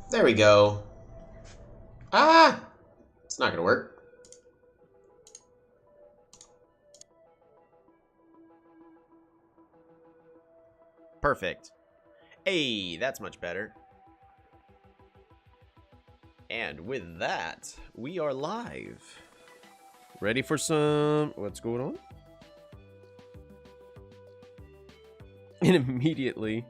There we go. Ah! It's not gonna work. Perfect. Hey, that's much better. And with that, we are live. Ready for some... What's going on? And immediately...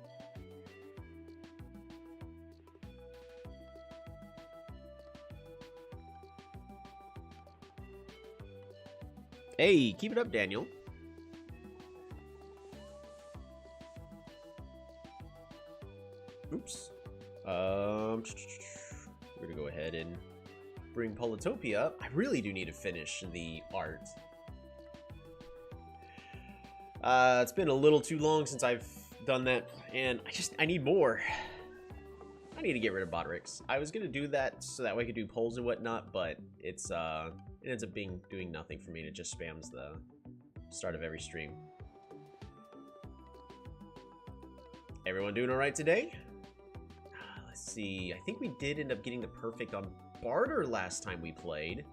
Hey, keep it up, Daniel. Oops. We're gonna go ahead and bring Polytopia up. I really do need to finish the art. It's been a little too long since I've done that, and I need more. I need to get rid of Botrix. I was gonna do that so that way I could do polls and whatnot, but it ends up doing nothing for me. It just spams the start of every stream. Everyone doing all right today? Let's see. I think we did end up getting the perfect on barter last time we played.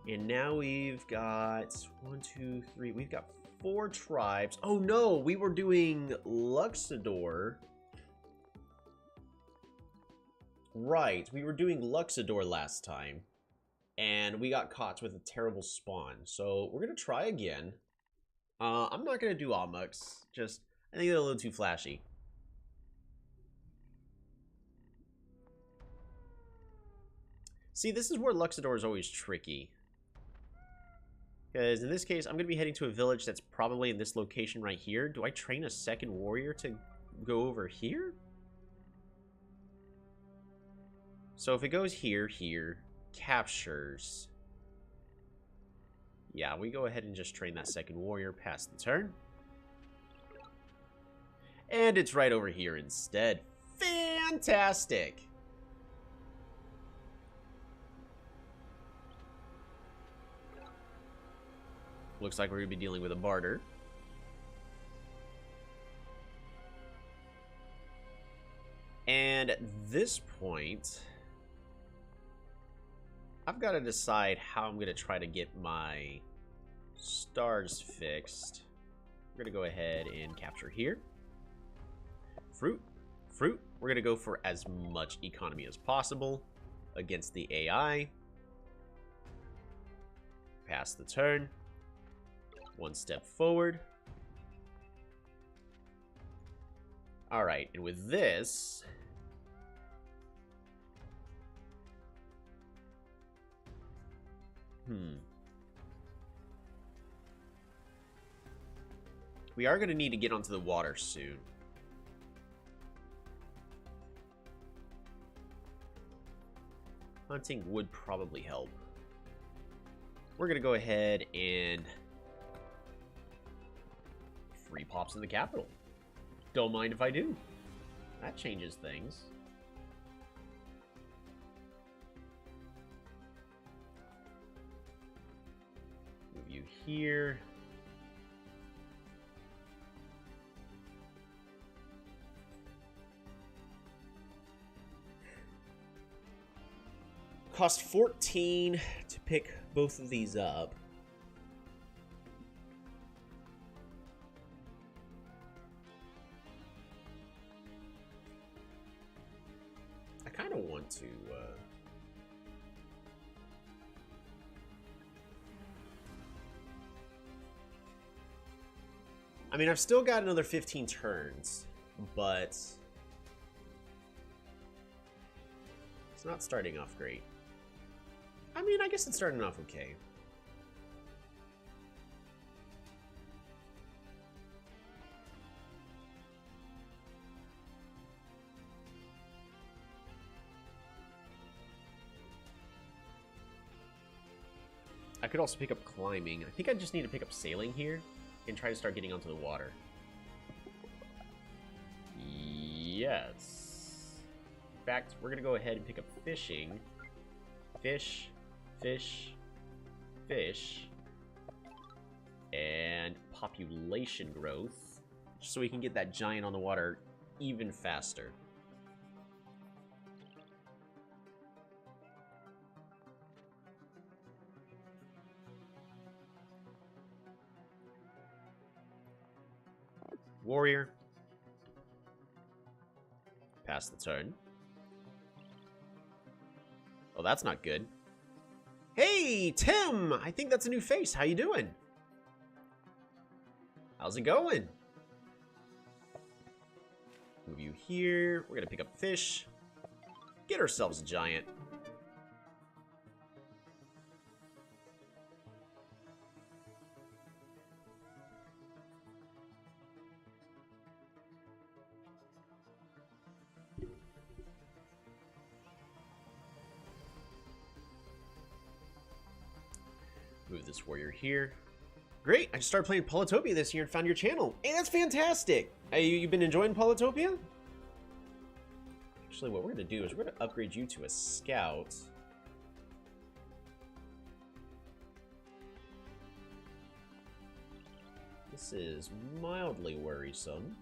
And now we've got 1, 2, 3. We've got 4 tribes. Oh no, we were doing Luxador. Right, we were doing Luxador last time. And we got caught with a terrible spawn. So we're going to try again. I'm not going to do Amux. I think they're a little too flashy. See, this is where Luxador is always tricky. Because in this case, I'm going to be heading to a village that's probably in this location right here. Do I train a second warrior to go over here? So if it goes here, captures. Yeah, we go ahead and just train that second warrior past the turn. And it's right over here instead. Fantastic! Looks like we're going to be dealing with a barter. And at this point, I've got to decide how I'm going to try to get my stars fixed. We're going to go ahead and capture here. Fruit. We're going to go for as much economy as possible against the AI. Pass the turn. 1 step forward. Alright, and with this... We are going to need to get onto the water soon. Hunting would probably help. We're going to go ahead and... free pops in the capital. Don't mind if I do. That changes things. Move you here. Cost 14 to pick both of these up. I kind of want to... I mean, I've still got another 15 turns, but... it's not starting off great. I mean, I guess it's starting off okay. I could also pick up climbing. I think I just need to pick up sailing here and try to start getting onto the water. Yes. In fact, we're going to go ahead and pick up fishing. Fish. And population growth. Just so we can get that giant on the water even faster. warrior. Pass the turn. Oh, that's not good. Hey, Tim! I think that's a new face. How you doing? How's it going? Move you here. We're gonna pick up fish. Get ourselves a giant. Move this warrior here. Great, I just started playing Polytopia this year and found your channel. Hey, that's fantastic. Hey, you been enjoying Polytopia? Actually, what we're gonna do is we're gonna upgrade you to a scout. This is mildly worrisome.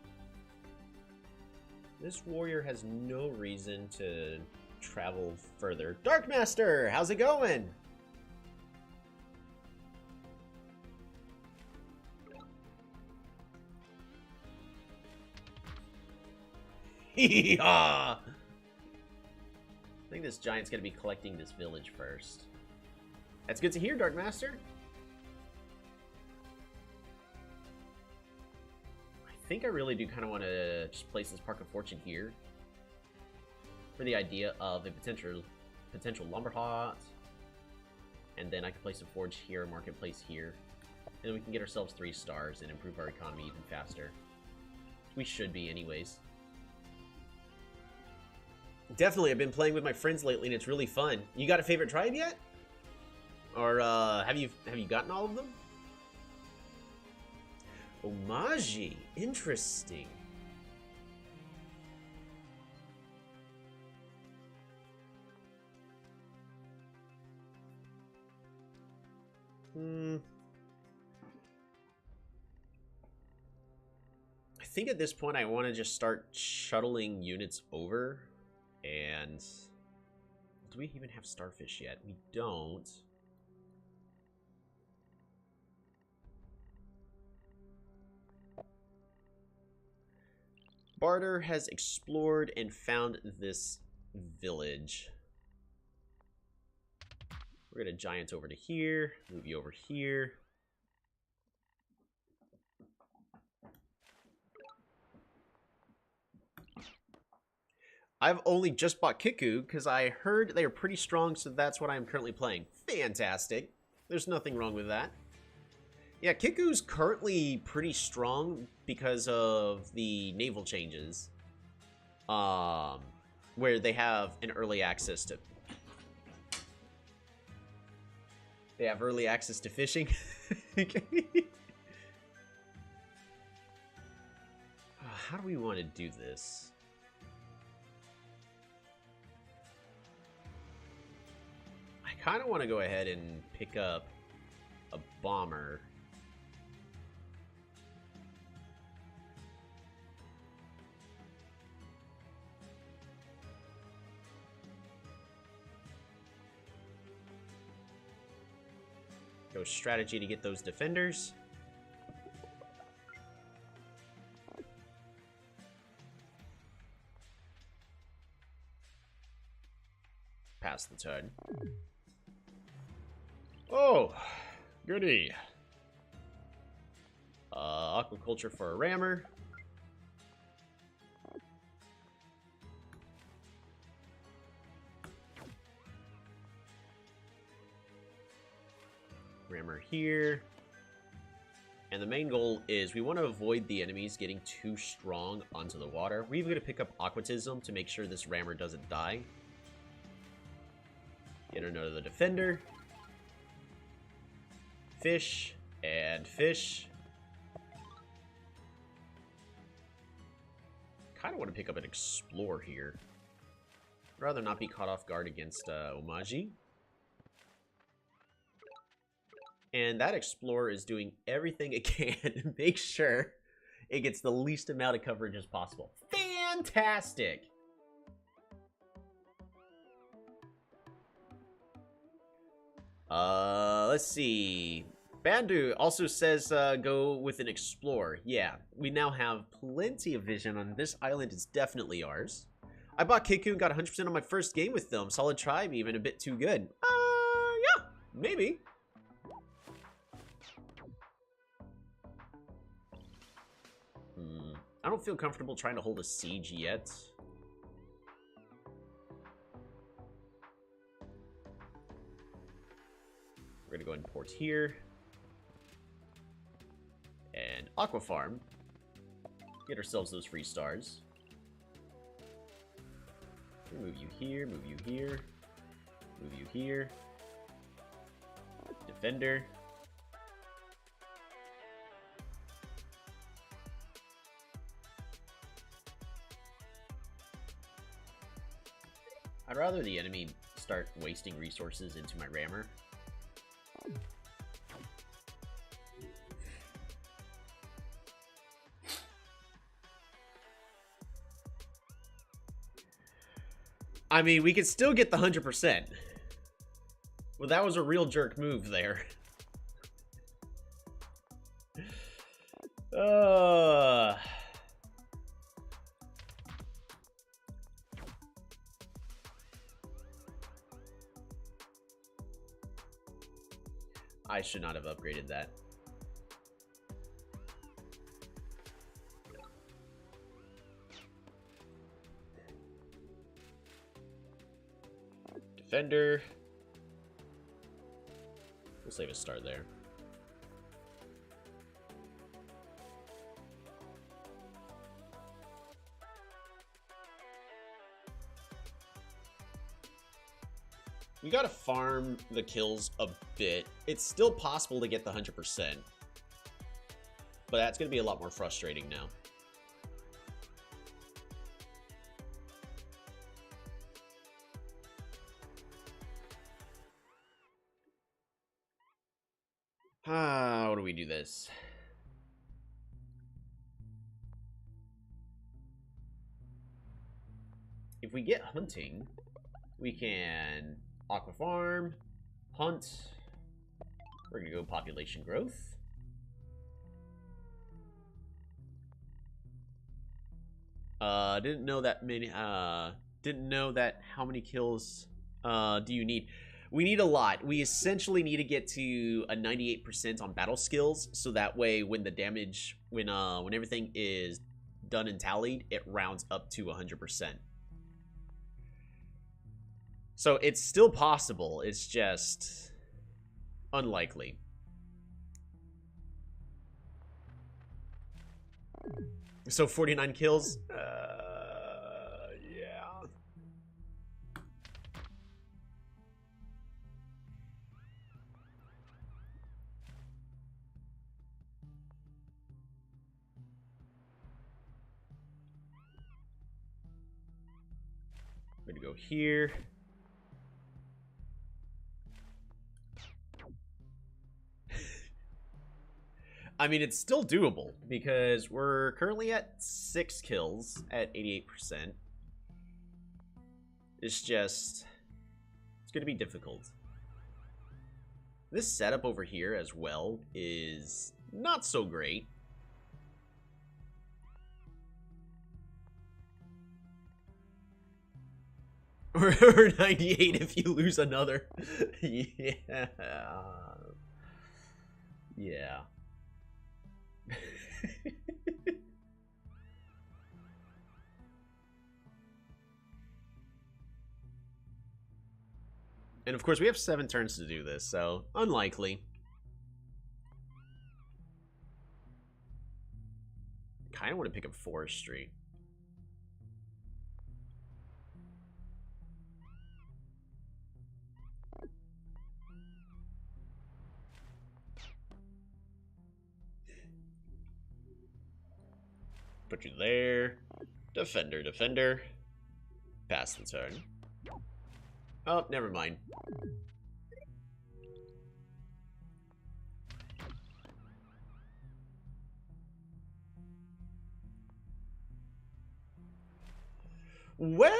This warrior has no reason to travel further. Darkmaster, how's it going? Hee-haw! I think this giant's gonna be collecting this village first. That's good to hear, Darkmaster. I think I really do kind of want to just place this Park of Fortune here for the idea of a potential lumber hut, and then I can place a forge here, a marketplace here, and then we can get ourselves 3 stars and improve our economy even faster. We should be, anyways. Definitely, I've been playing with my friends lately, and it's really fun. You got a favorite tribe yet? Or have you gotten all of them? Omaji, interesting. I think at this point I want to just start shuttling units over. And do we even have starfish yet? We don't. Barter has explored and found this village. We're gonna giant over to here, move you over here. I've only just bought Kiku because I heard they are pretty strong, so that's what I'm currently playing. Fantastic. There's nothing wrong with that. Yeah, Kiku's currently pretty strong because of the naval changes. Where they have an early access to... They have early access to fishing. How do we want to do this? I kind of want to go ahead and pick up a bomber. Go strategy to get those defenders. Pass the turn. Oh, goody. Aquaculture for a rammer. Rammer here. And the main goal is we want to avoid the enemies getting too strong onto the water. We're even going to pick up aquatism to make sure this rammer doesn't die. Get another defender. Fish and fish. Kind of want to pick up an explore here. I'd rather not be caught off guard against Omaji. And that explorer is doing everything it can to make sure it gets the least amount of coverage as possible. Fantastic! Let's see. Bandu also says go with an explorer. Yeah, we now have plenty of vision on this island. It's definitely ours. I bought Kiku and got 100% on my first game with them. Solid tribe, even a bit too good. Yeah, maybe. I don't feel comfortable trying to hold a siege yet. We're gonna go and port here. And Aqua Farm. Get ourselves those free stars. Move you here, move you here. Move you here. Defender. I'd rather the enemy start wasting resources into my rammer. I mean, we could still get the 100%. Well, that was a real jerk move there. I should not have upgraded that. Defender. We'll save a star there. We gotta farm the kills a bit. It's still possible to get the 100%. But that's gonna be a lot more frustrating now. How do we do this? If we get hunting, we can Aqua Farm, hunt. We're gonna go population growth. Didn't know that many. Didn't know that how many kills do you need? We need a lot. We essentially need to get to a 98% on battle skills, so that way when the damage, when everything is done and tallied, it rounds up to 100%. So it's still possible. It's just unlikely. So 49 kills. Yeah. I'm gonna go here. I mean, it's still doable because we're currently at 6 kills at 88%. It's just, it's going to be difficult. This setup over here as well is not so great. Or 98 if you lose another. Yeah. Yeah. And of course we have 7 turns to do this, so unlikely. Kinda want to pick up forestry. Put you there. Defender, defender. Pass the turn. Oh, never mind. Well...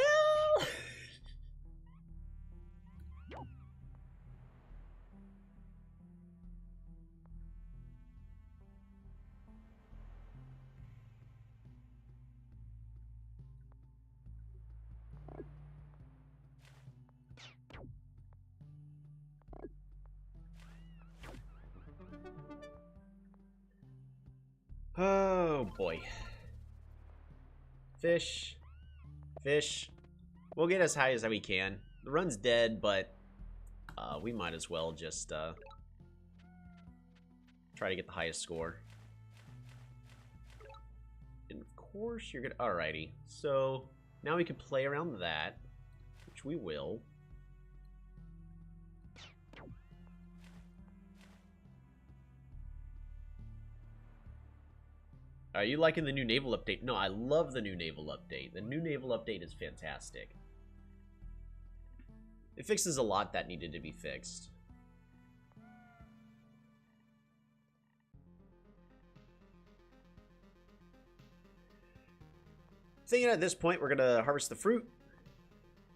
boy. Fish. Fish. We'll get as high as we can. The run's dead, but we might as well just try to get the highest score. And of course you're gonna... Alrighty. So now we can play around that, which we will. Are you liking the new naval update? No, I love the new naval update. The new naval update is fantastic. It fixes a lot that needed to be fixed. Thinking at this point, we're gonna harvest the fruit.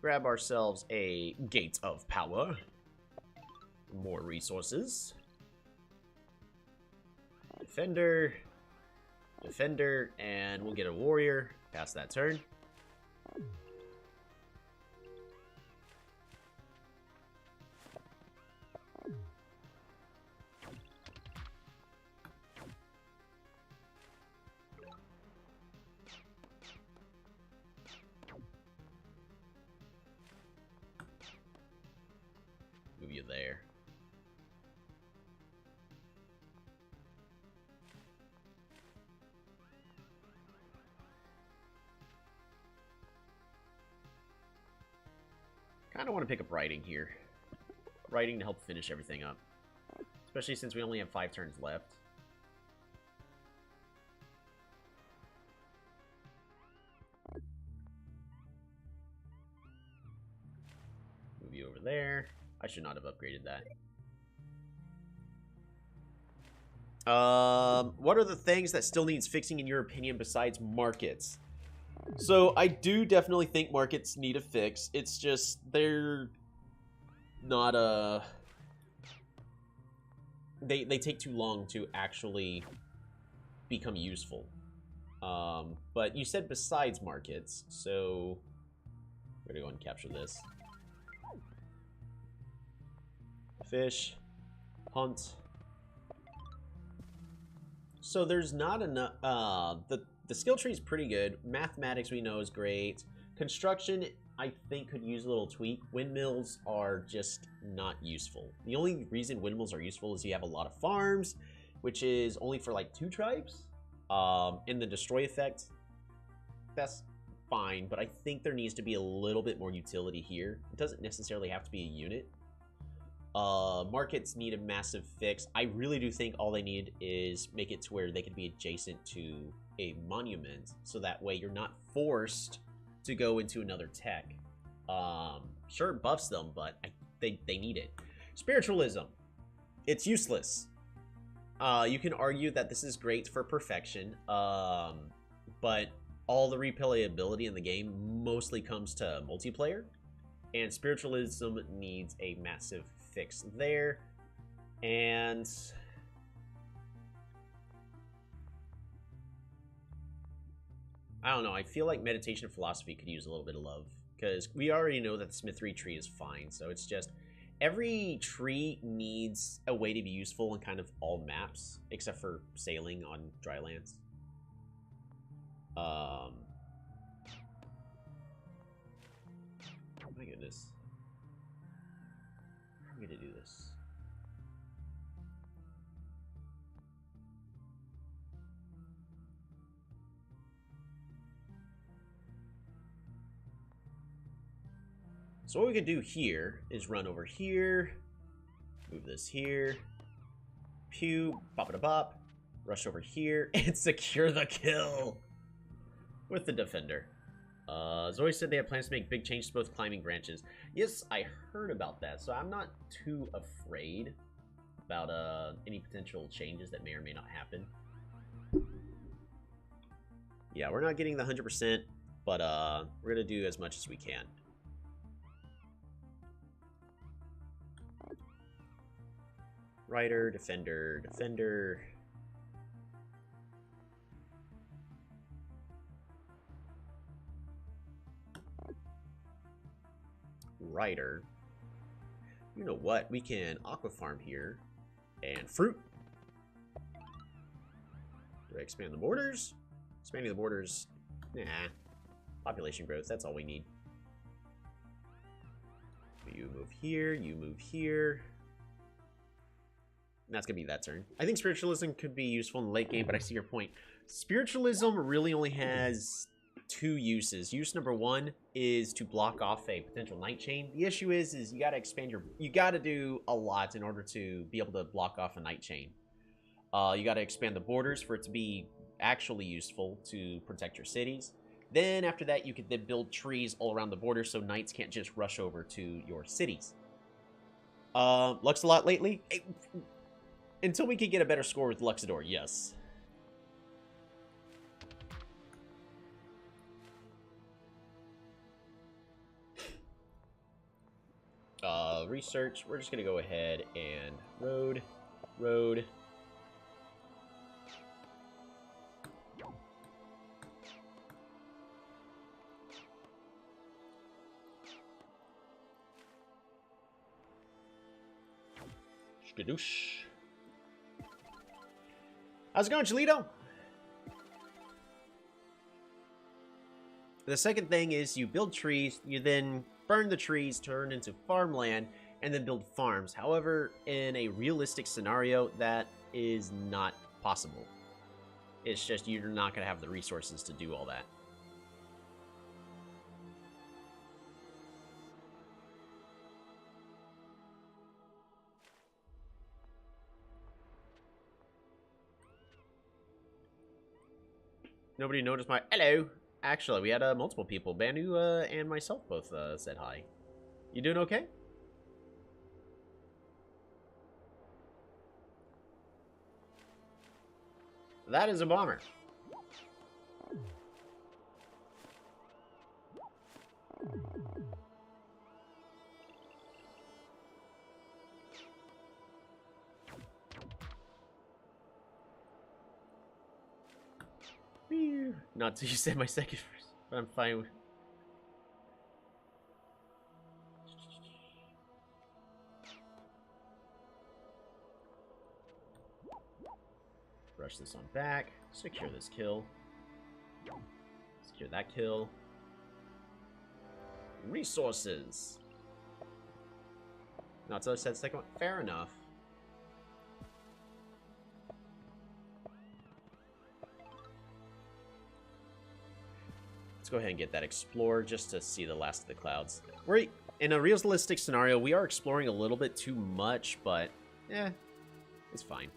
Grab ourselves a Gate of Power. More resources. Defender. Defender, and we'll get a warrior. Pass that turn. Move you there. Kind of want to pick up writing here. Writing to help finish everything up. Especially since we only have 5 turns left. Move you over there. I should not have upgraded that. What are the things that still needs fixing in your opinion besides markets? So, I do definitely think markets need a fix. It's just, they're not they take too long to actually become useful. But you said besides markets, so we're gonna go and capture this. Fish. Hunt. So there's not enough, the skill tree is pretty good. Mathematics we know is great. Construction, I think, could use a little tweak. Windmills are just not useful. The only reason windmills are useful is you have a lot of farms, which is only for like 2 tribes. And the destroy effect, that's fine, but I think there needs to be a little bit more utility here. It doesn't necessarily have to be a unit. Markets need a massive fix. I really do think all they need is make it to where they can be adjacent to a monument, so that way you're not forced to go into another tech. Sure, it buffs them, but they need it. Spiritualism. It's useless. You can argue that this is great for perfection, but all the replayability in the game mostly comes to multiplayer, and spiritualism needs a massive fix there. And I don't know, I feel like meditation philosophy could use a little bit of love, because we already know that the smithery tree is fine, so it's just every tree needs a way to be useful in kind of all maps, except for sailing on dry lands. Oh my goodness. I'm gonna do this. So what we could do here is run over here, move this here, pew, bop it a bop, rush over here, and secure the kill with the defender. Zoe said they have plans to make big changes to both climbing branches. Yes, I heard about that, so I'm not too afraid about any potential changes that may or may not happen. Yeah, we're not getting the 100%, but we're gonna do as much as we can. Rider, defender, defender. Rider. You know what? We can aqua farm here. And fruit. Do I expand the borders? Expanding the borders. Nah. Population growth, that's all we need. You move here, you move here. And that's gonna be that turn. I think spiritualism could be useful in the late game, but I see your point. Spiritualism really only has 2 uses. Use number 1 is to block off a potential night chain. The issue is you gotta expand you gotta do a lot in order to be able to block off a night chain. You gotta expand the borders for it to be actually useful to protect your cities. Then after that, you could then build trees all around the border so knights can't just rush over to your cities. Lux a lot lately? Until we can get a better score with Luxador, yes. Research, we're just gonna go ahead and road. Skadoosh. How's it going, Cholito? The second thing is you build trees, you then burn the trees, turn into farmland, and then build farms. However, in a realistic scenario, that is not possible. It's just you're not going to have the resources to do all that. Nobody noticed my... Hello! Actually, we had multiple people. Banu and myself both said hi. You doing okay? That is a bomber. Not to you said my second first, but I'm fine with... Rush this on back. Secure this kill. Secure that kill. Resources. Not till I said second one. Fair enough. Let's go ahead and get that Explorer just to see the last of the clouds. We're in a realistic scenario. We are exploring a little bit too much, but yeah, it's fine.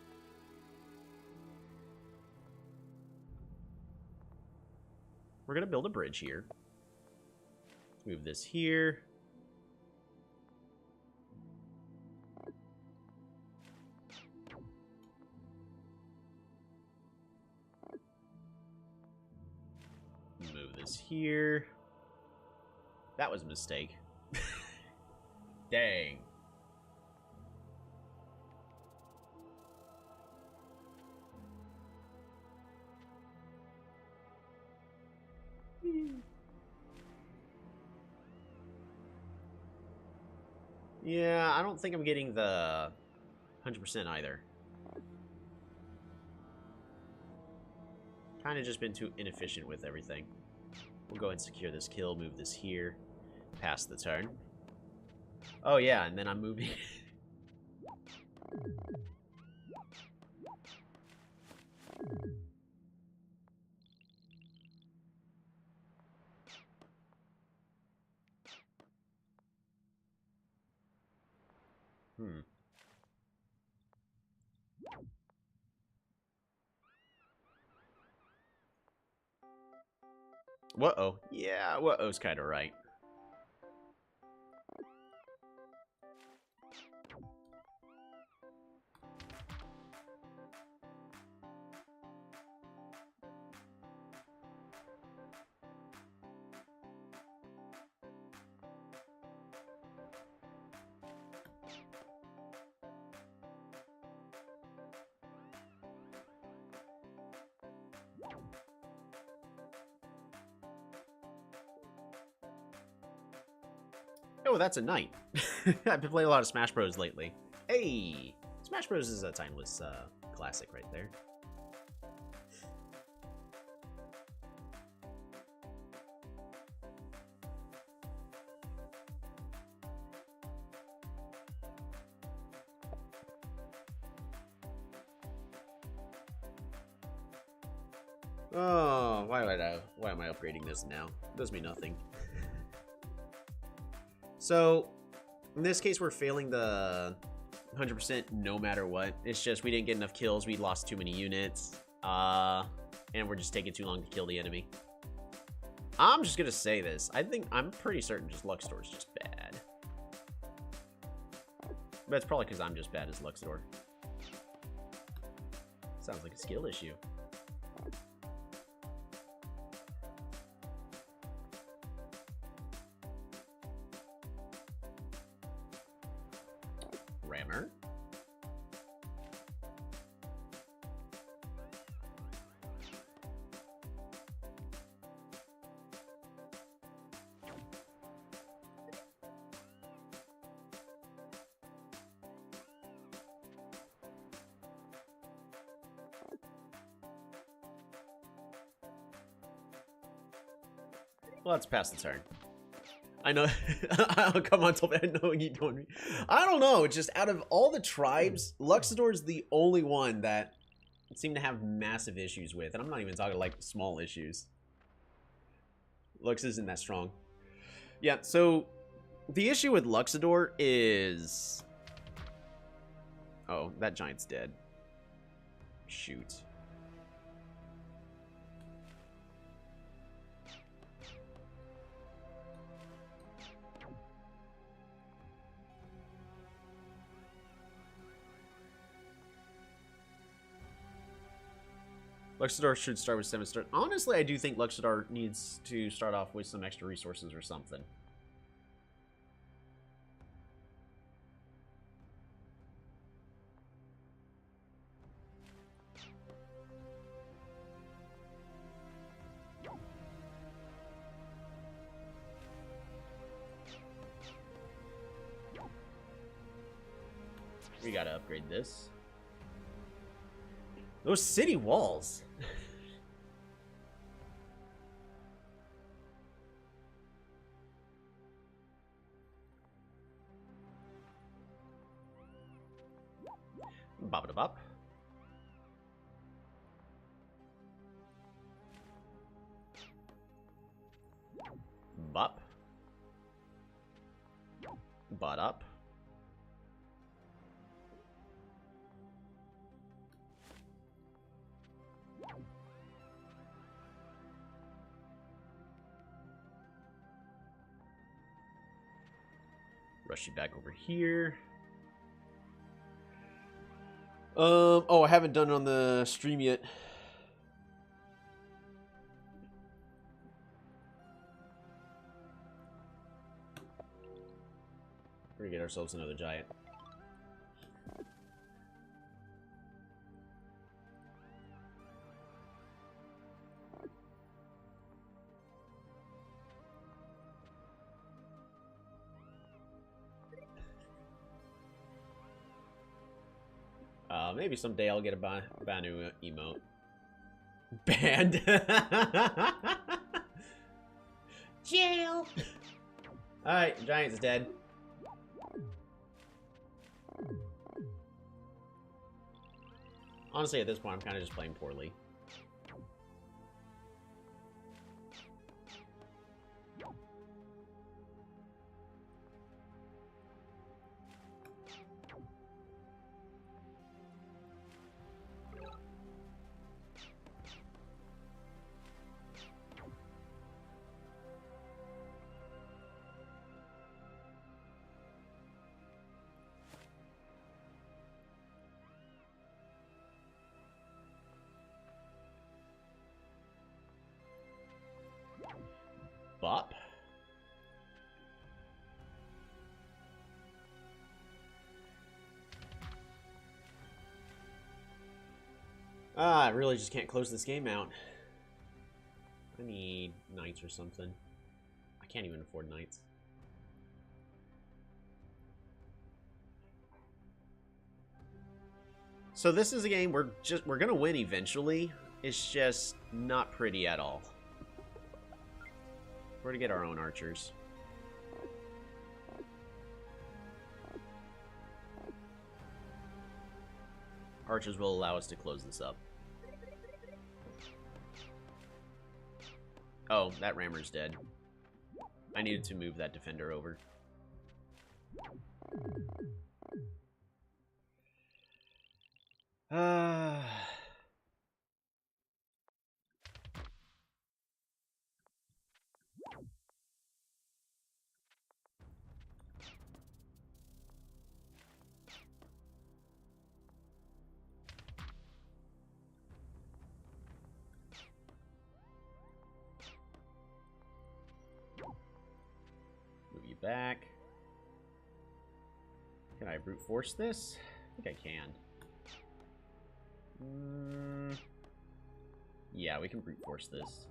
We're gonna build a bridge here. Move this here. Move this here. That was a mistake. Dang. Yeah, I don't think I'm getting the 100% either. Kind of just been too inefficient with everything. We'll go ahead and secure this kill, move this here, pass the turn. Oh yeah, and then I'm moving. Whoa. Yeah, whoa-oh's kind of right. Oh, that's a knight. I've been playing a lot of Smash Bros. Lately. Hey! Smash Bros. Is a timeless classic right there. Oh, why am I upgrading this now? It does me nothing. So, in this case, we're failing the 100% no matter what. It's just we didn't get enough kills. We lost too many units. And we're just taking too long to kill the enemy. I'm just gonna say this. I'm pretty certain just Luxador's just bad. But it's probably because I'm just bad as Luxador. Sounds like a skill issue. Rammer. Well, let's pass the turn. I know. Come on, tell me. I know you don't. I don't know. Just out of all the tribes, Luxador is the only one that seem to have massive issues with, and I'm not even talking like small issues. Lux isn't that strong. Yeah. So the issue with Luxador is, oh, that giant's dead. Shoot. Luxador should start with 7 stars. Honestly, I do think Luxador needs to start off with some extra resources or something. We gotta upgrade this. Those city walls. Bop it bop. Bop. Bot up. Rush you back over here. Oh, I haven't done it on the stream yet. We're gonna get ourselves another giant. Maybe someday I'll get a Banu emote. Banned. Jail. Alright, giant's dead. Honestly, at this point, I'm kind of just playing poorly. Bop. I really just can't close this game out. I need knights or something. I can't even afford knights. So this is a game we're gonna win eventually. It's just not pretty at all. We're gonna get our own archers. Archers will allow us to close this up. Oh, that rammer's dead. I needed to move that defender over. Move you back. Can I brute force this? I think I can. Yeah, we can brute force this.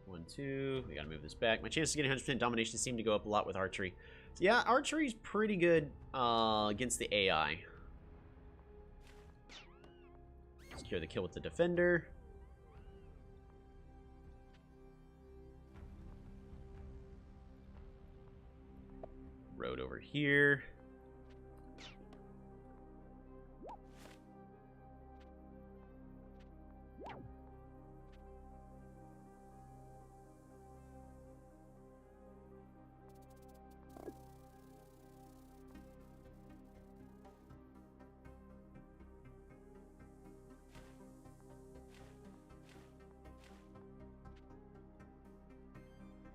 One, two. We gotta move this back. My chances of getting 100% domination seem to go up a lot with archery. So yeah, archery's pretty good against the AI. Secure the kill with the defender. Road over here.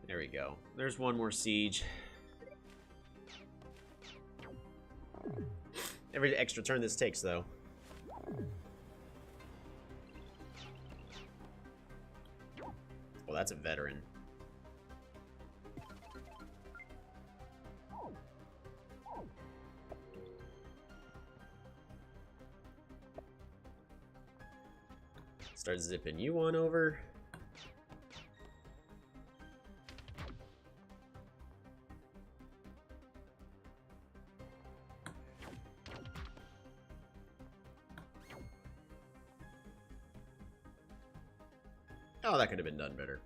There we go. There's one more siege. Every extra turn this takes, though. Well, that's a veteran. Start zipping you on over. Oh, that could have been done better.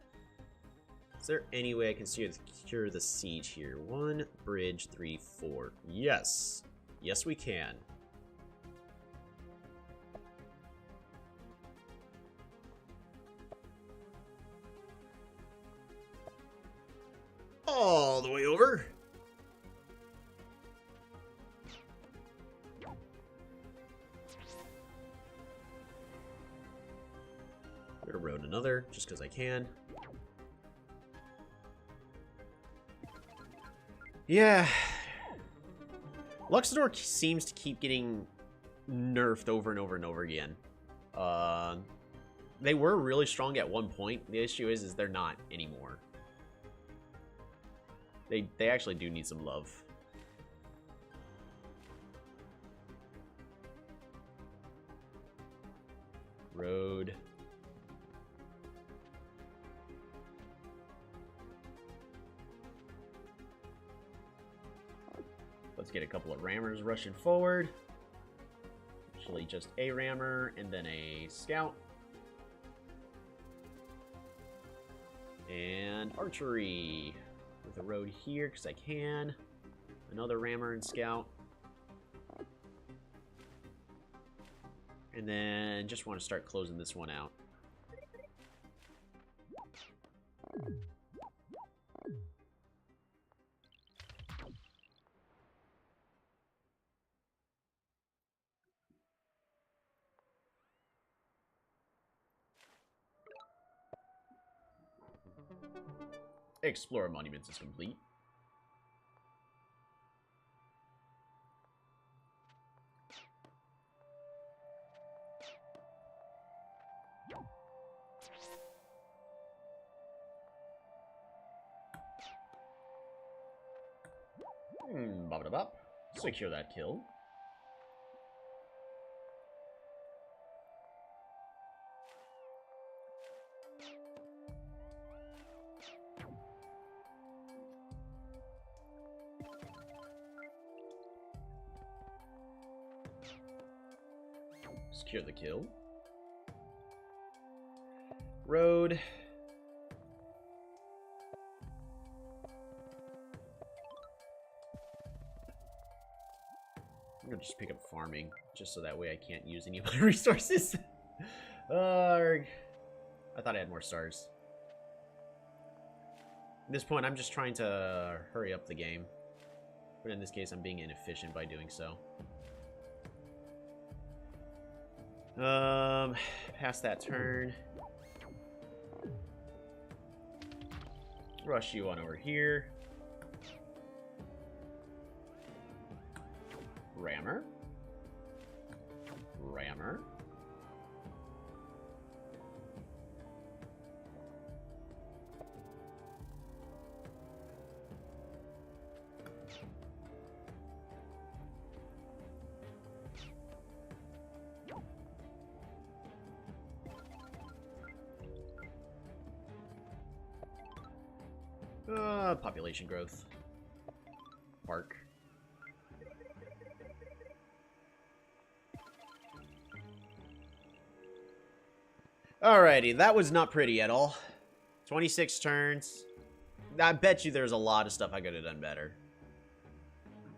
Is there any way I can secure the siege here? 1, bridge, 3, 4. Yes. Yes, we can. All the way over. I'm gonna road another, just because I can. Yeah. Luxador seems to keep getting nerfed over and over and over again. They were really strong at one point. The issue is they're not anymore. They actually do need some love. Road. Let's get a couple of rammers rushing forward. Actually, just a rammer and then a scout. And archery with a road here because I can. Another rammer and scout. And then just want to start closing this one out. Explore monuments is complete. Bop. Secure that kill. Secure the kill. Road. I'm gonna just pick up farming, just so that way I can't use any of my resources. I thought I had more stars. At this point, I'm just trying to hurry up the game. But in this case, I'm being inefficient by doing so. Pass that turn. Rush you on over here. Rammer. Rammer. Population growth. Park. Alrighty, that was not pretty at all. 26 turns. I bet you there's a lot of stuff I could have done better.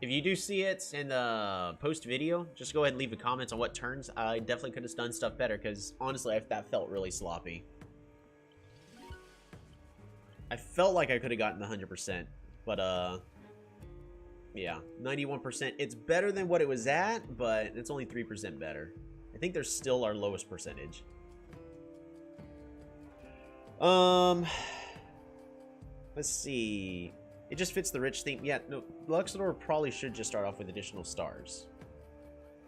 If you do see it in the post video, just go ahead and leave a comment on what turns I definitely could have done stuff better, because honestly, that felt really sloppy. I felt like I could have gotten the 100%, but yeah, 91%. It's better than what it was at, but it's only 3% better. I think there's still our lowest percentage. Let's see. It just fits the rich theme. Yeah, no, Luxador probably should just start off with additional stars.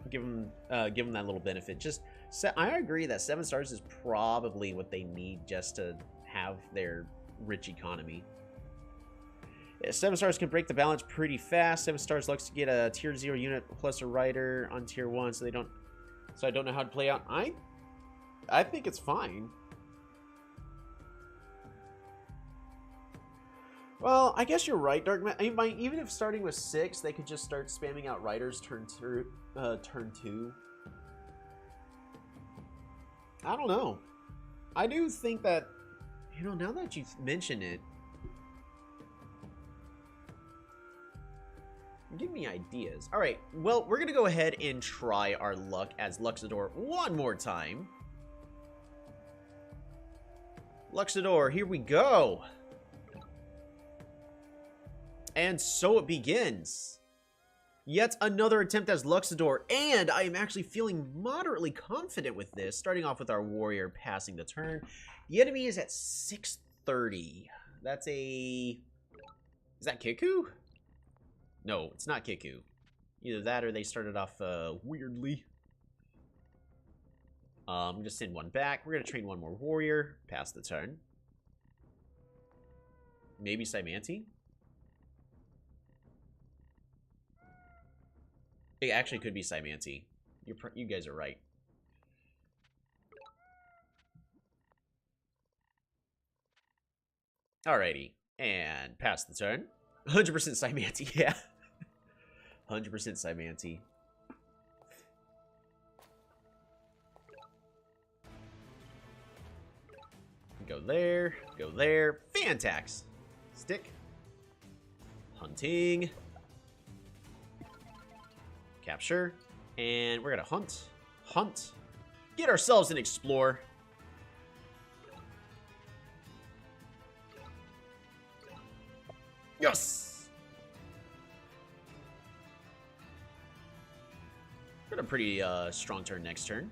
Give them that little benefit. I agree that 7 stars is probably what they need just to have their rich economy. Yeah, 7 stars can break the balance pretty fast. 7 stars looks to get a tier 0 unit plus a rider on tier 1, so I don't know how to play out. I think it's fine. Well, I guess you're right, Dark. Even if starting with 6, they could just start spamming out riders turn 2. I don't know. I do think that, you know, now that you've mentioned it, give me ideas. All right, well, we're gonna go ahead and try our luck as Luxador one more time. Luxador, here we go. And so it begins. Yet another attempt as Luxador, and I am actually feeling moderately confident with this. Starting off with our warrior passing the turn. The enemy is at 630. That's a... Is that Kiku? No, it's not Kiku. Either that or they started off weirdly. I'm going to send one back. We're going to train one more warrior. Pass the turn. Maybe Cymanti? It actually could be Cymanti. You guys are right. Alrighty. And pass the turn. 100% Cymanti, yeah. 100% Cymanti. Go there. Go there. Fantax. Stick. Hunting. Capture. And we're going to hunt. Hunt. Get ourselves an Explore. Yes! Got a pretty strong turn next turn.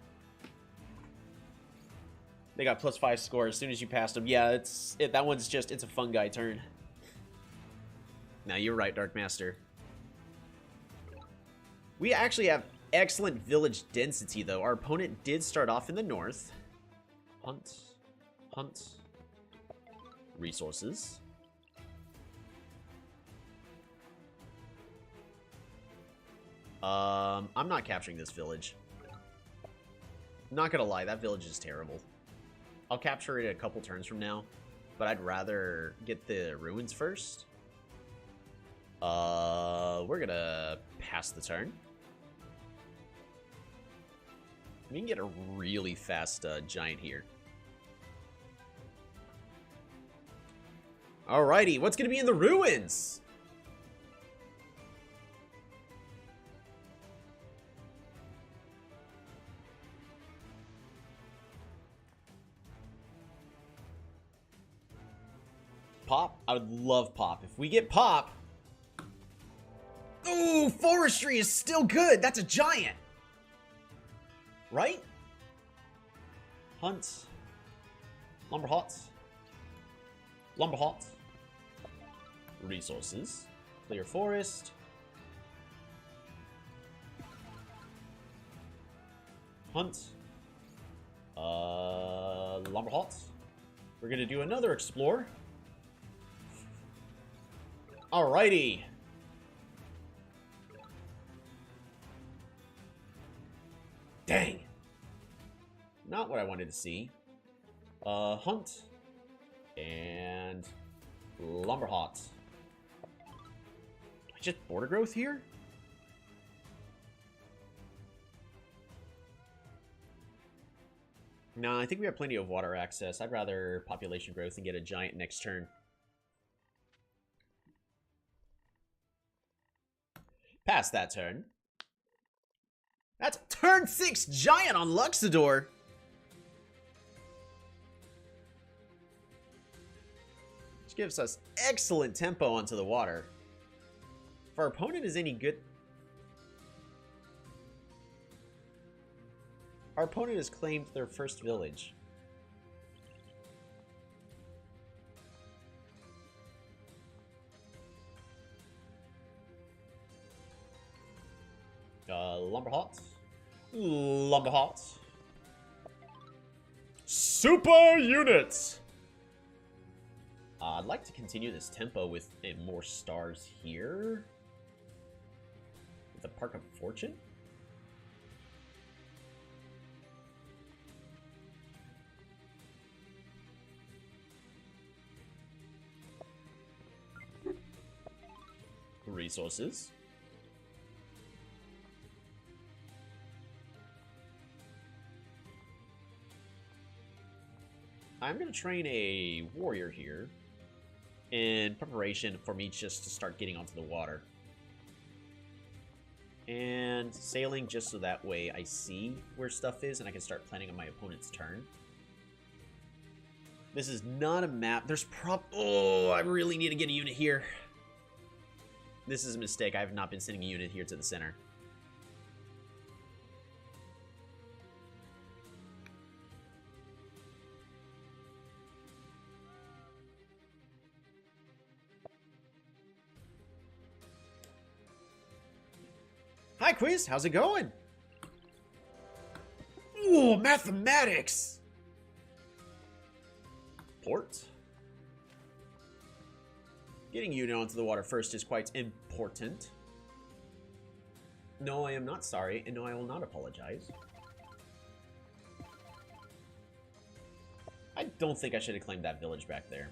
They got +5 score as soon as you passed them. Yeah, that one's just, it's a fungi turn. Now, you're right, Dark Master. We actually have excellent village density, though. Our opponent did start off in the north. Hunt. Hunt. Resources. I'm not capturing this village. Not gonna lie, that village is terrible. I'll capture it a couple turns from now, but I'd rather get the ruins first. We're gonna pass the turn. We can get a really fast giant here. Alrighty, what's gonna be in the ruins? Pop? I would love pop. If we get pop... Ooh, forestry is still good. That's a giant. Right? Hunt. Lumber hot. Lumber hot. Resources. Clear forest. Hunt. Lumber hot. We're gonna do another explore. Alrighty. Dang. Not what I wanted to see. Hunt. And lumber hot. Just border growth here? No, I think we have plenty of water access. I'd rather population growth and get a giant next turn. Pass that turn. That's turn 6 giant on Luxador. Which gives us excellent tempo onto the water. If our opponent is any good... Our opponent has claimed their first village. Lumber hot. Lumber hot. Super units! I'd like to continue this tempo with more stars here. With the Park of Fortune. Resources. I'm going to train a warrior here in preparation for me just to start getting onto the water. And sailing just so that way I see where stuff is and I can start planning on my opponent's turn. This is not a map. There's oh, I really need to get a unit here. This is a mistake. I have not been sending a unit here to the center. Hi, Quiz. How's it going? Ooh, mathematics. Port. Getting you onto the water first is quite important. No, I am not sorry, and no, I will not apologize. I don't think I should have claimed that village back there.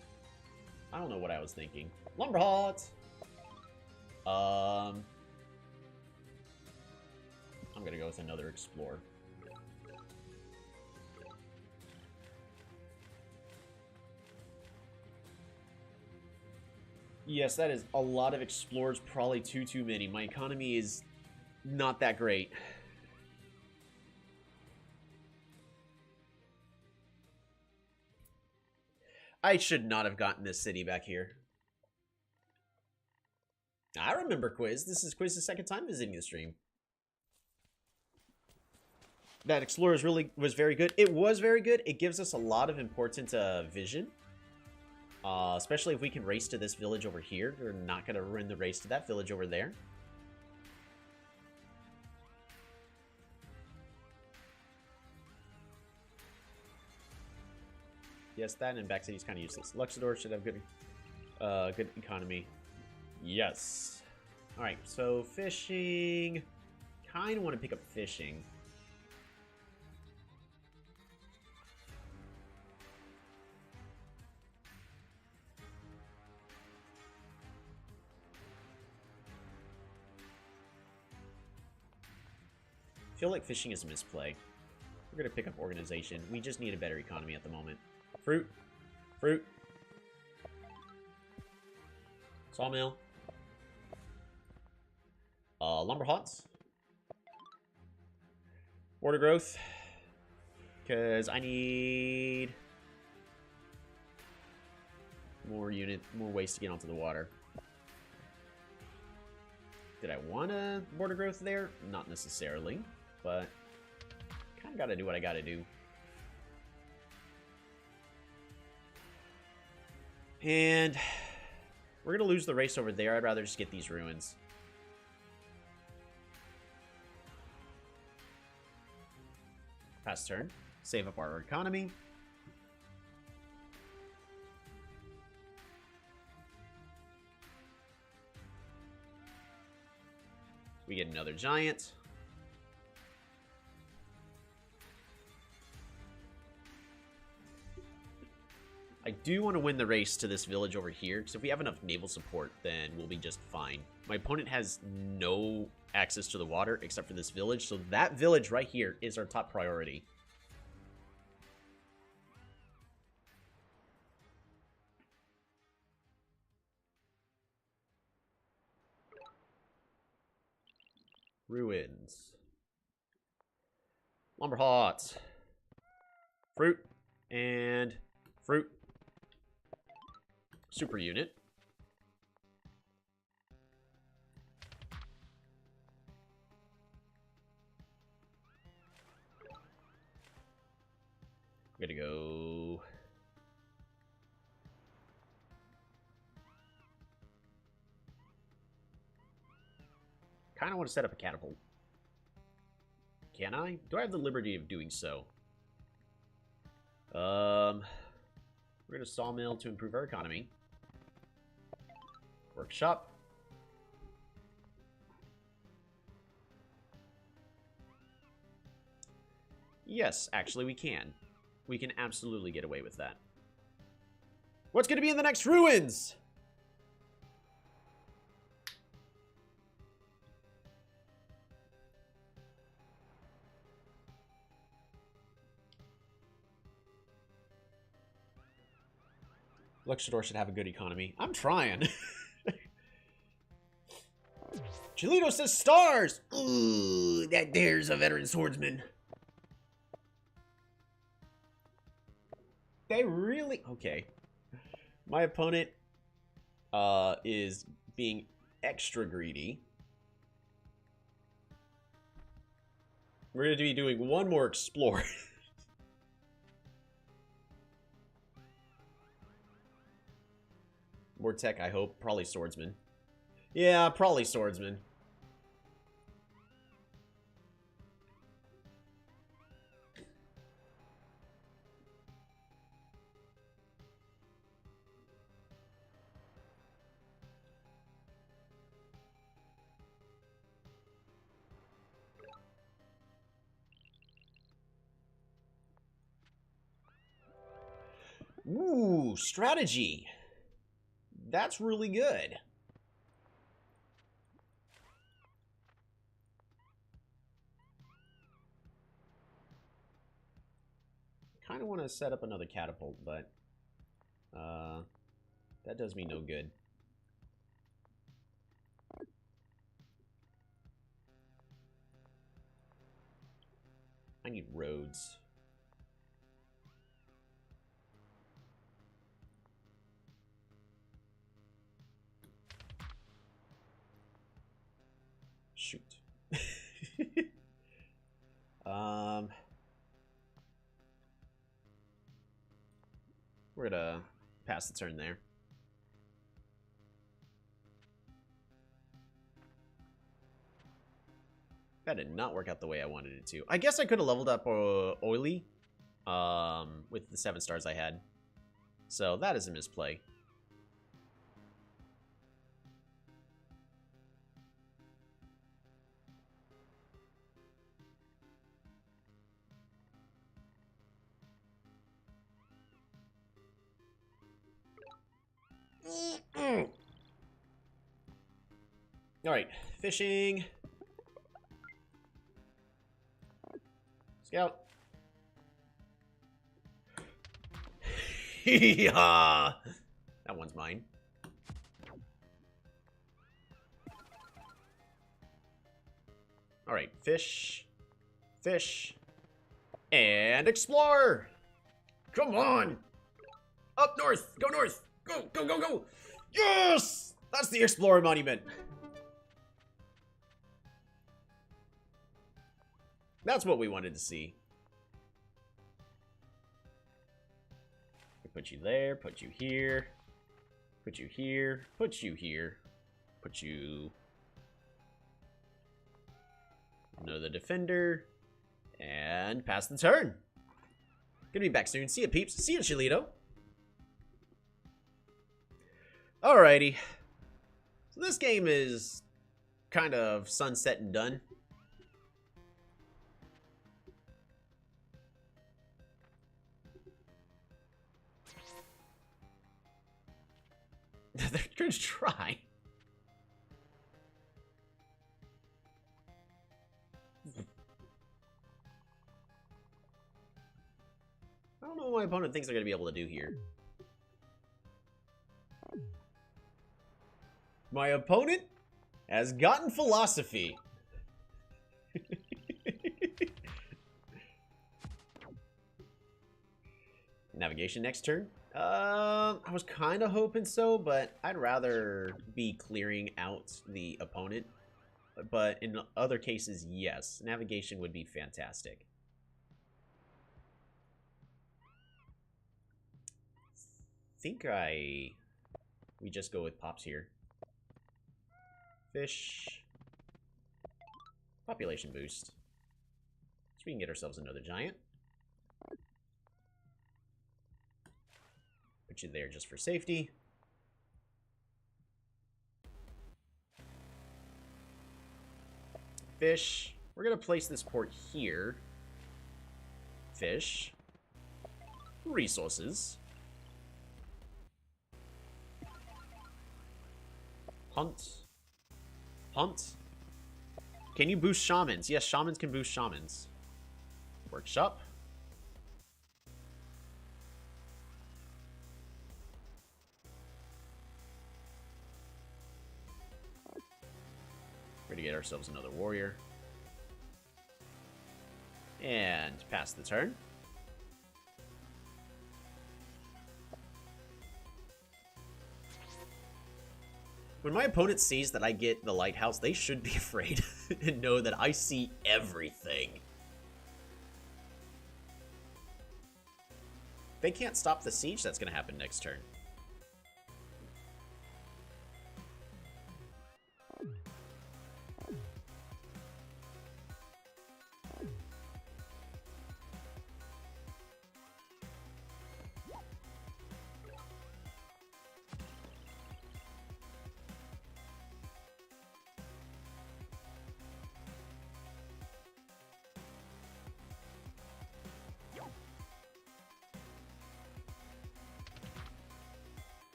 I don't know what I was thinking. Lumber hot. I'm gonna go with another explorer. Yes, that is a lot of explorers, probably too many. My economy is not that great. I should not have gotten this city back here. I remember Quiz. This is Quiz's second time visiting the stream. That explorer was very good. It was very good. It gives us a lot of important vision. Especially if we can race to this village over here. We're not going to ruin the race to that village over there. Yes, that and back city is kind of useless. Luxador should have good economy. Yes. Alright, so fishing. Kind of want to pick up fishing. I feel like fishing is a misplay. We're going to pick up organization. We just need a better economy at the moment. Fruit. Fruit. Sawmill. Lumber huts. Border growth. Because I need More ways to get onto the water. Did I want a border growth there? Not necessarily, but kind of got to do what I got to do. And we're going to lose the race over there. I'd rather just get these ruins. Pass turn. Save up our economy. We get another giant. I do want to win the race to this village over here, because if we have enough naval support, then we'll be just fine. My opponent has no access to the water except for this village, so that village right here is our top priority. Ruins. Lumber hots. Fruit. And fruit. Super unit. I'm gonna go... kind of want to set up a catapult. Can I? Do I have the liberty of doing so? We're going to sawmill to improve our economy. Workshop. Yes, actually we can. We can absolutely get away with that. What's going to be in the next ruins? Luxador should have a good economy. I'm trying. Cholito says stars! Ooh, that there's a veteran swordsman. They really... okay. My opponent is being extra greedy. We're going to be doing one more explore. More tech, I hope. Probably swordsman. Yeah, probably swordsman. Ooh, strategy. That's really good. Kind of want to set up another catapult, but that does me no good. I need roads. Shoot. We're gonna pass the turn there. That did not work out the way I wanted it to. I guess I could have leveled up Oily with the 7 stars I had. So that is a misplay. Alright, fishing. Scout. That one's mine. Alright, fish. Fish. And explore! Come on! Up north! Go north! Go, go, go, go! Yes! That's the Explorer Monument. That's what we wanted to see. Put you there, put you here, put you here, put you here, put you... Another defender, and pass the turn. Gonna be back soon. See ya, peeps. See ya, Chilito. Alrighty. So this game is kind of sunset and done. They're going to try. I don't know what my opponent thinks they're going to be able to do here. My opponent has gotten philosophy. Navigation next turn. I was kind of hoping so, but I'd rather be clearing out the opponent. But in other cases, yes. Navigation would be fantastic. We just go with pops here. Fish. Population boost. So we can get ourselves another giant. Put you there just for safety. Fish. We're going to place this port here. Fish. Resources. Hunt. Hunt. Can you boost shamans? Yes, shamans can boost shamans. Workshop. We're gonna get ourselves another warrior. And pass the turn. When my opponent sees that I get the lighthouse, they should be afraid and know that I see everything. They can't stop the siege that's going to happen next turn.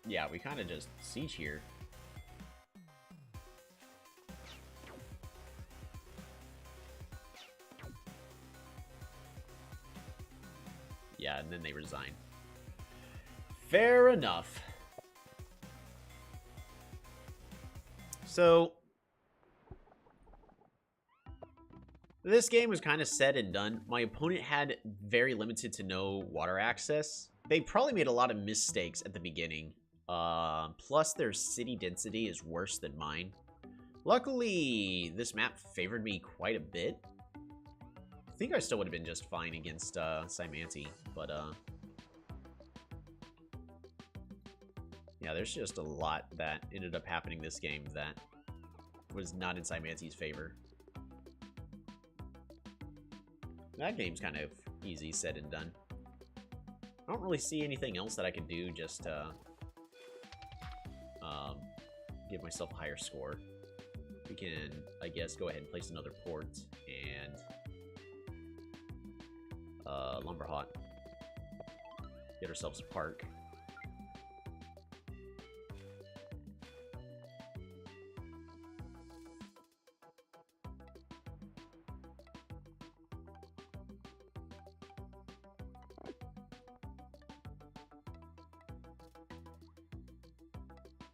Yeah, we kind of just siege here. Yeah, and then they resign. Fair enough. So, this game was kind of said and done. My opponent had very limited to no water access. They probably made a lot of mistakes at the beginning. Plus their city density is worse than mine. Luckily, this map favored me quite a bit. I think I still would have been just fine against Symanti, but yeah, there's just a lot that ended up happening this game that was not in Symanti's favor. That game's kind of easy said and done. I don't really see anything else that I could do just to give myself a higher score. We can, I guess, go ahead and place another port and Lumberhot. Get ourselves a park.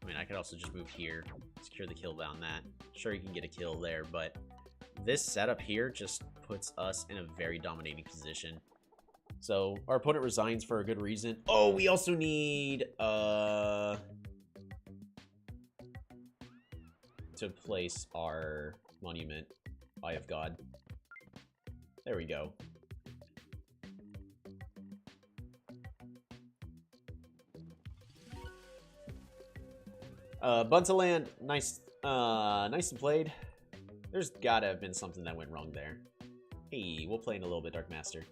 I mean, I could also just move here, secure the kill down that. Sure, you can get a kill there, but this setup here just puts us in a very dominating position. So, our opponent resigns for a good reason. Oh, we also need, to place our monument. Eye of God. There we go. Buntaland, nice, nicely played. There's gotta have been something that went wrong there. Hey, we'll play in a little bit, Dark Master.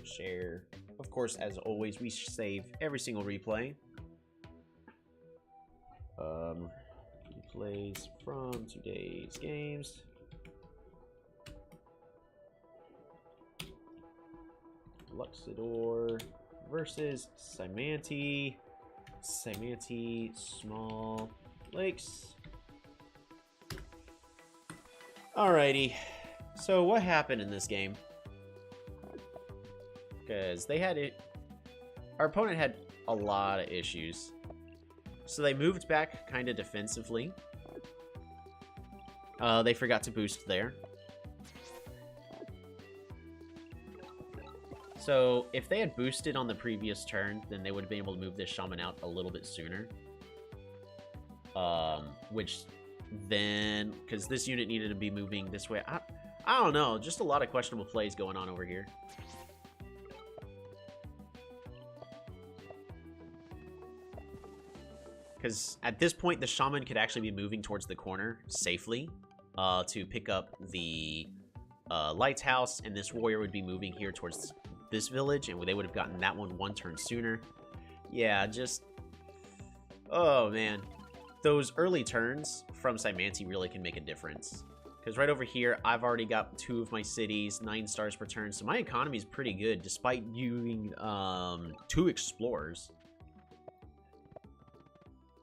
Share. Of course, as always, we save every single replay. Replays from today's games. Luxador versus Simanti. Simanti, Small Lakes. Alrighty. So what happened in this game? Because they had it. Our opponent had a lot of issues. So they moved back kind of defensively. They forgot to boost there. So if they had boosted on the previous turn, then they would have been able to move this shaman out a little bit sooner. Which then, because this unit needed to be moving this way. I don't know, just a lot of questionable plays going on over here. Because at this point, the shaman could actually be moving towards the corner safely to pick up the lighthouse, and this warrior would be moving here towards this village, and they would have gotten that one turn sooner. Yeah, just... Oh, man. Those early turns from Simanti really can make a difference. Because right over here, I've already got 2 of my cities, 9 stars per turn, so my economy is pretty good, despite using 2 explorers.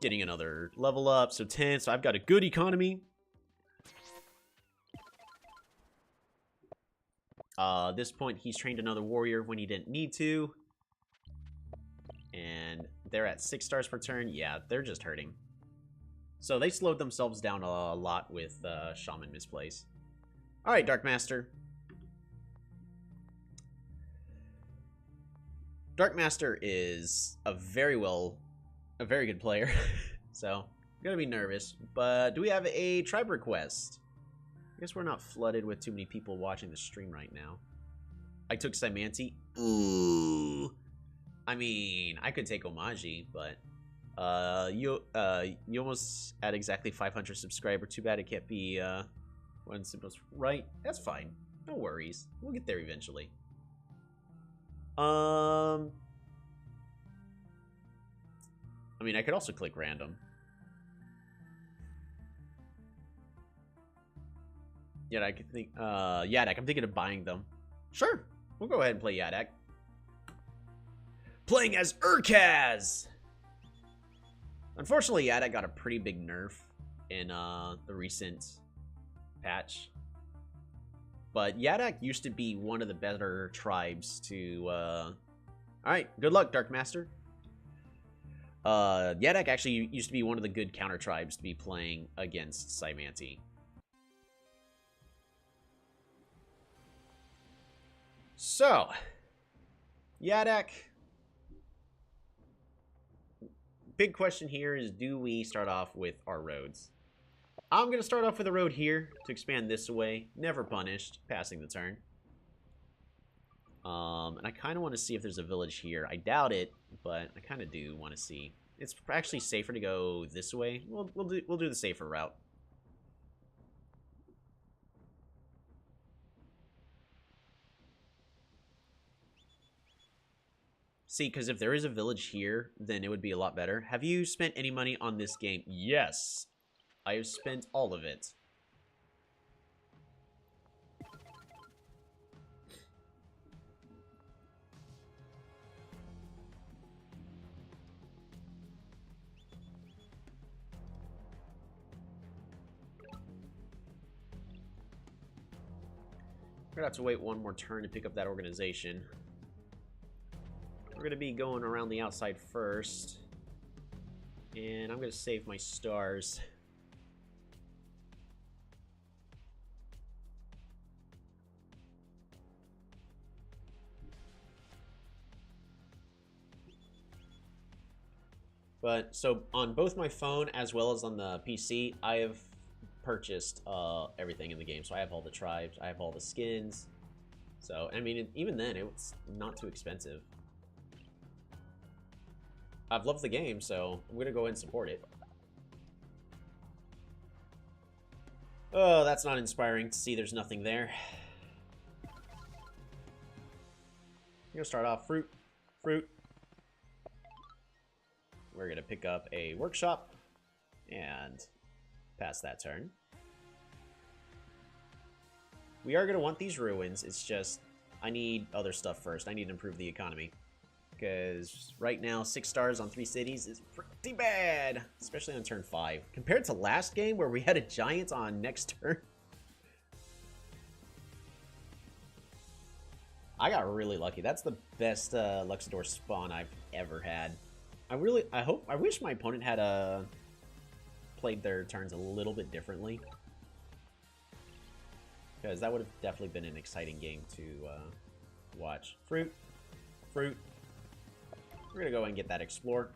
Getting another level up, so 10, so I've got a good economy. This point, he's trained another warrior when he didn't need to. And they're at 6 stars per turn. Yeah, they're just hurting. So they slowed themselves down a lot with Shaman Misplace. Alright, Dark Master. Dark Master is a very good player. So, I'm gonna be nervous. But do we have a tribe request? I guess we're not flooded with too many people watching the stream right now. I took Simanti. Ooh. I mean, I could take Omaji, but you almost at exactly 500 subscriber. Too bad it can't be one simple. Right? That's fine. No worries. We'll get there eventually. I mean, I could also click random. Yeah, I could think. Yadak. I'm thinking of buying them. Sure, we'll go ahead and play Yadak. Playing as Urkaz. Unfortunately, Yadak got a pretty big nerf in the recent patch. But Yadak used to be one of the better tribes to. All right, good luck, Dark Master. Yadak actually used to be one of the good counter tribes to be playing against Simanti. So, Yadak. Big question here is, do we start off with our roads? I'm going to start off with a road here to expand this way. Never punished, passing the turn. And I kind of want to see if there's a village here. I doubt it, but I kind of do want to see. It's actually safer to go this way. We'll do the safer route. See, because if there is a village here, then it would be a lot better. Have you spent any money on this game? Yes. I have spent all of it. We're gonna have to wait one more turn to pick up that organization. We're gonna be going around the outside first. And I'm gonna save my stars. But so on both my phone as well as on the PC, I have purchased everything in the game. So I have all the tribes, I have all the skins. So I mean, even then, it's not too expensive. I've loved the game, so I'm gonna go ahead and support it. Oh, that's not inspiring to see there's nothing there. We're gonna start off fruit. We're gonna pick up a workshop and pass that turn. We are gonna want these ruins. It's just I need other stuff first. I need to improve the economy. Because right now, 6 stars on 3 cities is pretty bad. Especially on turn 5. Compared to last game where we had a giant on next turn. I got really lucky. That's the best Luxador spawn I've ever had. I wish my opponent had played their turns a little bit differently. Because that would have definitely been an exciting game to watch. Fruit. We're gonna go and get that Explore.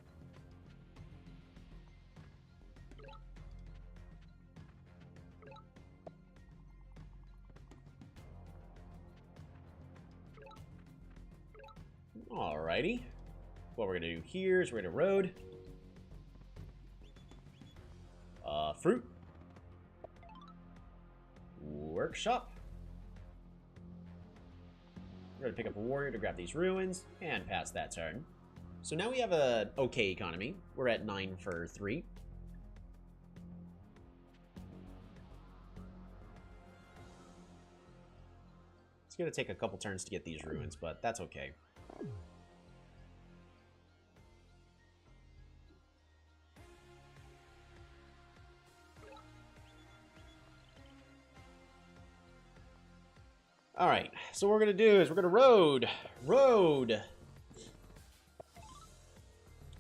Alrighty. What we're gonna do here is we're gonna road. Fruit. Workshop. We're gonna pick up a warrior to grab these ruins and pass that turn. So now we have an okay economy. We're at 9 for 3. It's gonna take a couple turns to get these ruins, but that's okay. Alright, so what we're gonna do is we're gonna road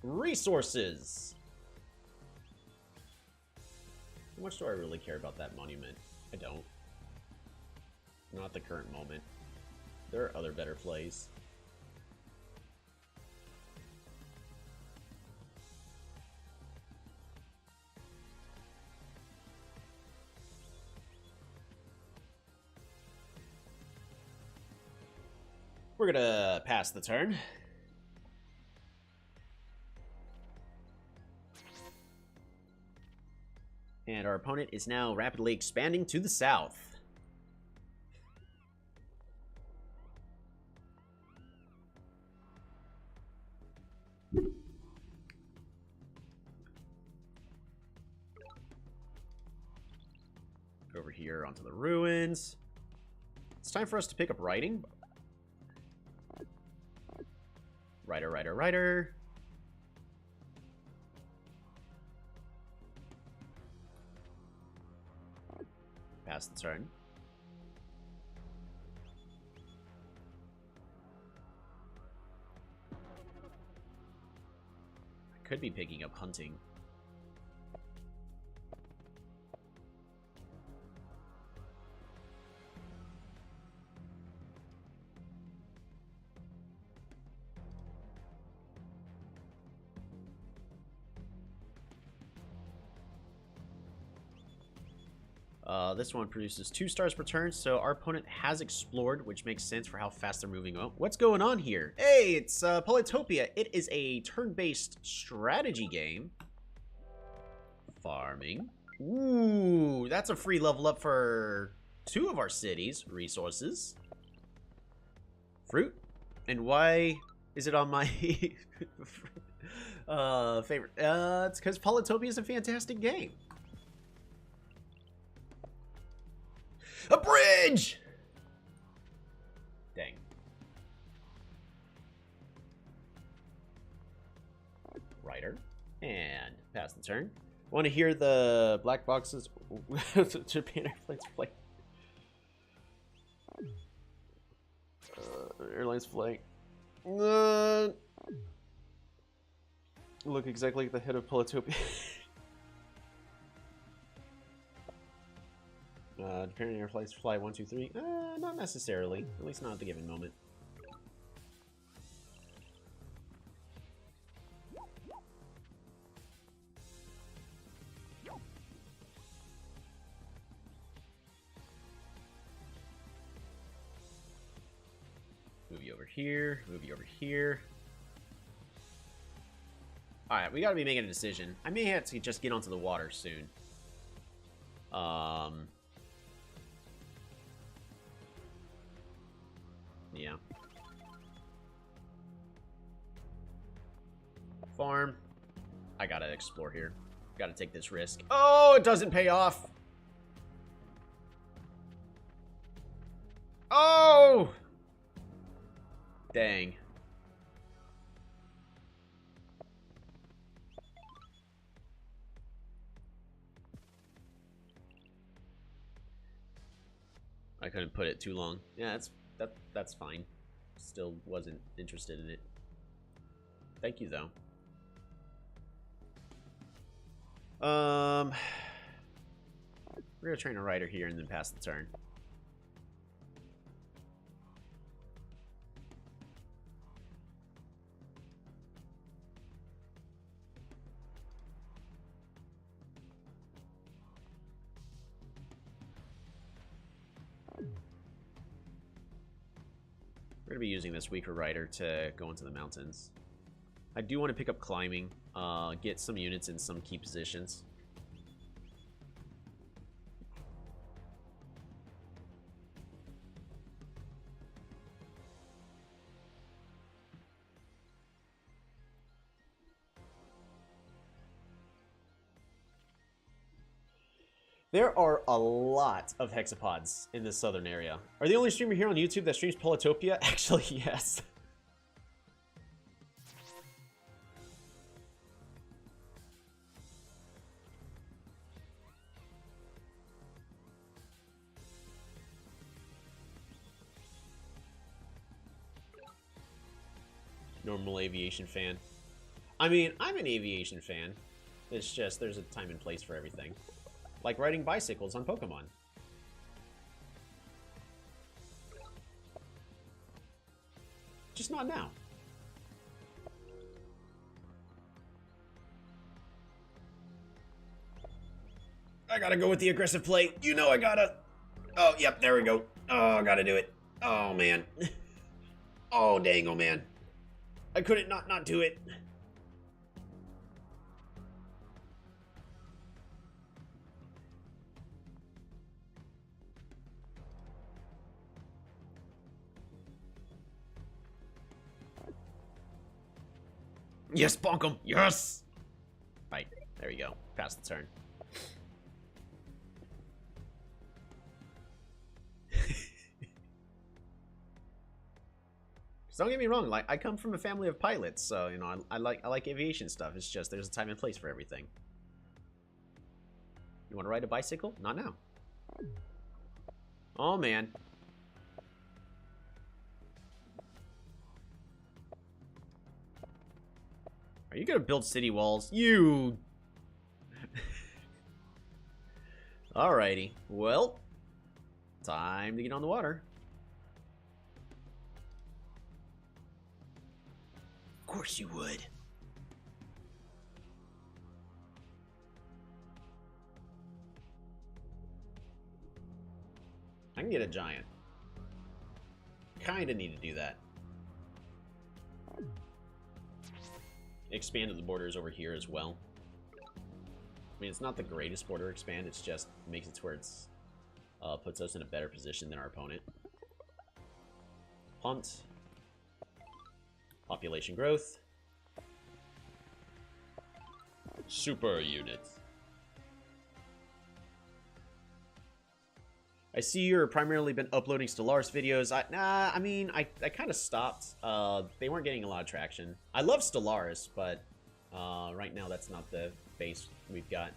resources. How much do I really care about that monument? I don't. Not at the current moment. There are other better plays. We're gonna pass the turn. And our opponent is now rapidly expanding to the south. Over here onto the ruins. It's time for us to pick up writing. Writer. Pass the turn. I could be picking up hunting. This one produces 2 stars per turn, so our opponent has explored, which makes sense for how fast they're moving on. What's going on here? Hey, it's Polytopia. It is a turn-based strategy game. Farming. Ooh, that's a free level up for 2 of our cities. Resources. Fruit. And why is it on my favorite? It's because Polytopia is a fantastic game. A bridge! Dang. Writer. And pass the turn. Want to hear the black boxes? Japan Airlines flight. Airlines flight. Look exactly like the head of Polytopia. Japan Air flights fly 1, 2, 3. Not necessarily. At least not at the given moment. here. Move you over here. Alright, we gotta be making a decision. I may have to just get onto the water soon. Yeah. Farm. I gotta explore here. Gotta take this risk. Oh, it doesn't pay off. Oh! Dang. I couldn't put it too long. Yeah, that's fine. Still wasn't interested in it. Thank you though. We're gonna train a rider here and then pass the turn. We're gonna be using this weaker rider to go into the mountains. I do want to pick up climbing, get some units in some key positions. There are a lot of hexapods in this southern area. Are the only streamer here on YouTube that streams Polytopia? Actually, yes. Normal aviation fan. I mean, I'm an aviation fan. It's just there's a time and place for everything. Like riding bicycles on Pokemon. Just not now. I gotta go with the aggressive play. You know I gotta. Oh, yep, there we go. Oh, I gotta do it. Oh, man. Oh, dang, oh, man. I couldn't not do it. Yes, bonk him. Yes. Right. There we go. Pass the turn. Don't get me wrong. Like, I come from a family of pilots, so you know I like aviation stuff. It's just there's a time and place for everything. You want to ride a bicycle? Not now. Oh man. Are you gonna build city walls? You. Alrighty. Well, time to get on the water. Of course you would. I can get a giant. Kinda need to do that. Expanded the borders over here as well. I mean, it's not the greatest border expand, it's just makes it to where it's puts us in a better position than our opponent. Punt. Population growth. Super units. I see you're primarily been uploading Stellaris videos. I mean, I kind of stopped. They weren't getting a lot of traction. I love Stellaris, but right now that's not the base we've got.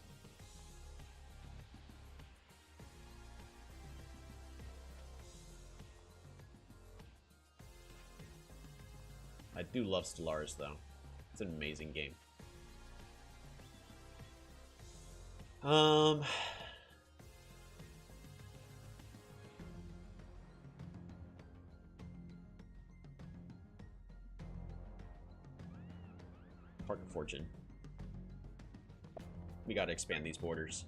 I do love Stellaris, though. It's an amazing game. Park of Fortune. We gotta expand these borders.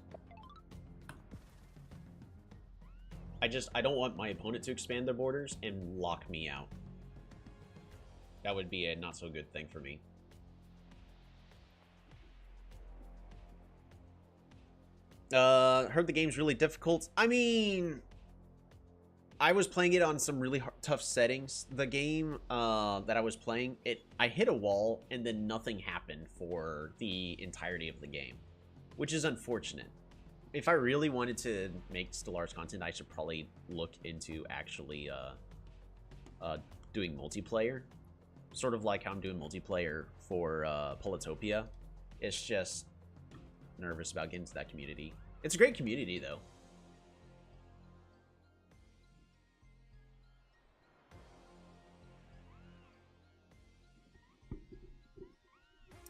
I don't want my opponent to expand their borders and lock me out. That would be a not so good thing for me. Heard the game's really difficult. I mean, I was playing it on some really tough settings. The game that I was playing, I hit a wall and then nothing happened for the entirety of the game, which is unfortunate. If I really wanted to make Stellaris content, I should probably look into actually doing multiplayer. Sort of like how I'm doing multiplayer for Polytopia. It's just nervous about getting to that community. It's a great community, though.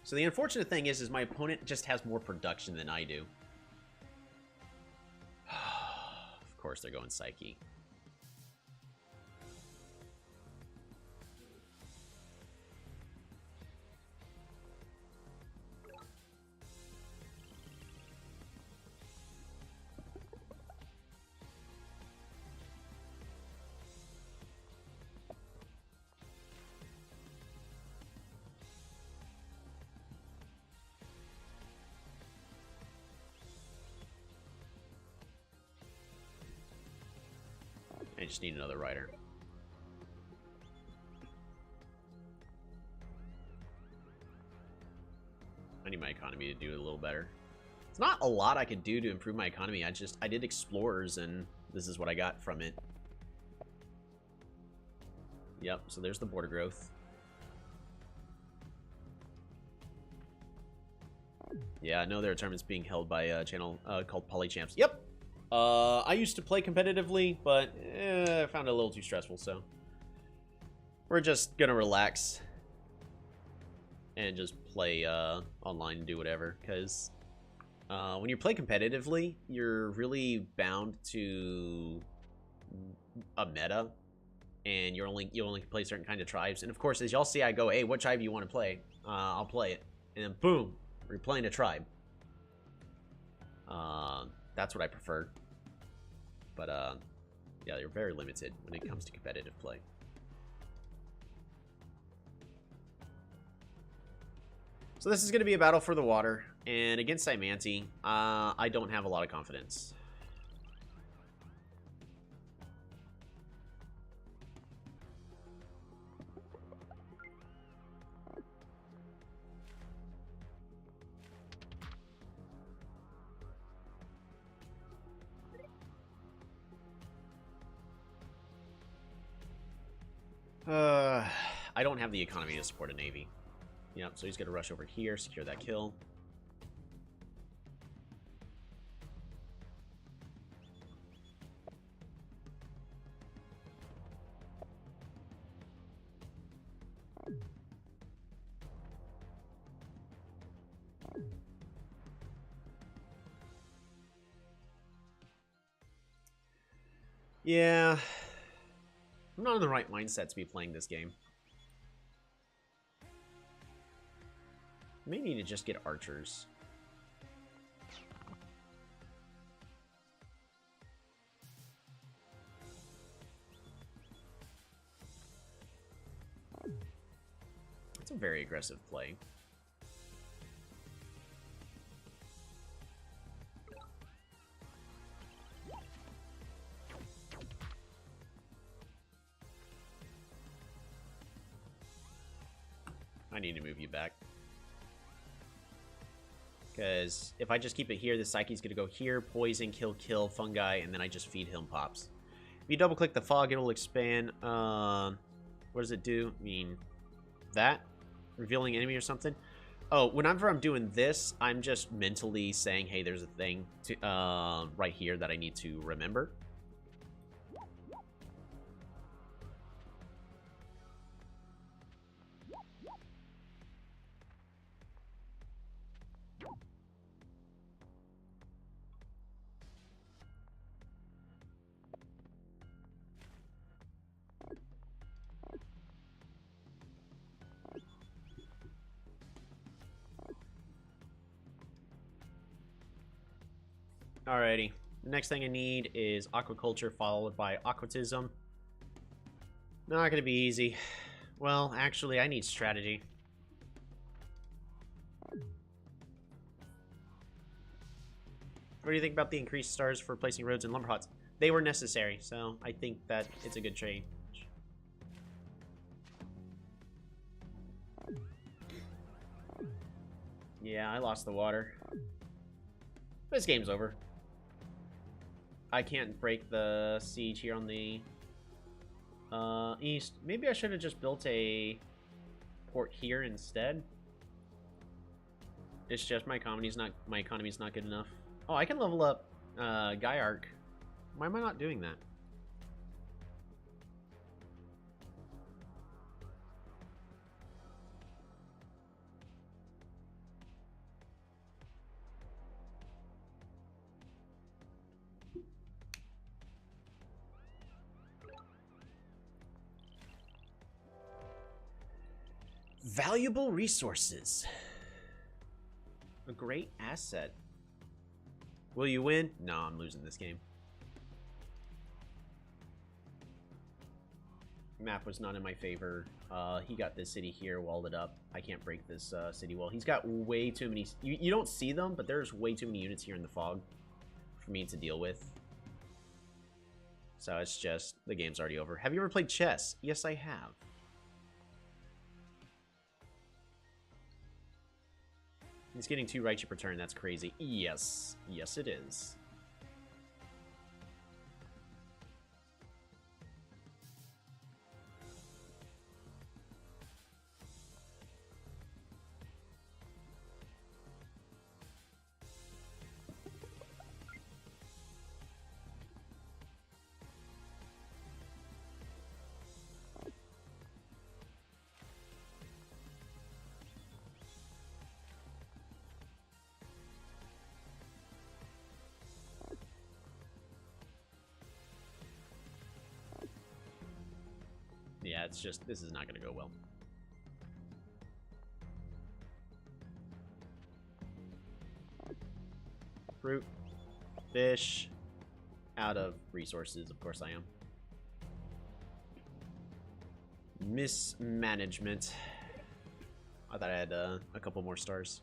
So the unfortunate thing is my opponent just has more production than I do. Of course they're going Psyche. I just need another rider. I need my economy to do a little better. It's not a lot I could do to improve my economy. I did Explorers, and this is what I got from it. Yep, so there's the border growth. Yeah, no, there are tournaments being held by a channel called Polychamps. Yep! I used to play competitively, but I found it a little too stressful, so we're just gonna relax and just play online and do whatever, because when you play competitively, you're really bound to a meta, and you only can play certain kind of tribes. And of course, as y'all see, I go, hey, what tribe do you want to play? I'll play it, and then boom, we're playing a tribe. That's what I prefer. But yeah, you're very limited when it comes to competitive play. So this is going to be a battle for the water, and against Simanti, I don't have a lot of confidence. I don't have the economy to support a navy. Yep, so he's going to rush over here, secure that kill. Yeah, I'm not in the right mindset to be playing this game. May need to just get archers. That's a very aggressive play. I need to move you back. Because if I just keep it here, the Psyche's going to go here, poison, kill, kill, fungi, and then I just feed him pops. If you double click the fog, it'll expand. What does it do? I mean, that? Revealing enemy or something? Oh, whenever I'm doing this, I'm just mentally saying, hey, there's a thing to, right here that I need to remember. Alrighty. The next thing I need is aquaculture followed by aquatism. Not gonna be easy, Well, actually, I need strategy. What do you think about the increased stars for placing roads and lumber huts? They were necessary, so I think that it's a good trade. Yeah, I lost the water. This game's over. I can't break the siege here on the east. Maybe I should have just built a port here instead. It's just my economy's not good enough. Oh, I can level up Gaiark. Why am I not doing that? Valuable resources. A great asset. Will you win? No, I'm losing this game. Map was not in my favor. He got this city here, walled it up. I can't break this city wall. He's got way too many... You don't see them, but there's way too many units here in the fog for me to deal with. So it's just... The game's already over. Have you ever played chess? Yes, I have. He's getting 2 Reichi per turn. That's crazy. Yes. Yes, it is. Yeah, it's just, this is not going to go well. Fruit. Fish. Out of resources, of course I am. Mismanagement. I thought I had a couple more stars.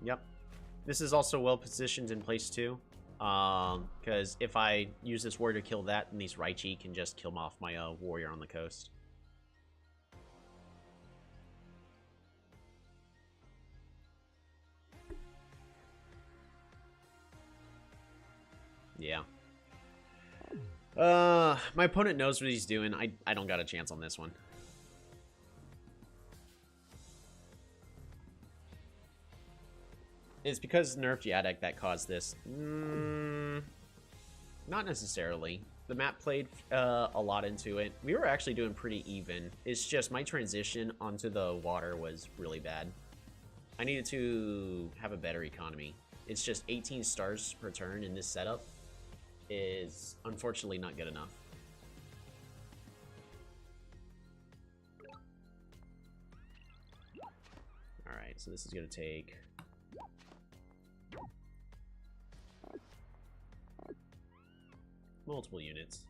Yep. This is also well positioned in place too. Because if I use this warrior to kill that, then these Reichi can just kill off my warrior on the coast. Yeah. My opponent knows what he's doing. I don't got a chance on this one. It's because nerfed Yadek that caused this. Not necessarily. The map played a lot into it. We were actually doing pretty even. It's just my transition onto the water was really bad. I needed to have a better economy. It's just 18 stars per turn in this setup is unfortunately not good enough. Alright, so this is going to take... multiple units.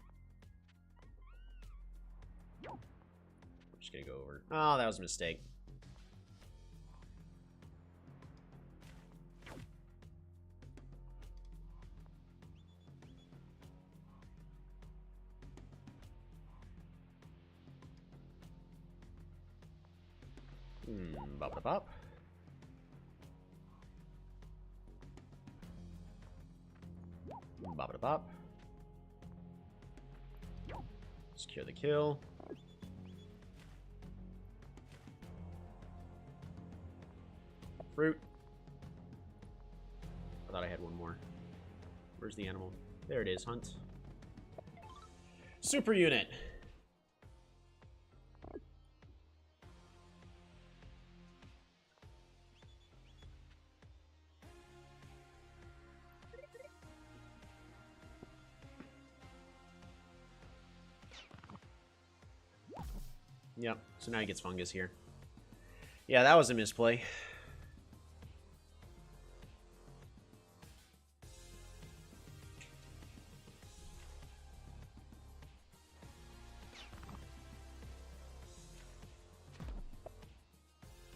I'm just gonna go over. Oh, that was a mistake. Bop, bop, bop. Bop, bop, bop. Secure the kill. Fruit. I thought I had one more. Where's the animal? There it is, hunt. Super unit. Yep, so now he gets fungus here. Yeah, that was a misplay.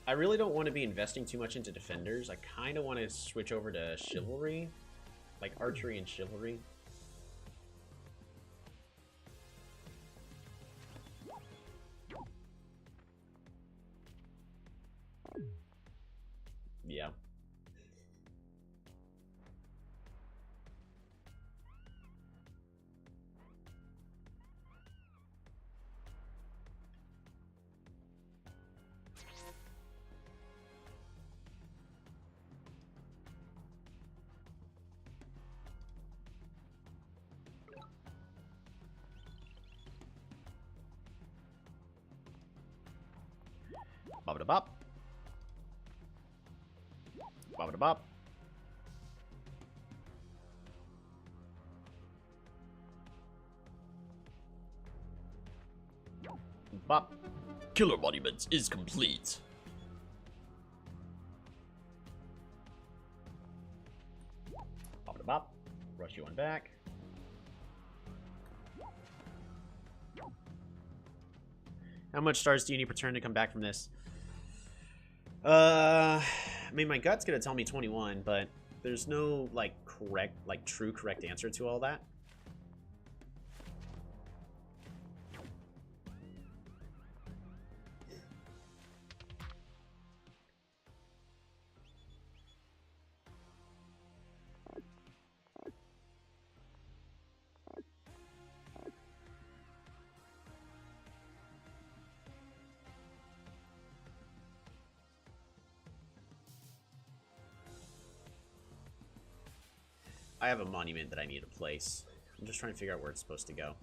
I really don't want to be investing too much into defenders. I kind of want to switch over to chivalry, like archery and chivalry. Yeah. Bop-a-da-bop. Bop-a-da-bop. Bop. Killer Monument is complete. Bop-a-da-bop. Rush you on back. How much stars do you need per turn to come back from this? I mean, my gut's gonna tell me 21, but there's no, like, true correct answer to all that. I have a monument that I need to place. I'm just trying to figure out where it's supposed to go.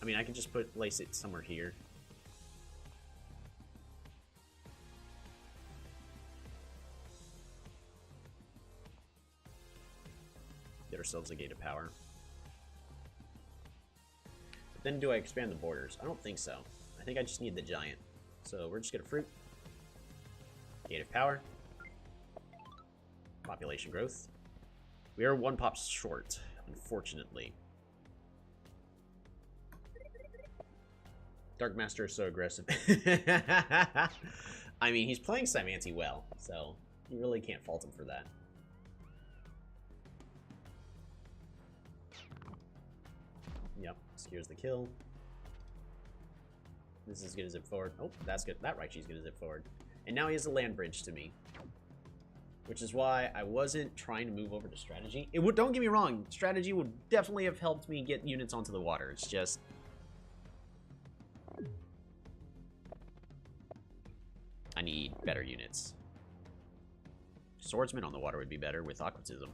I mean, I can just place it somewhere here. Get ourselves a gate of power. But then do I expand the borders? I don't think so. I think I just need the giant. So we're just gonna fruit. Gate of power. Population growth. We are 1 pop short, unfortunately. Dark Master is so aggressive. I mean, he's playing Simanti well, so you really can't fault him for that. Yep, secures the kill. This is gonna zip forward. Oh, that's good. That Raichi's gonna zip forward. And now he has a land bridge to me. Which is why I wasn't trying to move over to strategy. It would, don't get me wrong, strategy would definitely have helped me get units onto the water. It's just... I need better units. Swordsman on the water would be better with Aquatism.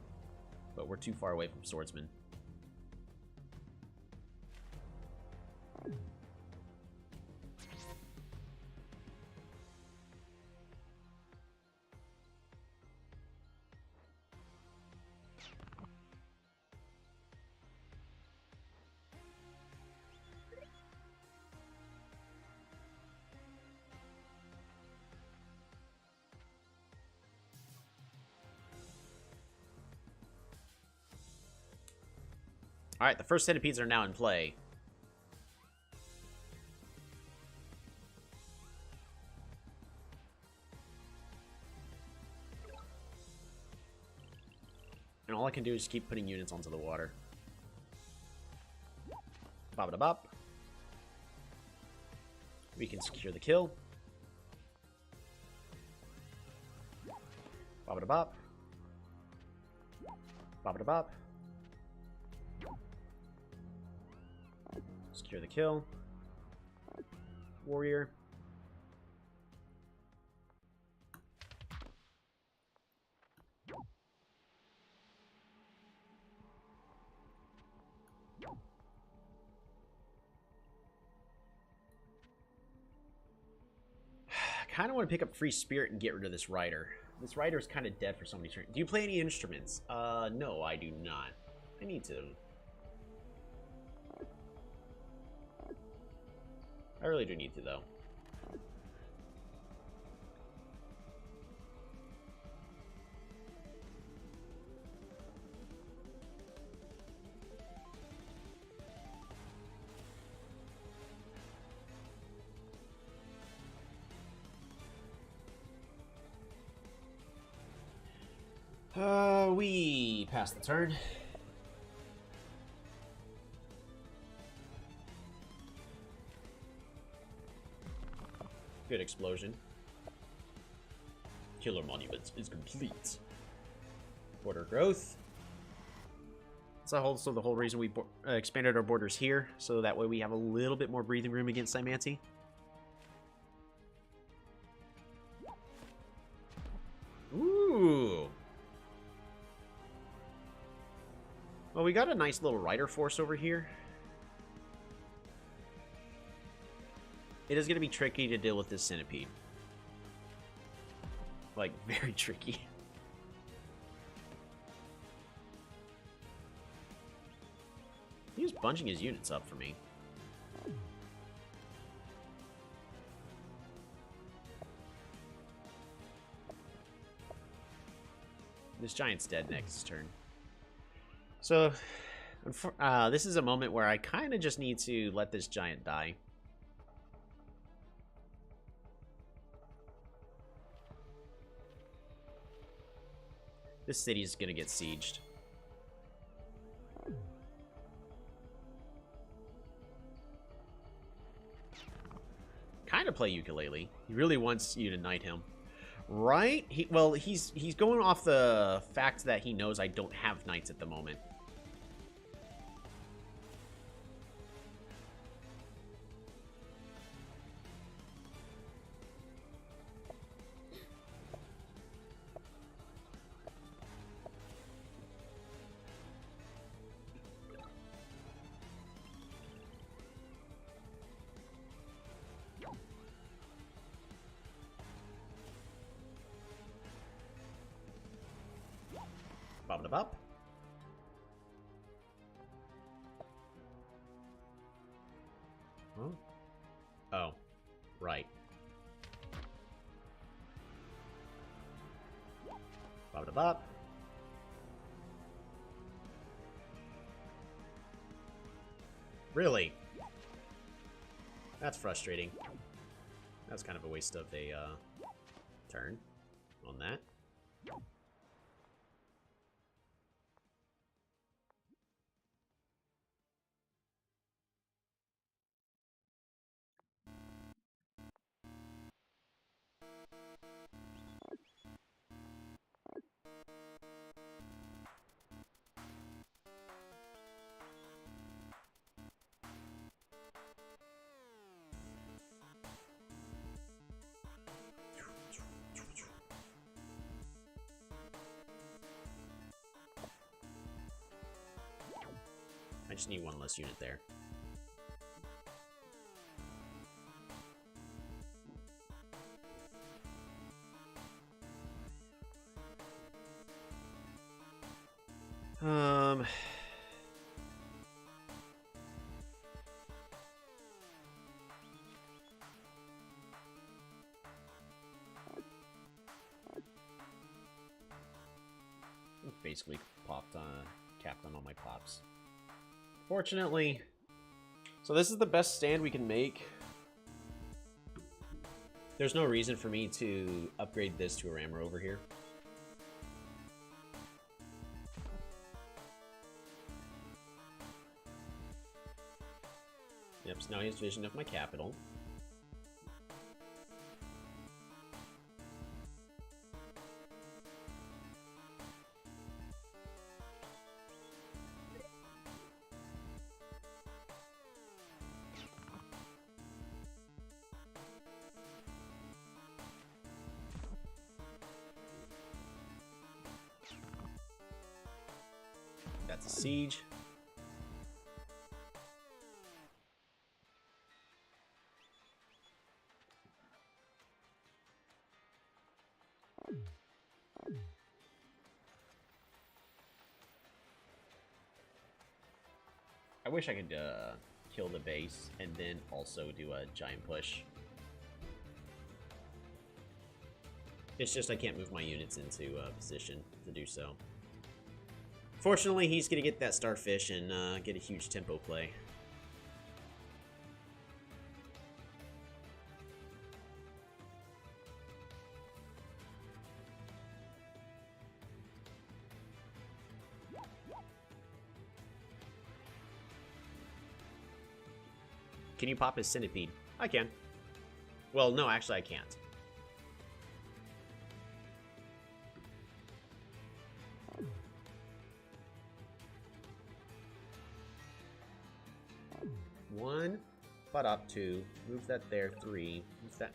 But we're too far away from Swordsman. Alright, the first centipedes are now in play. And all I can do is keep putting units onto the water. Bop-a-da-bop. We can secure the kill. Bop-a-da-bop. Bop-a-da-bop. Secure the kill. Warrior. I kind of want to pick up Free Spirit and get rid of this Rider. This Rider is kind of dead for so many turns. Do you play any instruments? No, I do not. I need to. I really do need to, though. We passed the turn. Good explosion. Killer Monument is complete. Border growth. That's also the whole reason we expanded our borders here, so that way we have a little bit more breathing room against Cymanti. Ooh. Well, we got a nice little rider force over here. It is going to be tricky to deal with this centipede. Like, very tricky. He was bunching his units up for me. This giant's dead next turn. So, this is a moment where I kind of just need to let this giant die. This city is going to get sieged. Kind of play ukulele. He really wants you to knight him. Right? He's going off the fact that he knows I don't have knights at the moment. Bop. Huh? Oh, right. Bop. Really? That's frustrating. That's kind of a waste of a turn on that. I just need one less unit there. Basically capped on all my pops. Fortunately, so this is the best stand we can make. There's no reason for me to upgrade this to a rammer over here. Yep, so now he has vision of my capital. That's a siege. I wish I could kill the base and then also do a giant push. It's just I can't move my units into position to do so. Fortunately, he's going to get that starfish and get a huge tempo play. Can you pop his centipede? I can. Well, no, actually I can't. One, but up two. Move that there. Three. Move that.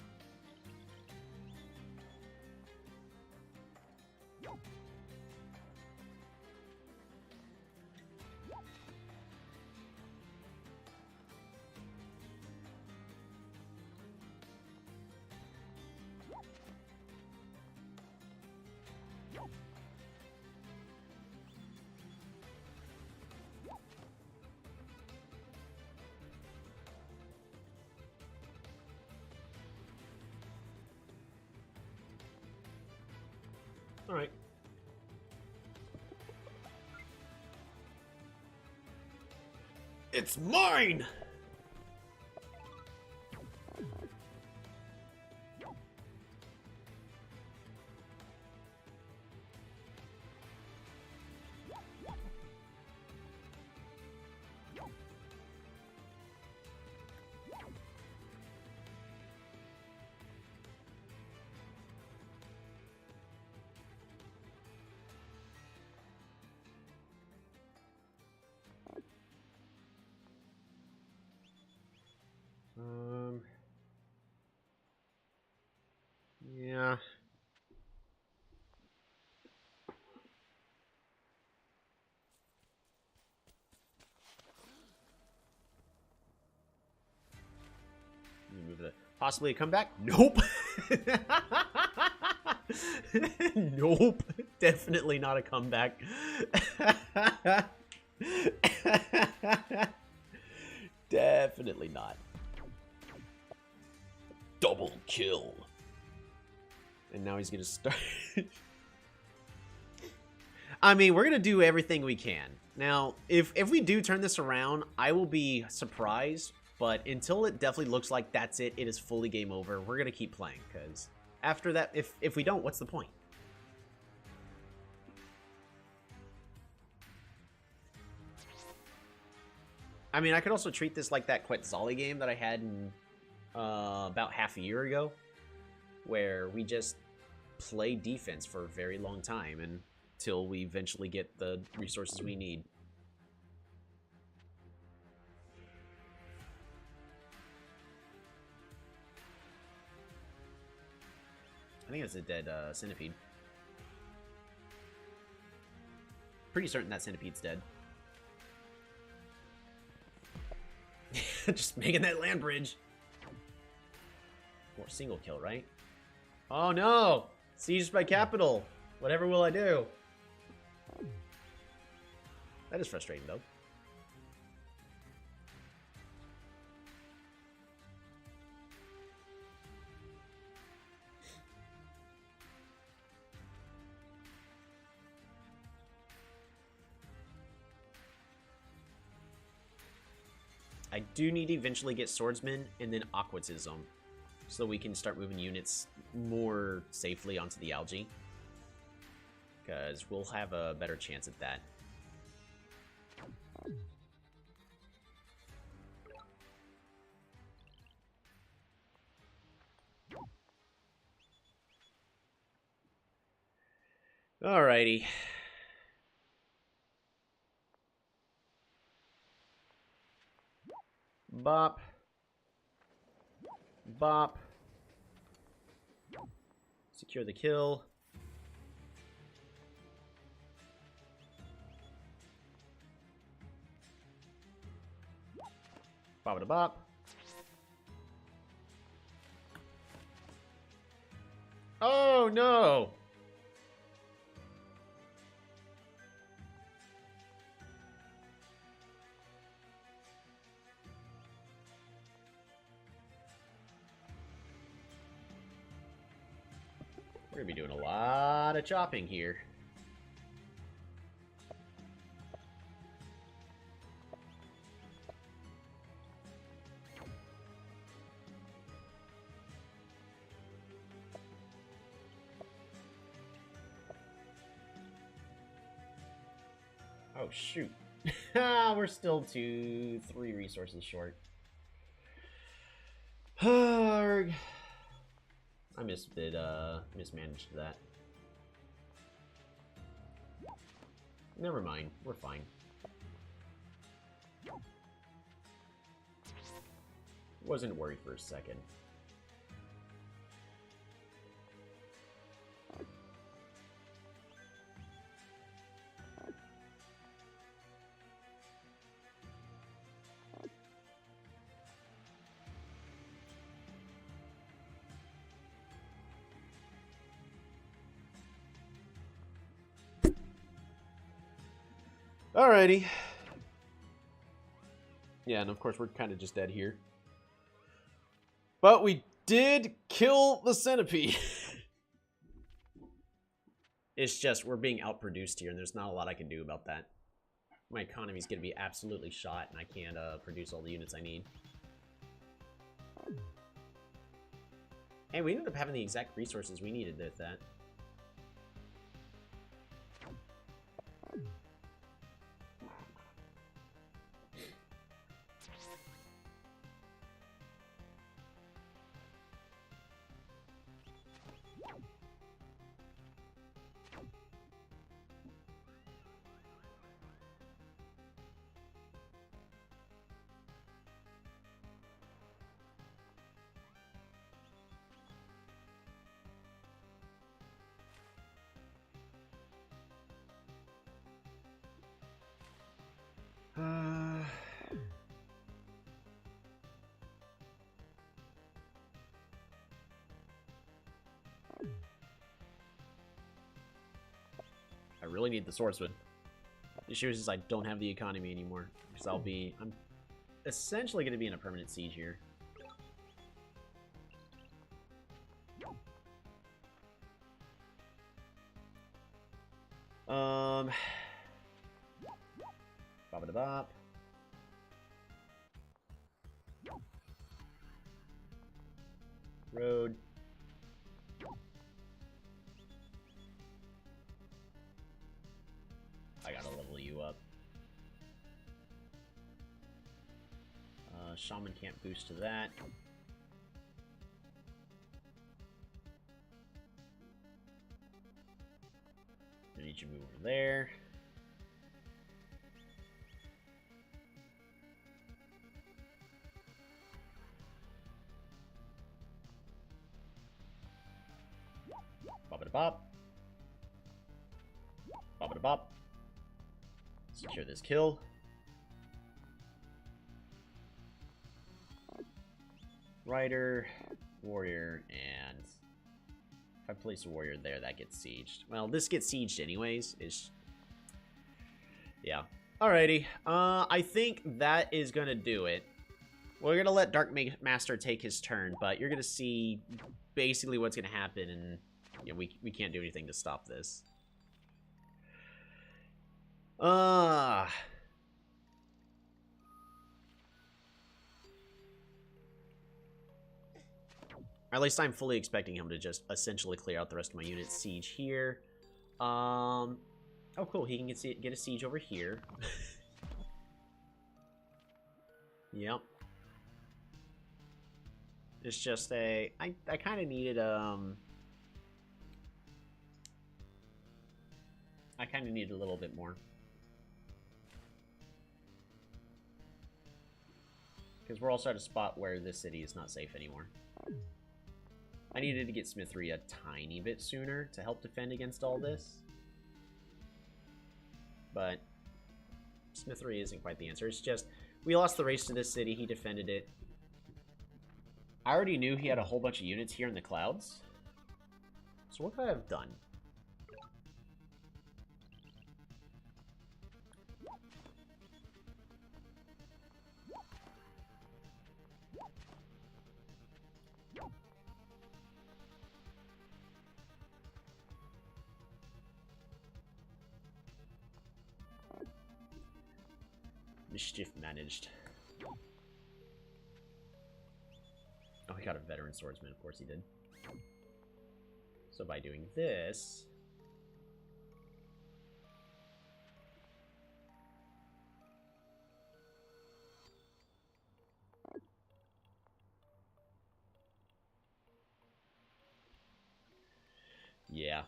All right. It's mine! Yeah. Move that. Possibly a comeback? Nope. Nope. Definitely not a comeback. Definitely not. Double kill. And now he's gonna start. I mean, we're gonna do everything we can. Now, if we do turn this around, I will be surprised. But until it definitely looks like that's it, it is fully game over. We're gonna keep playing, because after that, if we don't, what's the point? I mean, I could also treat this like that Quetzali game that I had in, about half a year ago, where we just play defense for a very long time until we eventually get the resources we need. I think it's a dead centipede. Pretty certain that centipede's dead. Just making that land bridge. Or single kill, right? Oh no! Sieged by capital. Whatever will I do? That is frustrating, though. I do need to eventually get Swordsman and then Aquatism, so we can start moving units more safely onto the algae. Because we'll have a better chance at that. Alrighty. Bop. Bop. Secure the kill. Bop da bop. Oh no! We're gonna be doing a lot of chopping here. Oh shoot. We're still 3 resources short. I mismanaged that. Never mind, we're fine. Wasn't worried for a second. Alrighty. Yeah, and of course we're kind of just dead here. But we did kill the centipede. It's just we're being outproduced here, and there's not a lot I can do about that. My economy's going to be absolutely shot, and I can't produce all the units I need. And we ended up having the exact resources we needed with that. I really need the swordsman. The issue is I don't have the economy anymore. Because I'm essentially going to be in a permanent siege here. Bop-a-da-bop. Road. I gotta level you up. Shaman can't boost to that. I need you to move over there. Bop-a-da-bop. Bop-a-da-bop. Secure this kill. Rider, warrior, and if I place a warrior there, that gets sieged. Well, this gets sieged anyways. Yeah. Alrighty. I think that is gonna do it. We're gonna let Dark Master take his turn, but you're gonna see basically what's gonna happen, and yeah, we can't do anything to stop this. At least I'm fully expecting him to just essentially clear out the rest of my units. Siege here. Oh, cool. He can get a siege over here. Yep. It's just I kind of needed, I kind of needed a little bit more. Because we're also at a spot where this city is not safe anymore. I needed to get Smithery a tiny bit sooner to help defend against all this. But Smithery isn't quite the answer. It's just, we lost the race to this city. He defended it. I already knew he had a whole bunch of units here in the clouds. So what could I have done? Mischief managed. Oh, he got a veteran swordsman. Of course he did. So by doing this... Yeah.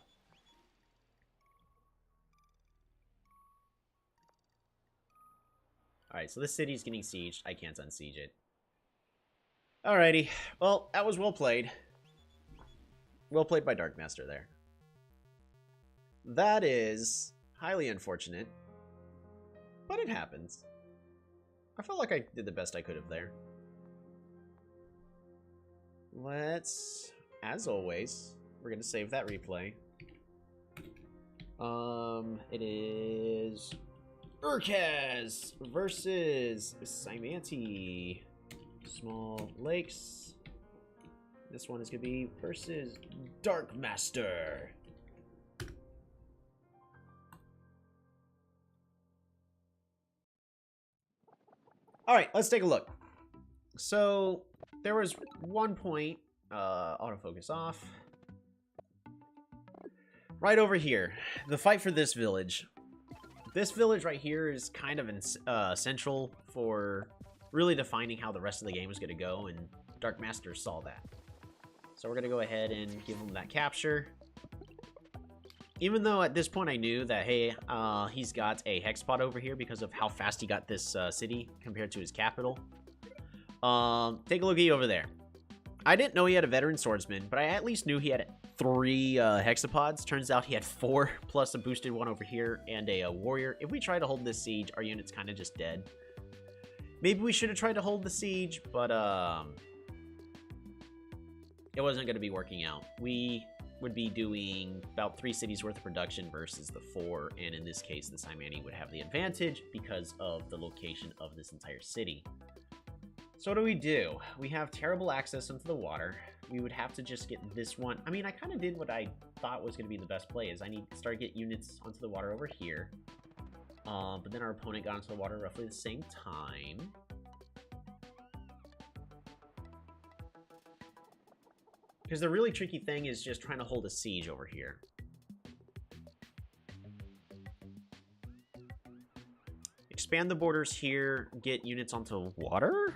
Alright, so this city's getting sieged. I can't unsiege it. Alrighty. Well, that was well played. Well played by Darkmaster there. That is highly unfortunate. But it happens. I felt like I did the best I could have there. Let's, as always, we're going to save that replay. It is Urkaz versus Simanti. Small Lakes. This one is going to be versus Darkmaster. Alright, let's take a look. So, there was one point, autofocus off. Right over here, the fight for this village. This village right here is kind of central for really defining how the rest of the game is going to go, and Darkmaster saw that. So we're going to go ahead and give him that capture. Even though at this point I knew that, hey, he's got a hexpot over here because of how fast he got this city compared to his capital. Take a looky over there. I didn't know he had a veteran swordsman, but I at least knew he had 3 hexapods. Turns out he had 4 plus a boosted one over here and a warrior. If we try to hold this siege, our unit's kind of just dead. Maybe we should have tried to hold the siege, but it wasn't going to be working out. We would be doing about 3 cities worth of production versus the 4, and in this case, the Simanti would have the advantage because of the location of this entire city. So what do? We have terrible access into the water. We would have to just get this one. I mean, I kind of did what I thought was going to be the best play, is I need to start get units onto the water over here. But then our opponent got into the water roughly the same time. Because the really tricky thing is just trying to hold a siege over here. Expand the borders here, get units onto water?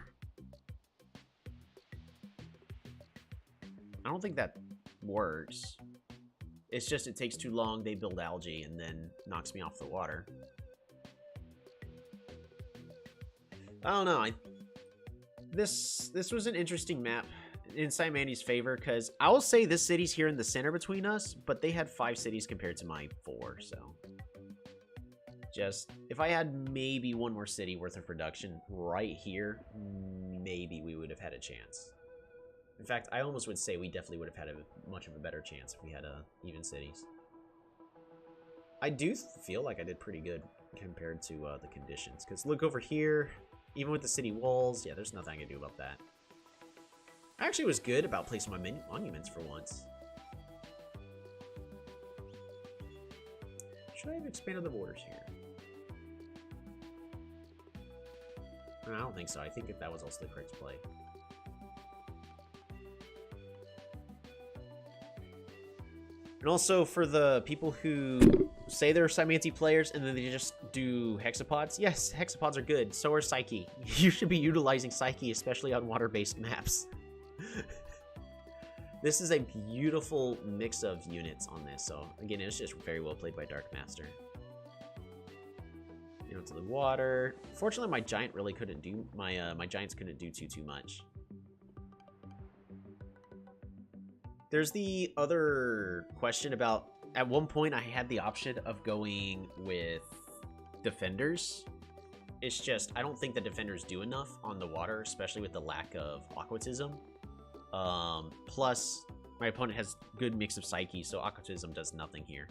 I don't think that works. It's just it takes too long, they build algae, and then knocks me off the water. I don't know. This was an interesting map in Simanti's favor, because I will say this city's here in the center between us, but they had 5 cities compared to my 4, so... Just, if I had maybe one more city worth of production right here, maybe we would have had a chance. In fact, I almost would say we definitely would have had much of a better chance if we had even cities. I do feel like I did pretty good compared to the conditions, because look over here, even with the city walls, yeah, there's nothing I can do about that. I actually was good about placing my monuments for once. Should I have expanded the borders here? I don't think so. I think that was also the correct play. And also for the people who say they're Simanti players and then they just do hexapods. Yes, hexapods are good. So are Psyche. You should be utilizing Psyche, especially on water-based maps. This is a beautiful mix of units on this. So again, it was just very well played by Darkmaster. You know, to the water. Fortunately, my giant really couldn't do my giants couldn't do too much. There's the other question about, at one point I had the option of going with defenders. It's just, I don't think the defenders do enough on the water, especially with the lack of aquatism. Plus, my opponent has good mix of Psyche, so aquatism does nothing here.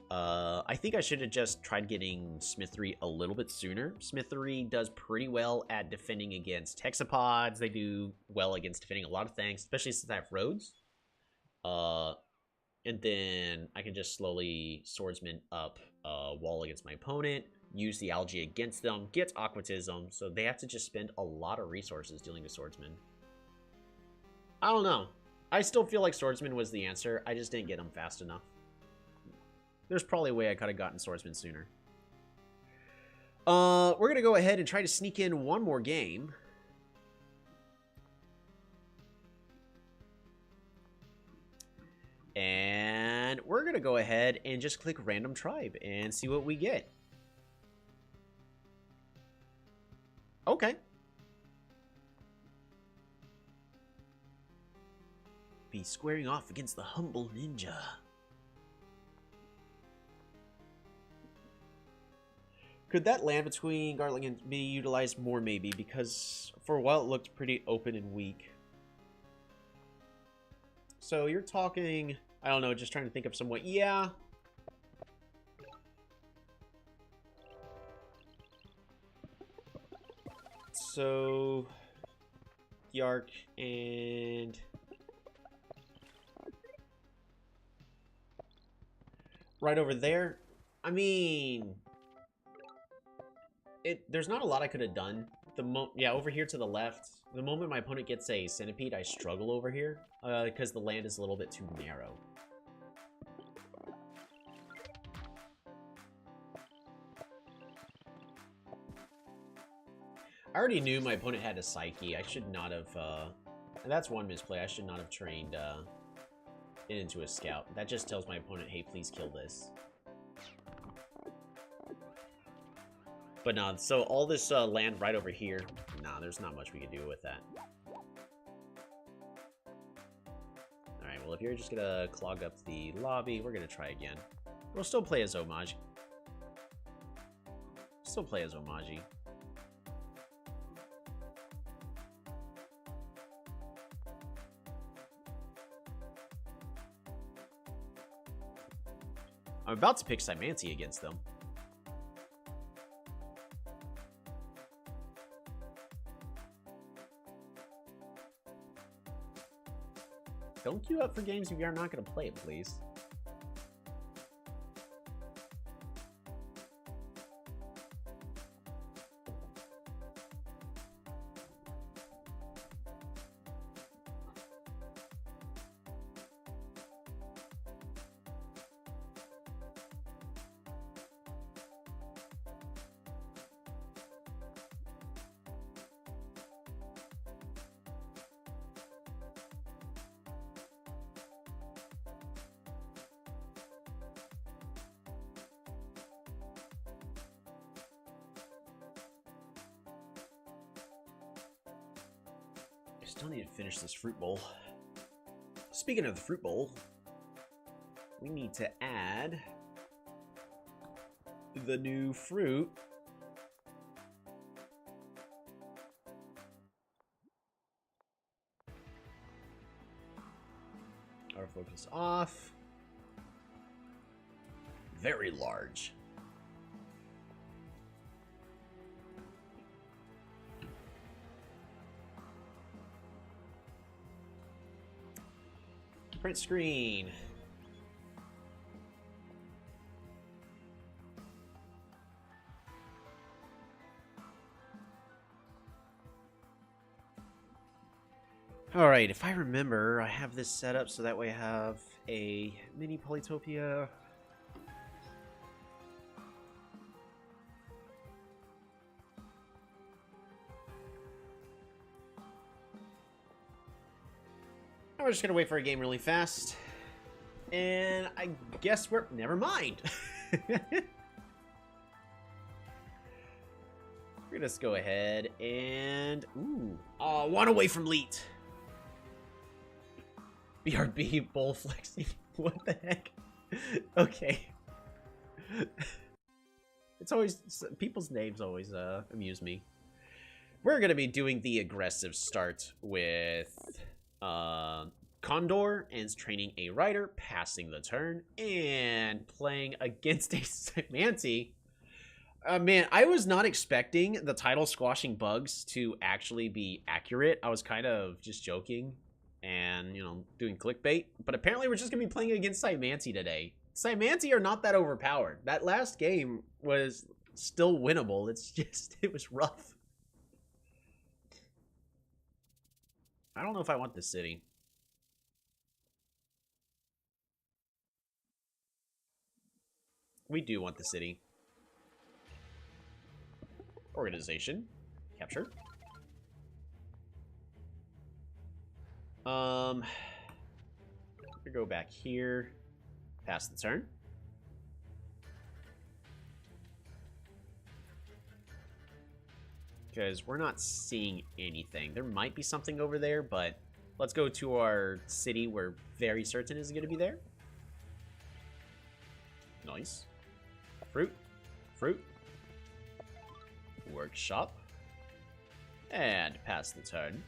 I think I should have just tried getting Smithery a little bit sooner. Smithery does pretty well at defending against hexapods. They do well against defending a lot of things, especially since I have roads. And then I can just slowly swordsman up a wall against my opponent, use the algae against them, get aquatism, so they have to just spend a lot of resources dealing with swordsman. I don't know. I still feel like swordsman was the answer. I just didn't get them fast enough. There's probably a way I could have gotten swordsman sooner. We're going to go ahead and try to sneak in one more game. And we're going to go ahead and just click Random Tribe and see what we get. Okay. Be squaring off against the humble ninja. Could that land between Garlic and be utilized more, maybe? Because for a while it looked pretty open and weak. So you're talking, I don't know, just trying to think of some way. Yeah. So Yark and right over there. I mean, there's not a lot I could have done. Yeah, over here to the left. The moment my opponent gets a centipede, I struggle over here because the land is a little bit too narrow. I already knew my opponent had a Psyche. I should not have, and that's one misplay. I should not have trained it into a Scout. That just tells my opponent, hey, please kill this. But no, so all this land right over here, nah, there's not much we can do with that. Alright, well, if you're just gonna clog up the lobby, we're gonna try again. We'll still play as Omaji. Still play as Omaji. I'm about to pick Simanti against them. Don't queue up for games if you're not going to play it, please. Still need to finish this fruit bowl. Speaking of the fruit bowl, we need to add the new fruit. Autofocus off. Very large. Print screen. All right, if I remember, I have this set up so that way I have a mini Polytopia. We're just gonna wait for a game really fast, and I guess we're never mind. We're gonna just go ahead and one away from Leet. BRB bull flexing. What the heck? Okay. It's always people's names always amuse me. We're gonna be doing the aggressive start with Condor and training a rider, passing the turn, and playing against a Simanti. Man, I was not expecting the title squashing bugs to actually be accurate. I was kind of just joking and, you know, doing clickbait. But apparently we're just going to be playing against Simanti today. Simanti are not that overpowered. That last game was still winnable. It's just, it was rough. I don't know if I want this city. We do want the city. Organization. Capture. We go back here. Pass the turn. Because we're not seeing anything. There might be something over there, but let's go to our city. We're very certain is going to be there. Nice. Fruit. Fruit. Workshop. And pass the turn.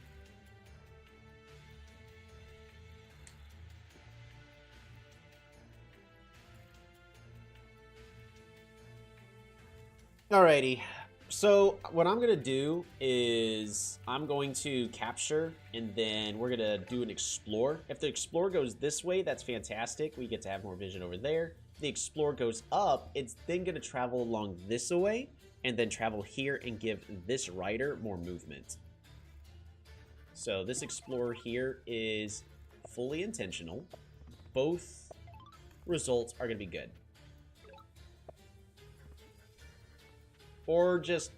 Alrighty. So what I'm going to do is I'm going to capture, and then we're going to do an explore. If the explore goes this way, that's fantastic. We get to have more vision over there. If the explore goes up, it's then going to travel along this way, and then travel here and give this rider more movement. So this explorer here is fully intentional. Both results are going to be good. Or just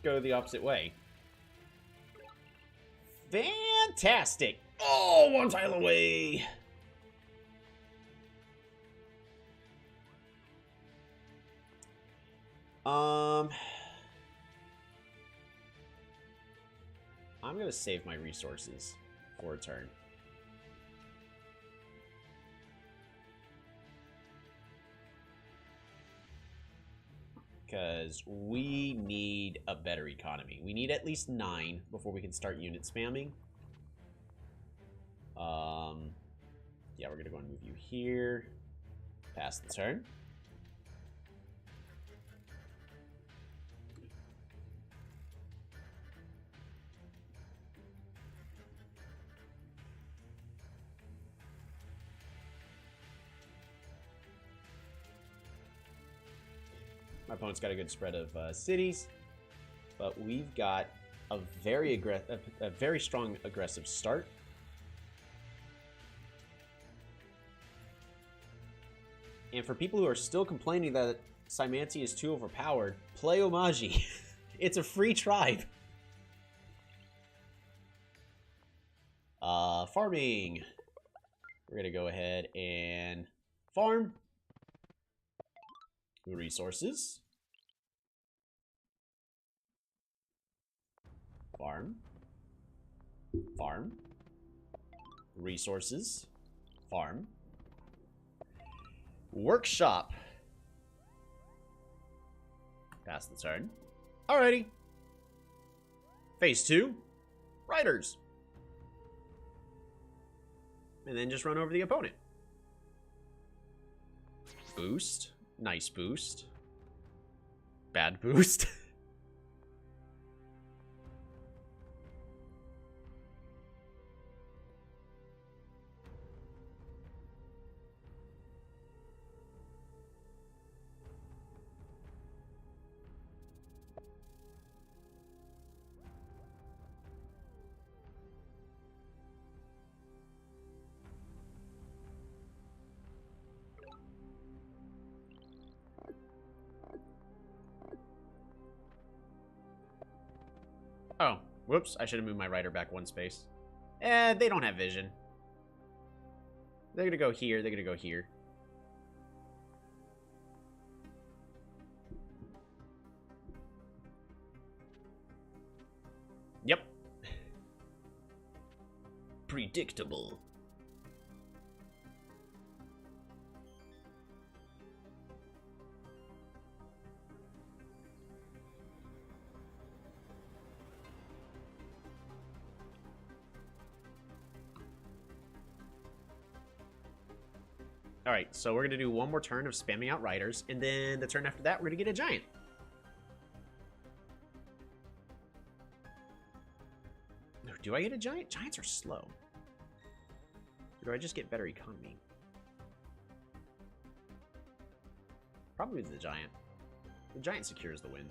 go the opposite way. Fantastic! Oh, one tile away! I'm gonna save my resources for a turn. Because we need a better economy. We need at least 9 before we can start unit spamming. Yeah, we're gonna go and move you here. Pass the turn. My opponent's got a good spread of cities, but we've got a very strong aggressive start. And for people who are still complaining that Cymanti is too overpowered, play Omaji. It's a free tribe. Farming. We're gonna go ahead and farm. Resources. Farm. Farm. Resources. Farm. Workshop. Pass the turn. Alrighty. Phase 2. Riders. And then just run over the opponent. Boost. Nice boost. Bad boost. Oh, whoops. I should have moved my rider back 1 space. They don't have vision. They're going to go here. They're going to go here. Yep. Predictable. Alright, so we're going to do 1 more turn of spamming out riders, and then the turn after that, we're going to get a giant. Do I get a giant? Giants are slow. Or do I just get better economy? Probably the giant. The giant secures the win.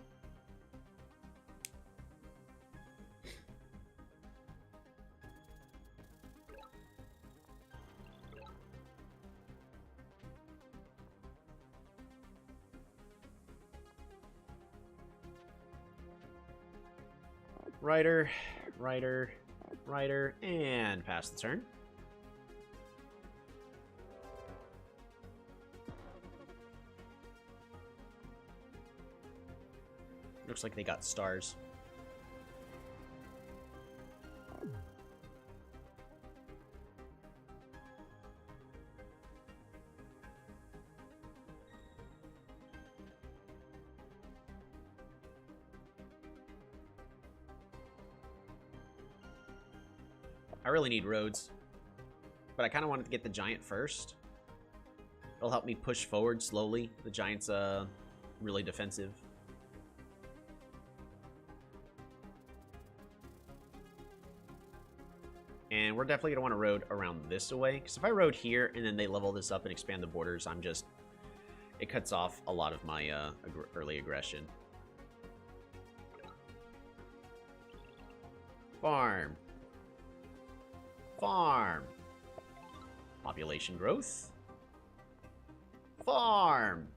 Rider, rider, rider, and pass the turn. Looks like they got stars. I really need roads. But I kind of wanted to get the giant first. It'll help me push forward slowly. The giant's really defensive. And we're definitely going to want to road around this way. Because if I road here and then they level this up and expand the borders, I'm just... It cuts off a lot of my early aggression. Farm. Farm. Population growth. Farm.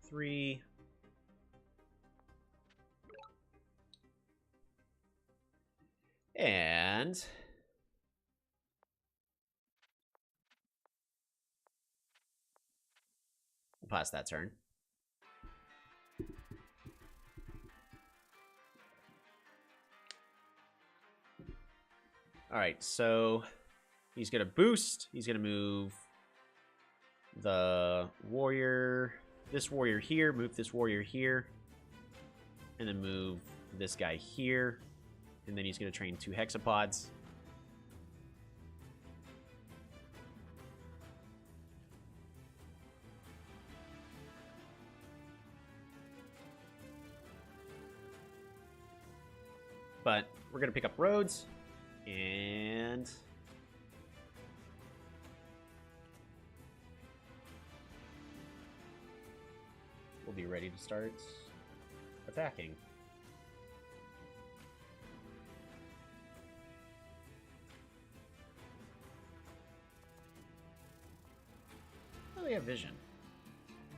3. And we'll pass that turn. All right, so he's going to boost. He's going to move the warrior, this warrior here, move this warrior here, and then move this guy here. And then he's going to train 2 hexapods. But we're going to pick up roads. And we'll be ready to start attacking. Oh, they have vision.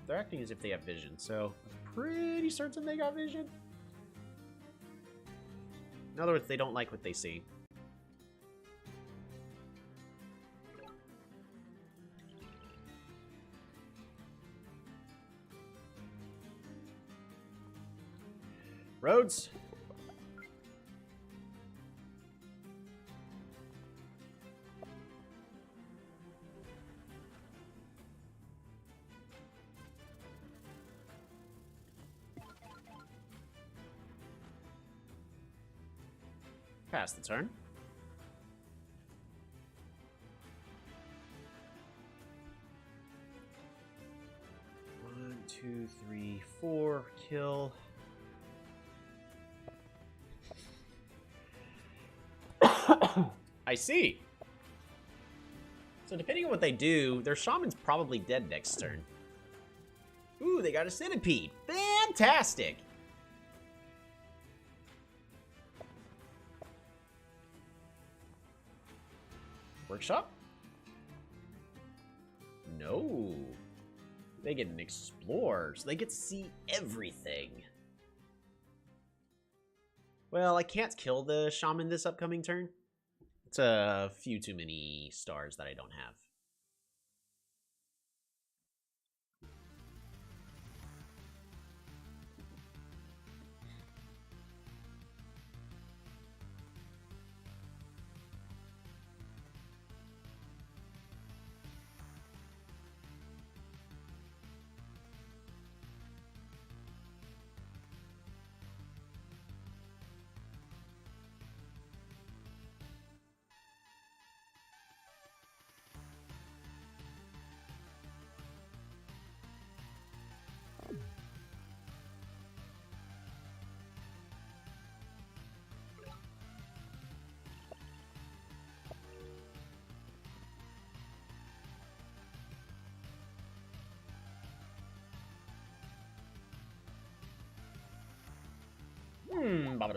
They're acting as if they have vision, so I'm pretty certain they got vision. In other words, they don't like what they see. Roads. Pass the turn. One, 2, 3, 4. Kill. I see. So depending on what they do, their shaman's probably dead next turn. Ooh, they got a centipede. Fantastic. Workshop? No. They get an explore, so they get to see everything. Well, I can't kill the shaman this upcoming turn. It's a few too many stars that I don't have.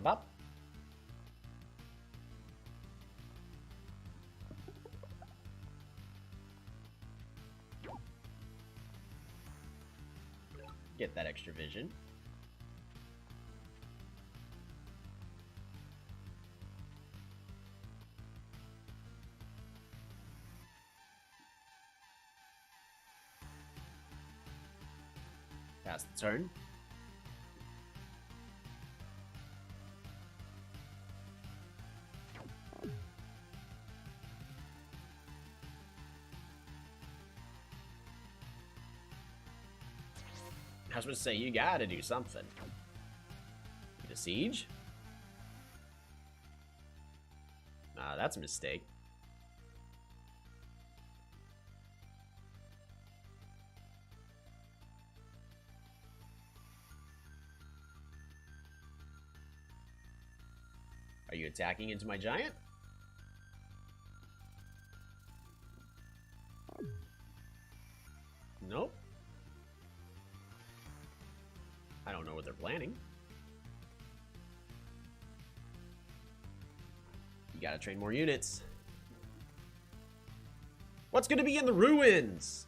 Bop. Get that extra vision. Pass the turn. I was supposed to say, you gotta do something. Need a siege? Nah, that's a mistake. Are you attacking into my giant? Nope. I don't know what they're planning. You gotta train more units. What's gonna be in the ruins?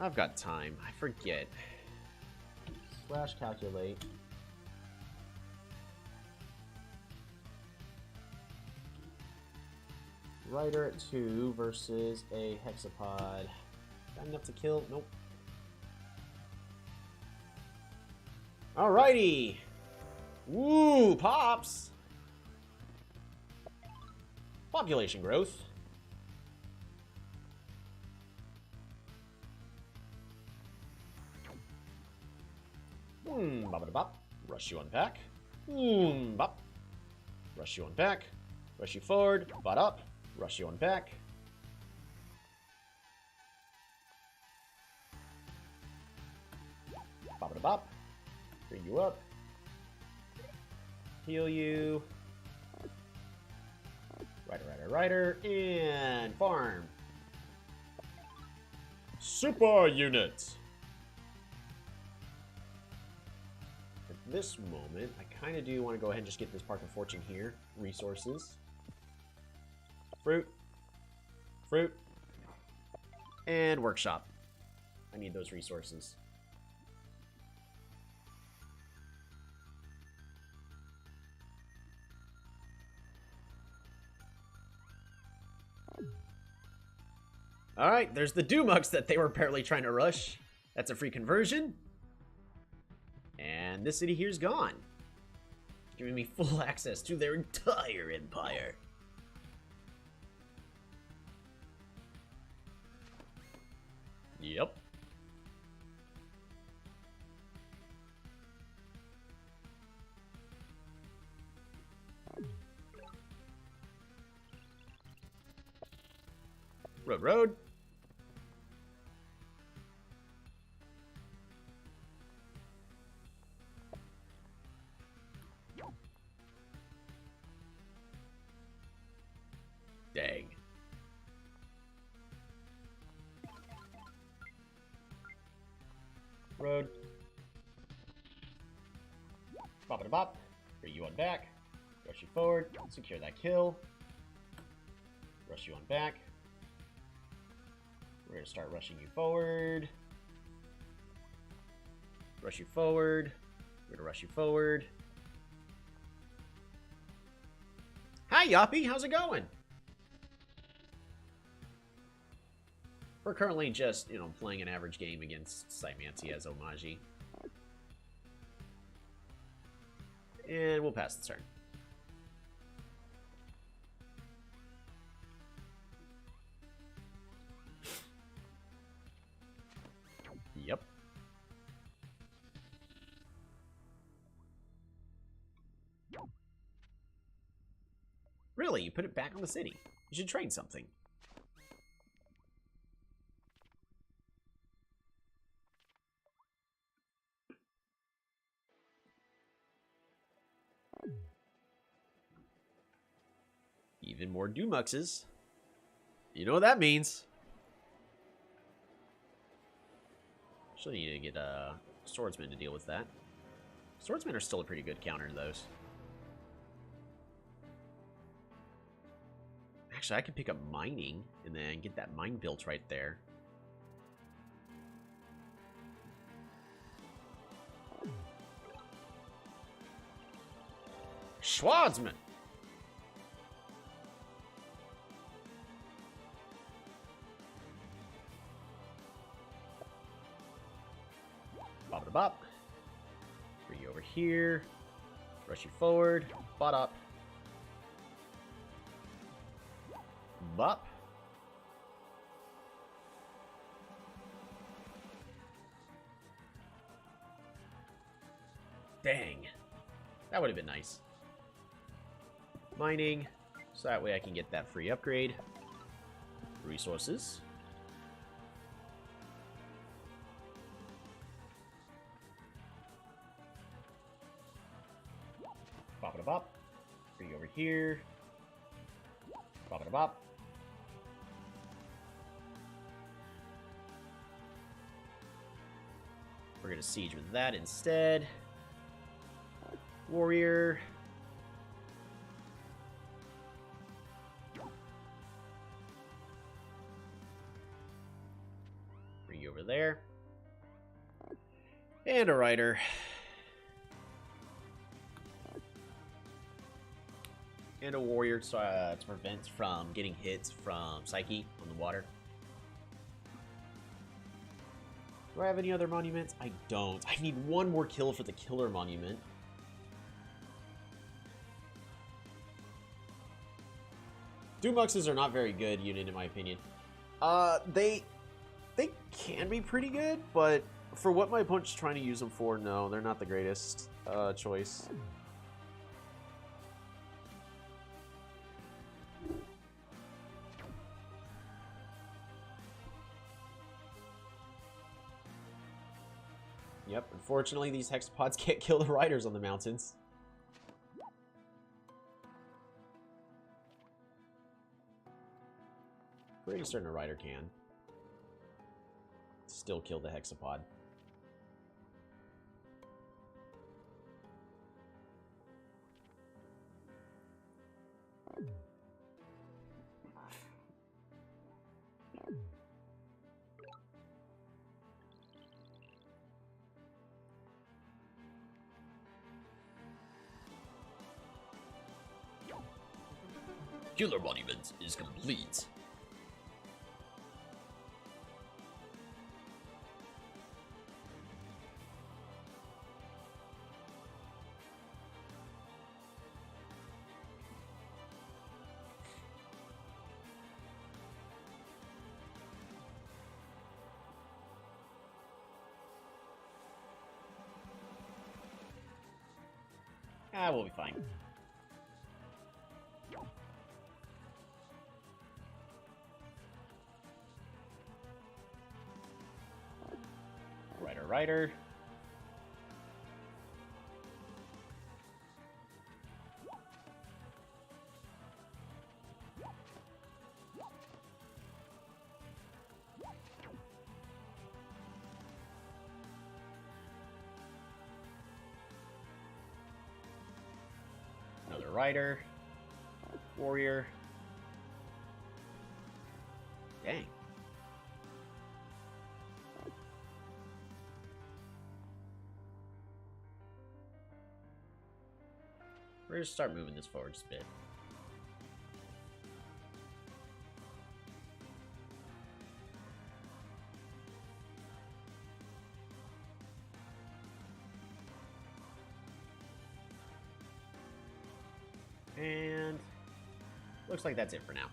I've got time. I forget. Slash calculate. Rider at 2 versus a hexapod. Got enough to kill? Nope. Alrighty. Woo, pops. Population growth. Bop-a-da-bop. Rush you on back. Bop. Rush you on back. Rush you forward. Bot up. Rush you on back. Bop-a-da-bop. Bring you up. Heal you. Rider. And farm. Super units. This moment, I kind of do want to go ahead and just get this Park of Fortune here. Resources. Fruit. And workshop. I need those resources. Alright, there's the Dumux that they were apparently trying to rush. That's a free conversion. And this city here's gone. Giving me full access to their entire empire. Yep. Road. Dang. Road. Bop-a-da-bop. Bring you on back. Rush you forward. Secure that kill. Rush you on back. We're going to start rushing you forward. Rush you forward. We're going to rush you forward. Hi, Yoppy. How's it going? We're currently just, playing an average game against Cymantia as Omaji. And we'll pass the turn. Yep. Really? You put it back on the city. You should trade something. Even more Dumuxes. You know what that means. Actually need to get a swordsman to deal with that. Swordsmen are still a pretty good counter to those. Actually, I could pick up mining and then get that mine built right there. Schwartzman. Bop it bop. Bring you over here. Rush you forward. Bot up. Bop. Dang. That would have been nice. Mining. So that way I can get that free upgrade. Resources. Bop it a bop. Bring you over here. Bop it a bop. We're gonna siege with that instead. Warrior. Bring you over there. And a rider. And a warrior to prevent from getting hits from Psyche on the water. Do I have any other monuments? I don't. I need one more kill for the killer monument. Doombuxes are not very good unit in my opinion. They can be pretty good, but for what my opponent's trying to use them for, no, they're not the greatest choice. Yep, unfortunately these hexapods can't kill the riders on the mountains. Pretty certain a rider can. Still kill the hexapod. Killer monument is complete. Ah, we'll be fine. Rider. Another rider. Warrior. Dang. We're gonna start moving this forward just a bit. And looks like that's it for now.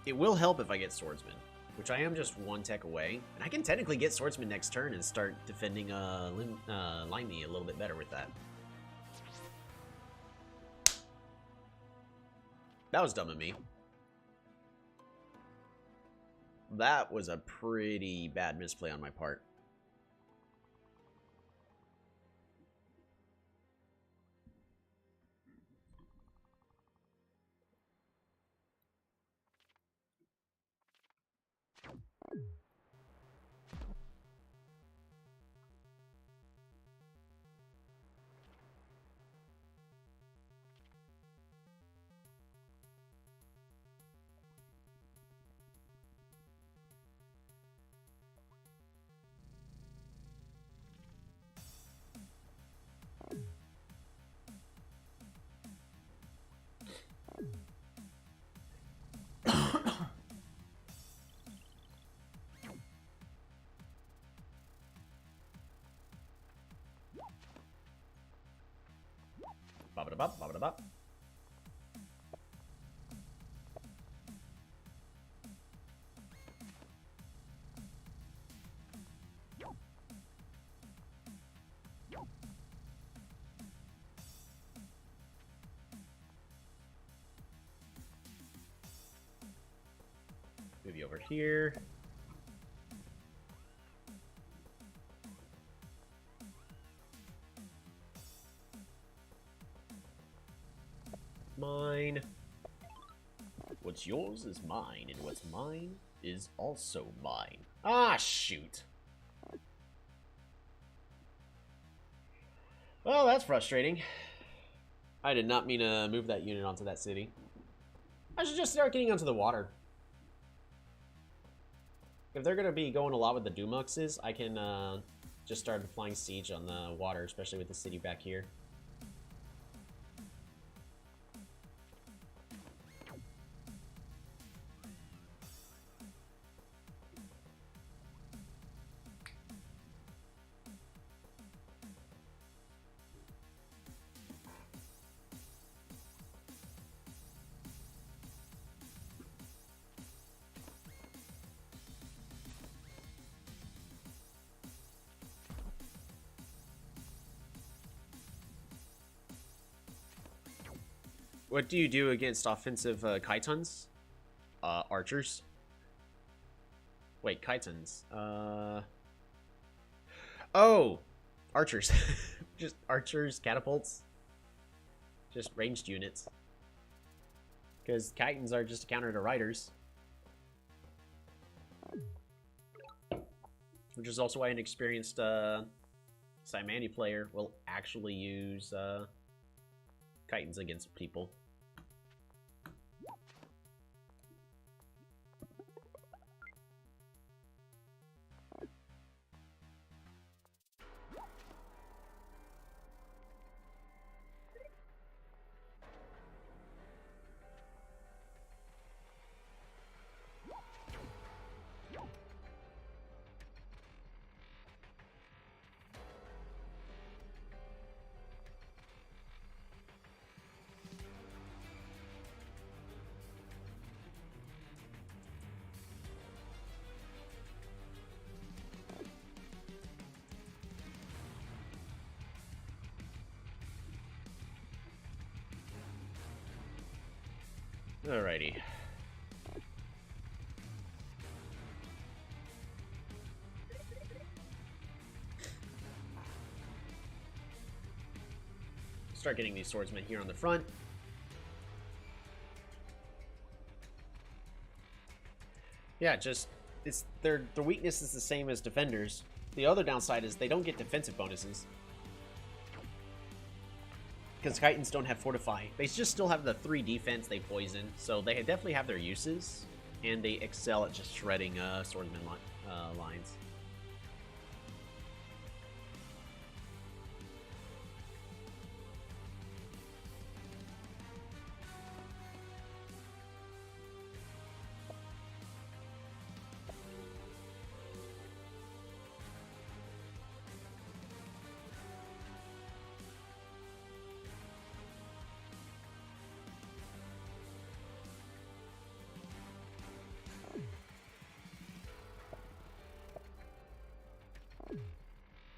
It will help if I get Swordsman, which I am just one tech away. And I can technically get Swordsman next turn and start defending Limey a little bit better with that. That was dumb of me. That was a pretty bad misplay on my part. Ba-da-bop, ba-da-bop. Move you over here. Mine. What's yours is mine, and what's mine is also mine. Ah, shoot. Well, that's frustrating. I did not mean to move that unit onto that city. I should just start getting onto the water. If they're going to be going a lot with the Dumuxes, I can just start flying siege on the water, especially with the city back here. What do you do against offensive Kaitons? Archers. Wait, Kaitons. Oh! Archers. Just archers, catapults. Just ranged units. Because Kaitons are just a counter to riders. Which is also why an experienced Simani player will actually use Kaitons against people. Alrighty. Start getting these swordsmen here on the front. Yeah, just their weakness is the same as defenders. The other downside is they don't get defensive bonuses. Because Kaitons don't have Fortify. They just still have the 3 defense, they poison. So they definitely have their uses. And they excel at just shredding swordsman lines.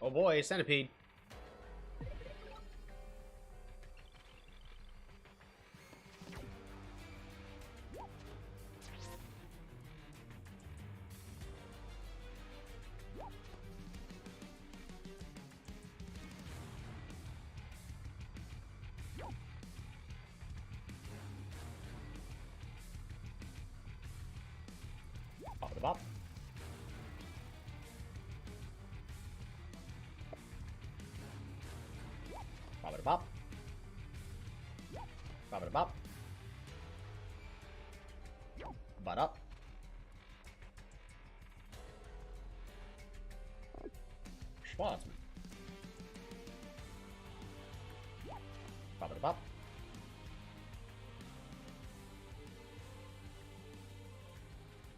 Oh boy, centipede. Pop it up. Bop it bop. Bop it bop. Butt up. Schwarzman. Bop it bop.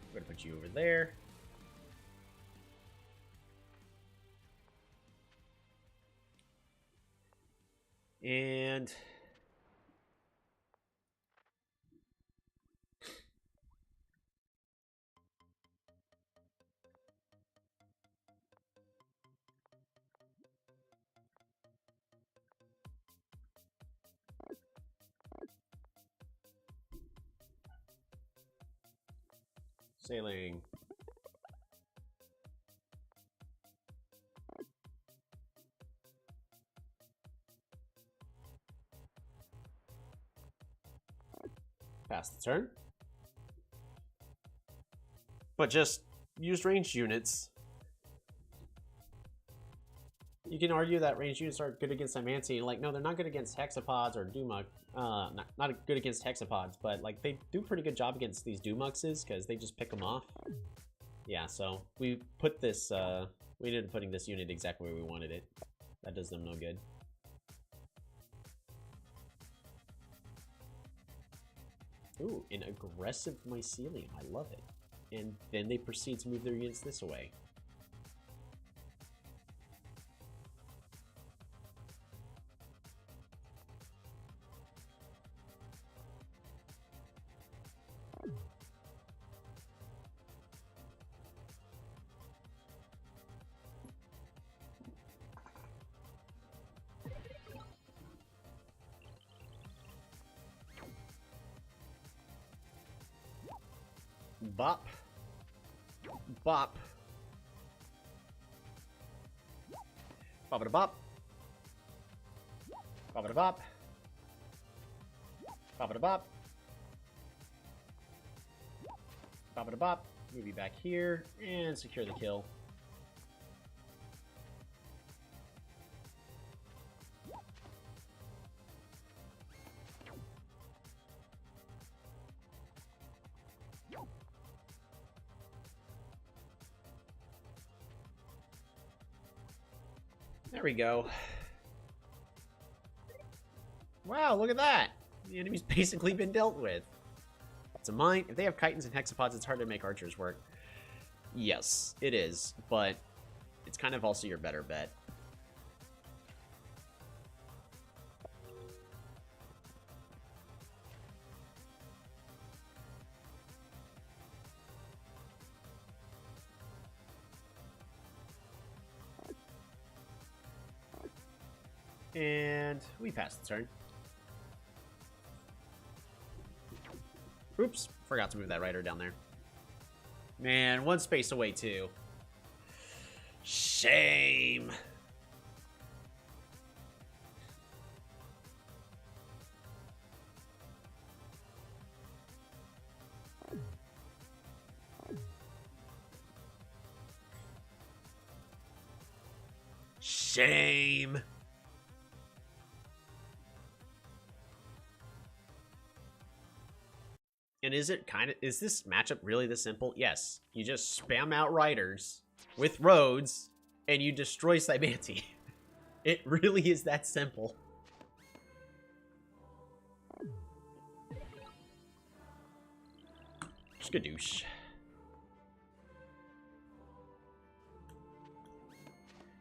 I'm gonna put you over there. And Sailing. Pass the turn. But just use ranged units. You can argue that ranged units are good against Imancy. Like, no, they're not good against Hexapods or Dumux. Not good against Hexapods, but like they do a pretty good job against these Dumuxes because they just pick them off. Yeah, so we put this, we ended up putting this unit exactly where we wanted it. That does them no good. Ooh, an aggressive mycelium. I love it. And then they proceed to move their units this way. Bop. Bop. Bop-a-da-bop. Bop-a-da-bop. Bop-a-da-bop. Bop-a-da-bop. Move you back here and secure the kill. There we go. Wow, look at that! The enemy's basically been dealt with. It's a mine. If they have chitons and hexapods, it's hard to make archers work. Yes, it is, but it's kind of also your better bet. And we pass the turn. Oops, forgot to move that rider down there. Man, one space away too. Shame. Shame. And is this matchup really this simple? Yes. You just spam out riders with roads and you destroy Cymanti. It really is that simple. Skadoosh.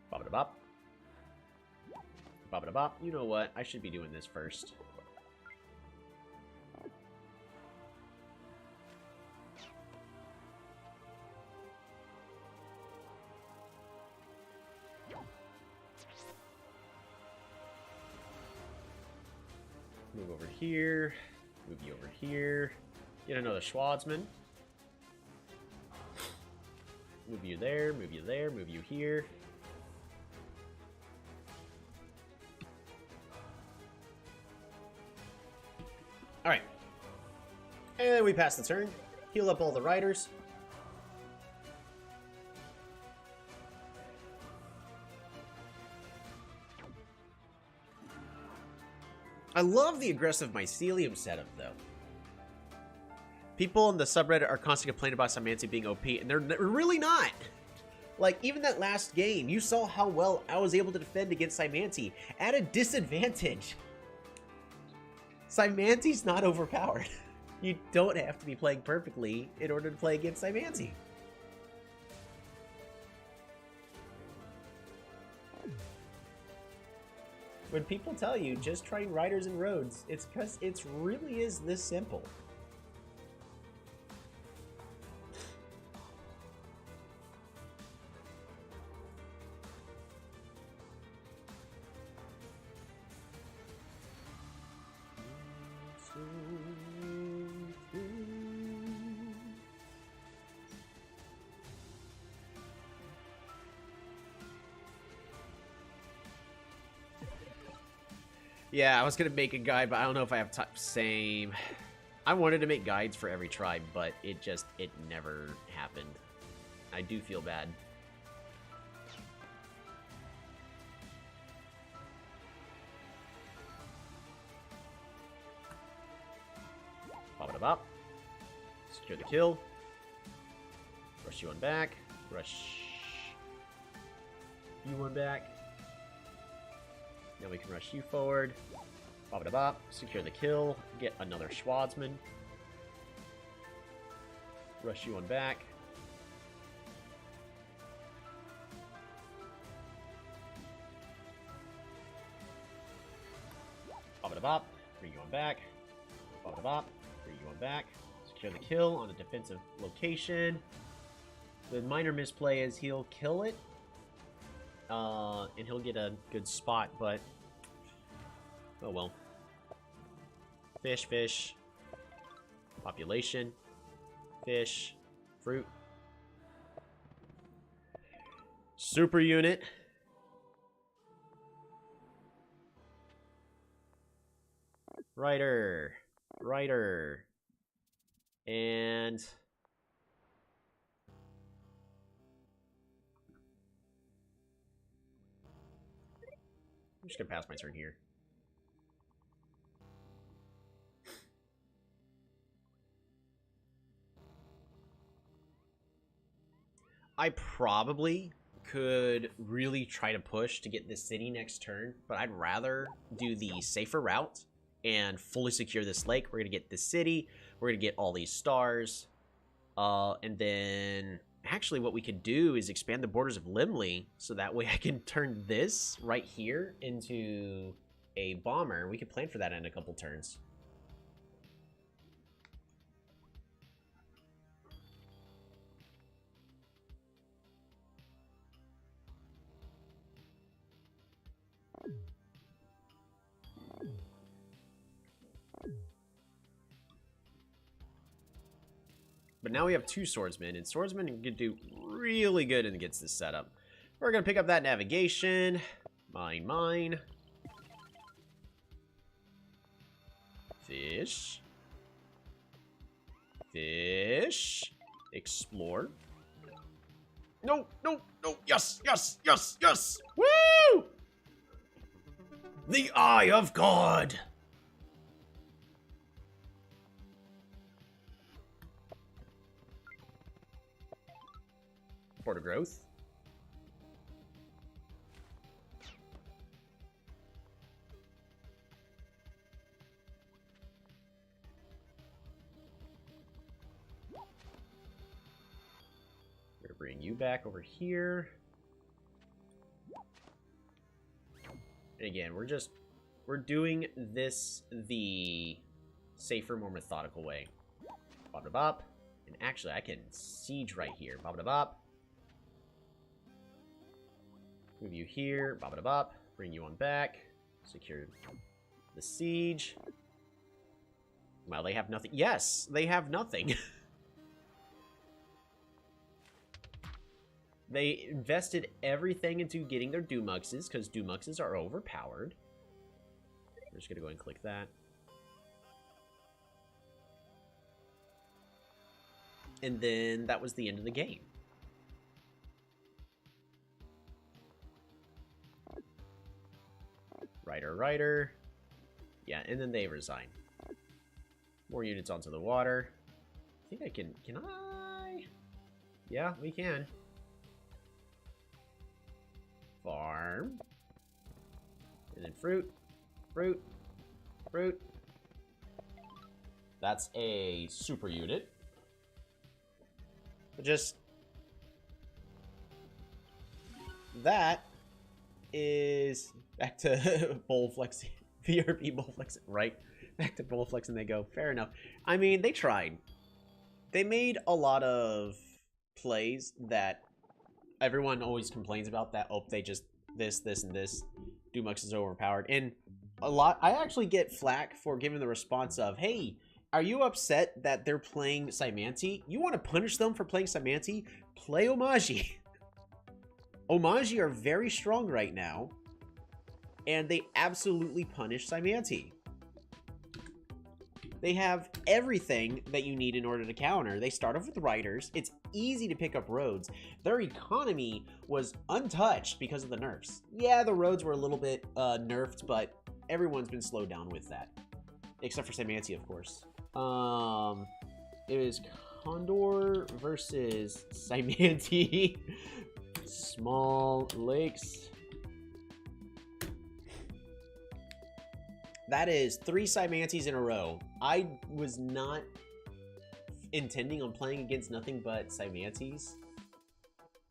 Bop-a-da-bop. Bop-a-da-bop. You know what? I should be doing this first. Move over here. Move you over here. Get another Schwarzman. Move you there, move you there, move you here. Alright. And then we pass the turn. Heal up all the riders. I love the aggressive mycelium setup, though. People in the subreddit are constantly complaining about Cymanti being OP, and they're really not. Like, even that last game, you saw how well I was able to defend against Cymanti at a disadvantage. Cymanti's not overpowered. You don't have to be playing perfectly in order to play against Cymanti. When people tell you, just try riders and roads, it's because it really is this simple. Yeah, I was gonna make a guide, but I don't know if I have time. Same. I wanted to make guides for every tribe, but it never happened. I do feel bad. Pop it up. Secure the kill. Rush you one back. Rush you one back. Now we can rush you forward. Pop it up. Secure the kill. Get another Schwarzman. Rush you one back. Pop it up. Bring you one back. Pop it up. Bring you one back. Secure the kill on a defensive location. The minor misplay is he'll kill it. And he'll get a good spot, but oh well. Fish, fish. Population. Fish. Fruit. Super unit. Rider. Rider. And I'm just gonna pass my turn here. I probably could really try to push to get this city next turn, but I'd rather do the safer route and fully secure this lake. We're gonna get this city. We're gonna get all these stars. And then actually what we could do is expand the borders of Limley, so that way I can turn this right here into a bomber. We could plan for that in a couple turns. But now we have two swordsmen, and swordsmen can do really good against this setup. We're going to pick up that navigation. Mine, mine. Fish. Fish. Explore. No, no, no. Yes, yes, yes, yes. Woo! The Eye of God. Border growth. We're gonna bring you back over here. And again, we're doing this the safer, more methodical way. Bop it up. And actually, I can siege right here. Bop it up. Move you here, bop it up, bring you on back, secure the siege. Well, they have nothing. Yes, they have nothing. They invested everything into getting their Dumuxes, because Dumuxes are overpowered. We're just going to go ahead and click that. And then that was the end of the game. Rider, rider. Yeah, and then they resign. More units onto the water. I think I can I? Yeah, we can. Farm. And then fruit, fruit, fruit. That's a super unit. But just... that is... back to bowl flexing. VRP bowl flexing. Right. Back to bowl flexing they go. Fair enough. I mean, they tried. They made a lot of plays that everyone always complains about, that, oh, they just this, and this. Dumux is overpowered. And a lot... I actually get flack for giving the response of, hey, are you upset that they're playing Saimanti? You want to punish them for playing Saimanti? Play Omaji. Omaji are very strong right now. And they absolutely punish Symanti. They have everything that you need in order to counter. They start off with riders. It's easy to pick up roads. Their economy was untouched because of the nerfs. Yeah, the roads were a little bit nerfed, but everyone's been slowed down with that. Except for Symanti, of course. It was Condor versus Symanti. Small lakes. That is 3 Symantis in a row. I was not intending on playing against nothing but Symantis.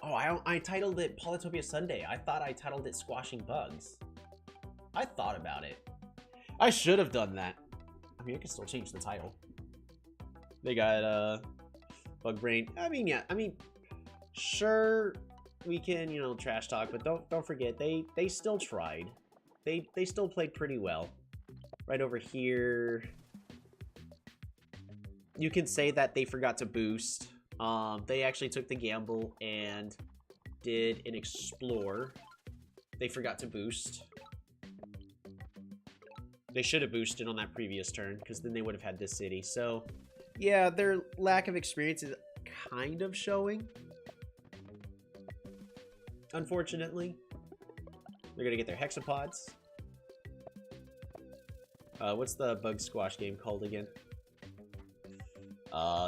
Oh, I titled it Polytopia Sunday. I thought I titled it Squashing Bugs. I thought about it. I should have done that. I mean, I could still change the title. They got, Bug Brain. I mean, yeah. I mean, sure, we can, you know, trash talk, but don't forget, they still tried. They still played pretty well. Right over here, you can say that they forgot to boost. They actually took the gamble and did an explore. They forgot to boost. They should have boosted on that previous turn, because then they would have had this city. So, yeah, their lack of experience is kind of showing. Unfortunately. They're going to get their hexapods. What's the bug squash game called again?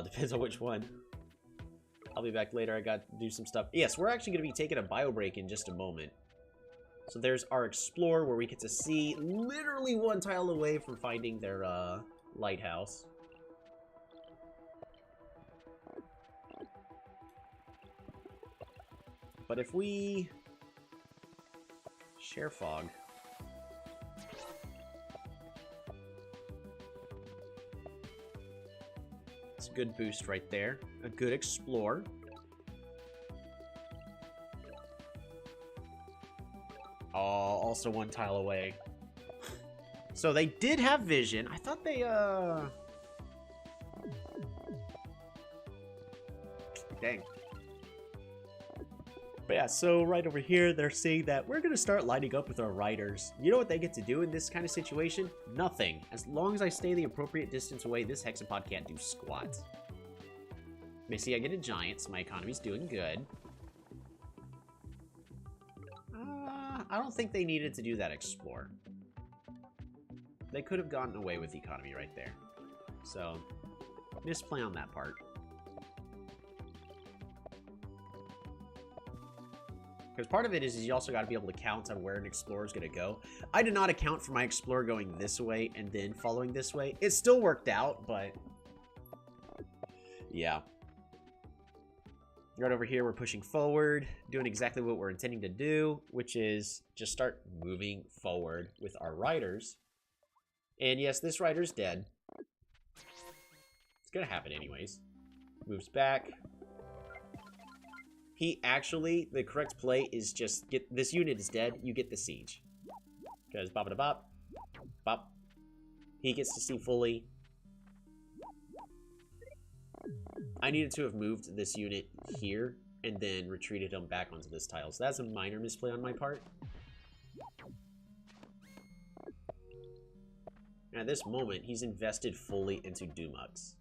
Depends on which one. I'll be back later. I got to do some stuff. Yes, we're actually going to be taking a bio break in just a moment. So there's our explore where we get to see literally 1 tile away from finding their lighthouse. But if we share fog. It's a good boost right there. A good explore. Oh, also 1 tile away. So they did have vision. I thought they, dang. But yeah, so right over here, they're saying that we're going to start lining up with our riders. You know what they get to do in this kind of situation? Nothing. As long as I stay the appropriate distance away, this hexapod can't do squat. You see, I get a giant, so my economy's doing good. I don't think they needed to do that explore. They could have gotten away with economy right there. So, misplay on that part. Because part of it is you also got to be able to count on where an explorer is going to go. I did not account for my explorer going this way and then following this way. It still worked out, but yeah. Right over here, we're pushing forward, doing exactly what we're intending to do, which is just start moving forward with our riders. And yes, this rider's dead. It's going to happen anyways. Moves back. He actually, the correct play is just get this unit is dead, you get the siege. Because bop da bop, bop. He gets to see fully. I needed to have moved this unit here and then retreated him back onto this tile. So that's a minor misplay on my part. And at this moment, he's invested fully into Dumux.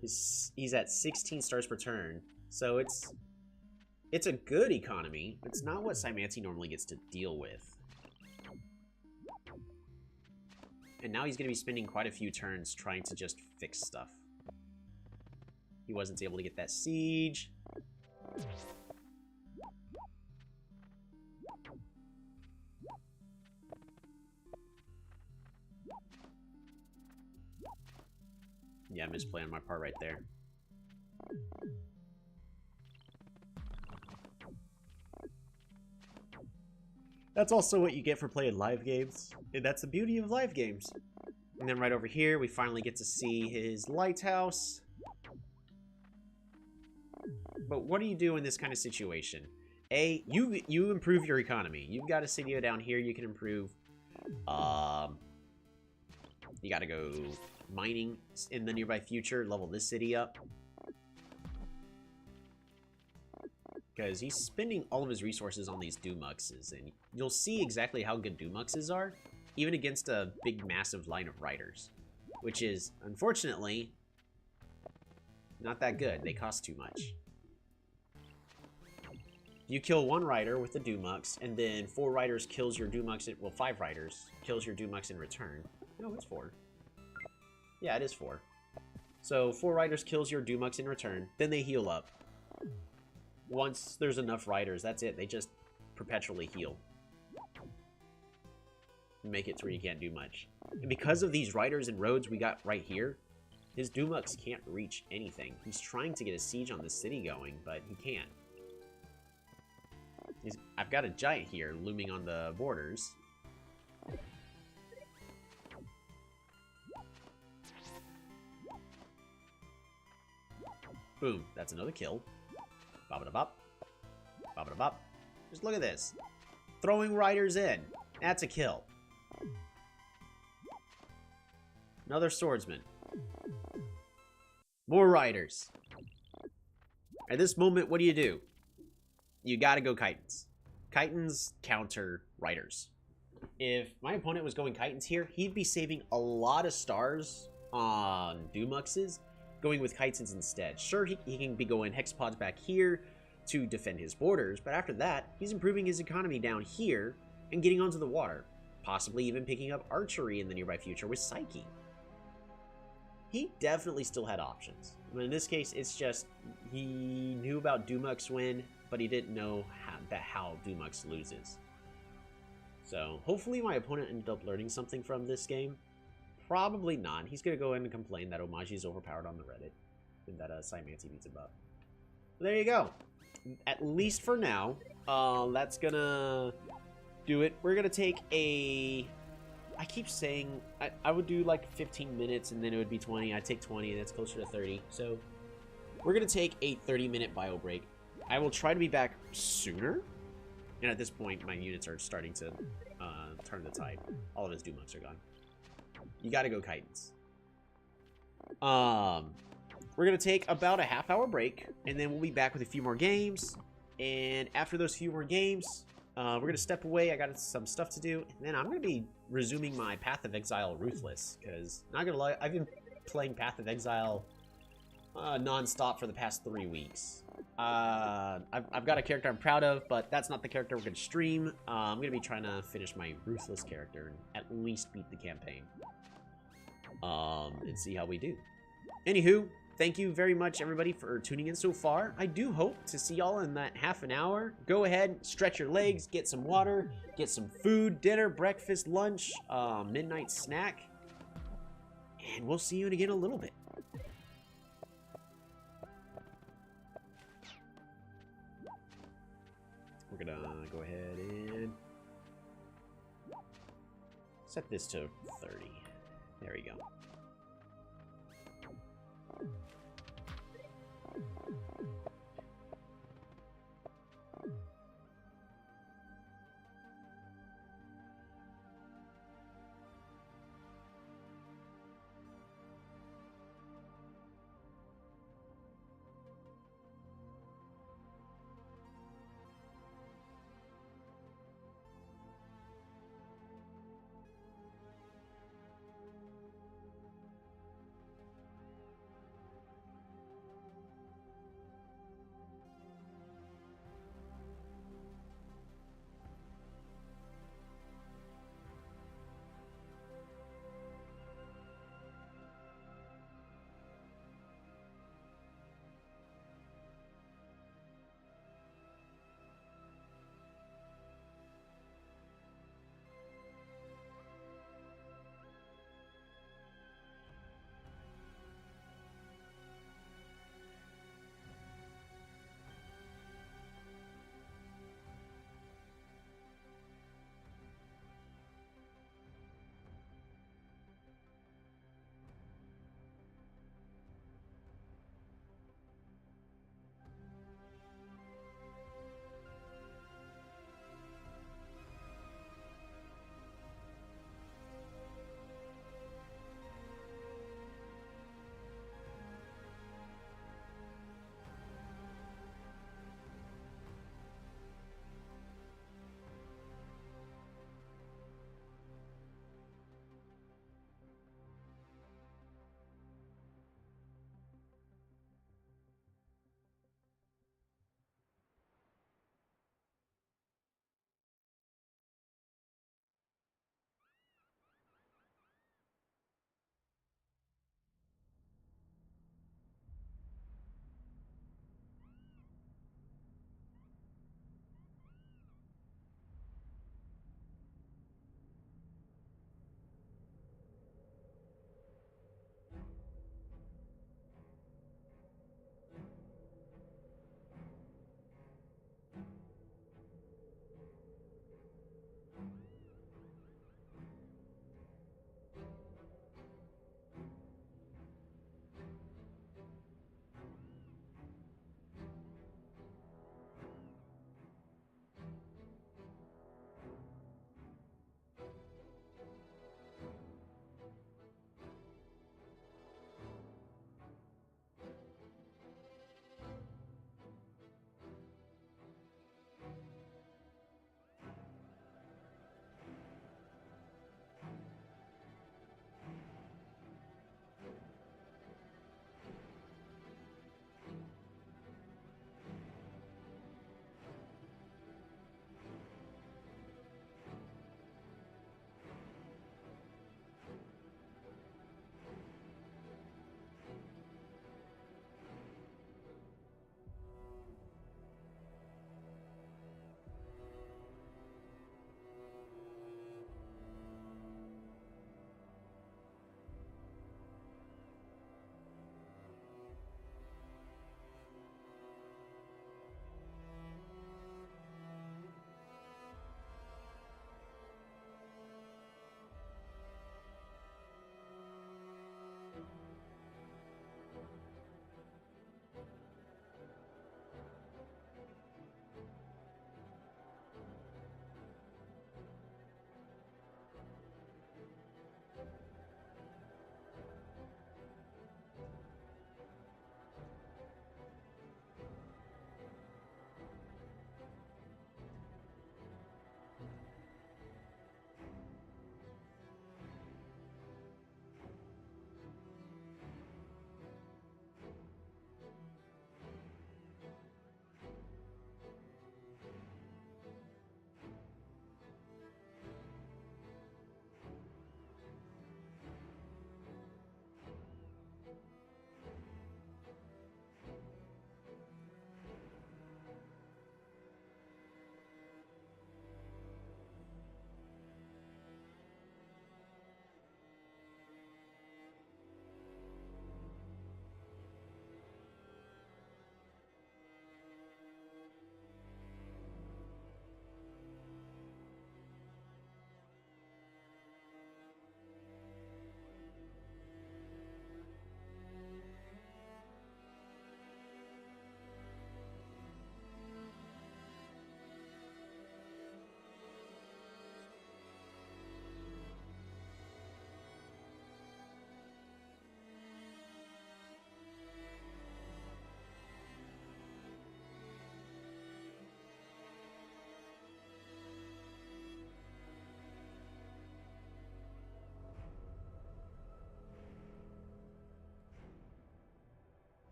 He's at 16 stars per turn. So it's a good economy. It's not what Symanti normally gets to deal with. And now he's going to be spending quite a few turns trying to just fix stuff. He wasn't able to get that siege. Yeah, misplay on my part right there. That's also what you get for playing live games. And that's the beauty of live games. And then right over here, we finally get to see his lighthouse. But what do you do in this kind of situation? You improve your economy. You've got a city down here you can improve. You got to go mining in the nearby future, level this city up. because he's spending all of his resources on these Dumuxes, and you'll see exactly how good Dumuxes are, even against a big, massive line of riders, which is, unfortunately, not that good. They cost too much. You kill one rider with the Dumux, and then 4 riders kills your Dumux, well, 5 riders kills your Dumux in return. No, it's 4. Yeah, it is 4. So 4 riders kills your Dumux in return, then they heal up. Once there's enough riders, that's it. They just perpetually heal. Make it to where you can't do much. And because of these riders and roads we got right here, his Dumux can't reach anything. He's trying to get a siege on the city going, but he can't. I've got a giant here looming on the borders. Boom, that's another kill. Bop-a-da-bop. Bop-a-da-bop. Just look at this. Throwing riders in. That's a kill. Another swordsman. More riders. At this moment, what do? You gotta go Chitons. Chitons counter riders. If my opponent was going Chitons here, he'd be saving a lot of stars on Dumuxes, going with Chitons instead. Sure, he can be going Hexapods back here to defend his borders, but after that, he's improving his economy down here and getting onto the water. Possibly even picking up archery in the nearby future with Psyche. He definitely still had options. But in this case, it's just he knew about Dumux win, but he didn't know how Dumux loses. So hopefully my opponent ended up learning something from this game. Probably not. He's going to go in and complain that Omaji is overpowered on the Reddit. And that Saimanti beats him up. There you go. At least for now, that's going to do it. We're going to take a... I keep saying I would do like 15 minutes and then it would be 20. I'd take 20 and it's closer to 30. So we're going to take a 30-minute bio break. I will try to be back sooner. And at this point, my units are starting to turn the tide. All of his Dumux are gone. You got to go Chitons. We're going to take about a half-hour break. And then we'll be back with a few more games. And after those few more games, we're going to step away. I got some stuff to do. And then I'm going to be resuming my Path of Exile Ruthless. Because, not going to lie, I've been playing Path of Exile non-stop for the past 3 weeks. I've got a character I'm proud of, but that's not the character we're going to stream. I'm going to be trying to finish my Ruthless character and at least beat the campaign. And see how we do. Anywho, thank you very much, everybody, for tuning in so far. I do hope to see y'all in that half an hour. Go ahead, stretch your legs, get some water, get some food, dinner, breakfast, lunch, midnight snack. And we'll see you in again a little bit. We're gonna go ahead and set this to 30. There we go.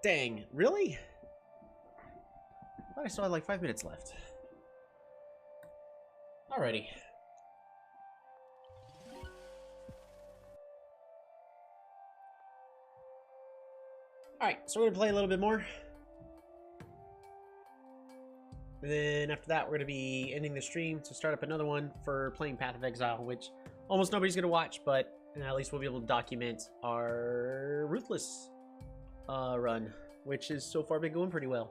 Dang, really? I thought I still had like 5 minutes left. Alrighty. Alright, so we're gonna play a little bit more. And then after that, we're gonna be ending the stream to start up another one for playing Path of Exile, which almost nobody's gonna watch, but at least we'll be able to document our Ruthless run, which has so far been going pretty well.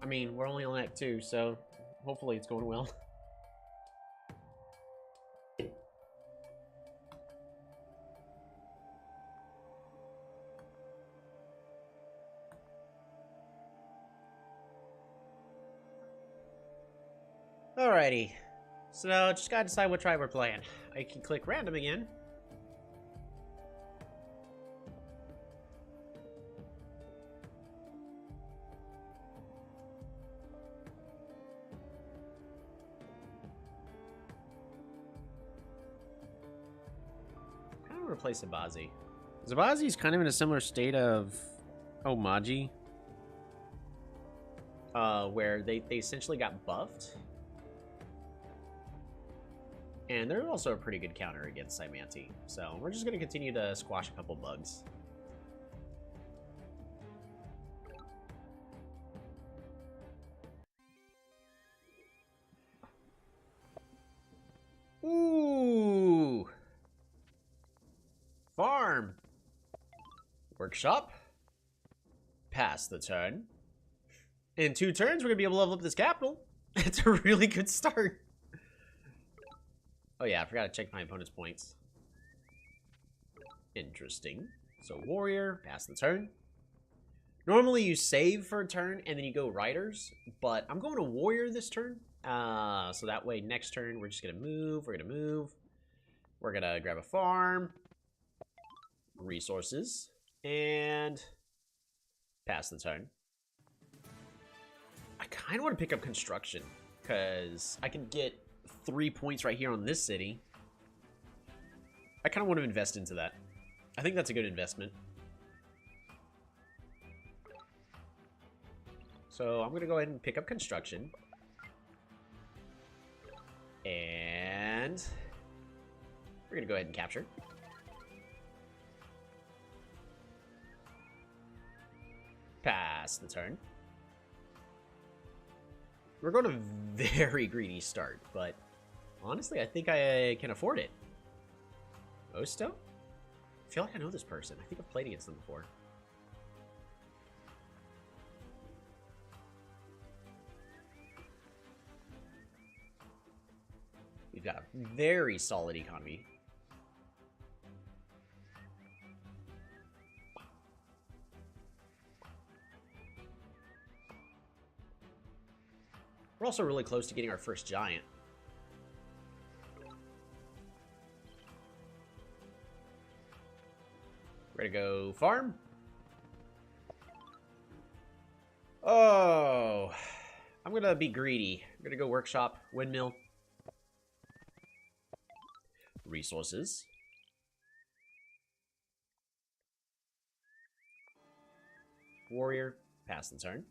I mean, we're only on Act 2, so hopefully it's going well. Alrighty, so now just gotta decide what tribe we're playing. I can click random again. I don't want to play Sabazi. Sabazi's kind of in a similar state of Omaji, where they essentially got buffed. And they're also a pretty good counter against Cymanti. So we're just going to continue to squash a couple bugs. Ooh! Farm! Workshop. Pass the turn. In 2 turns, we're going to be able to level up this capital. It's a really good start. Oh yeah, I forgot to check my opponent's points. Interesting. So warrior, pass the turn. Normally you save for a turn and then you go riders, but I'm going to warrior this turn. So that way next turn we're just gonna move. We're gonna grab a farm, resources, and pass the turn. I kind of want to pick up construction because I can get 3 points right here on this city. I kind of want to invest into that. I think that's a good investment. So I'm going to go ahead and pick up construction. And we're going to go ahead and capture. Pass the turn. We're going to very greedy start, but honestly, I think I can afford it. Osto? I feel like I know this person. I think I've played against them before. We've got a very solid economy. We're also really close to getting our first giant. We're gonna go farm. Oh, I'm gonna be greedy. I'm gonna go workshop, windmill, resources. Warrior, pass the turn.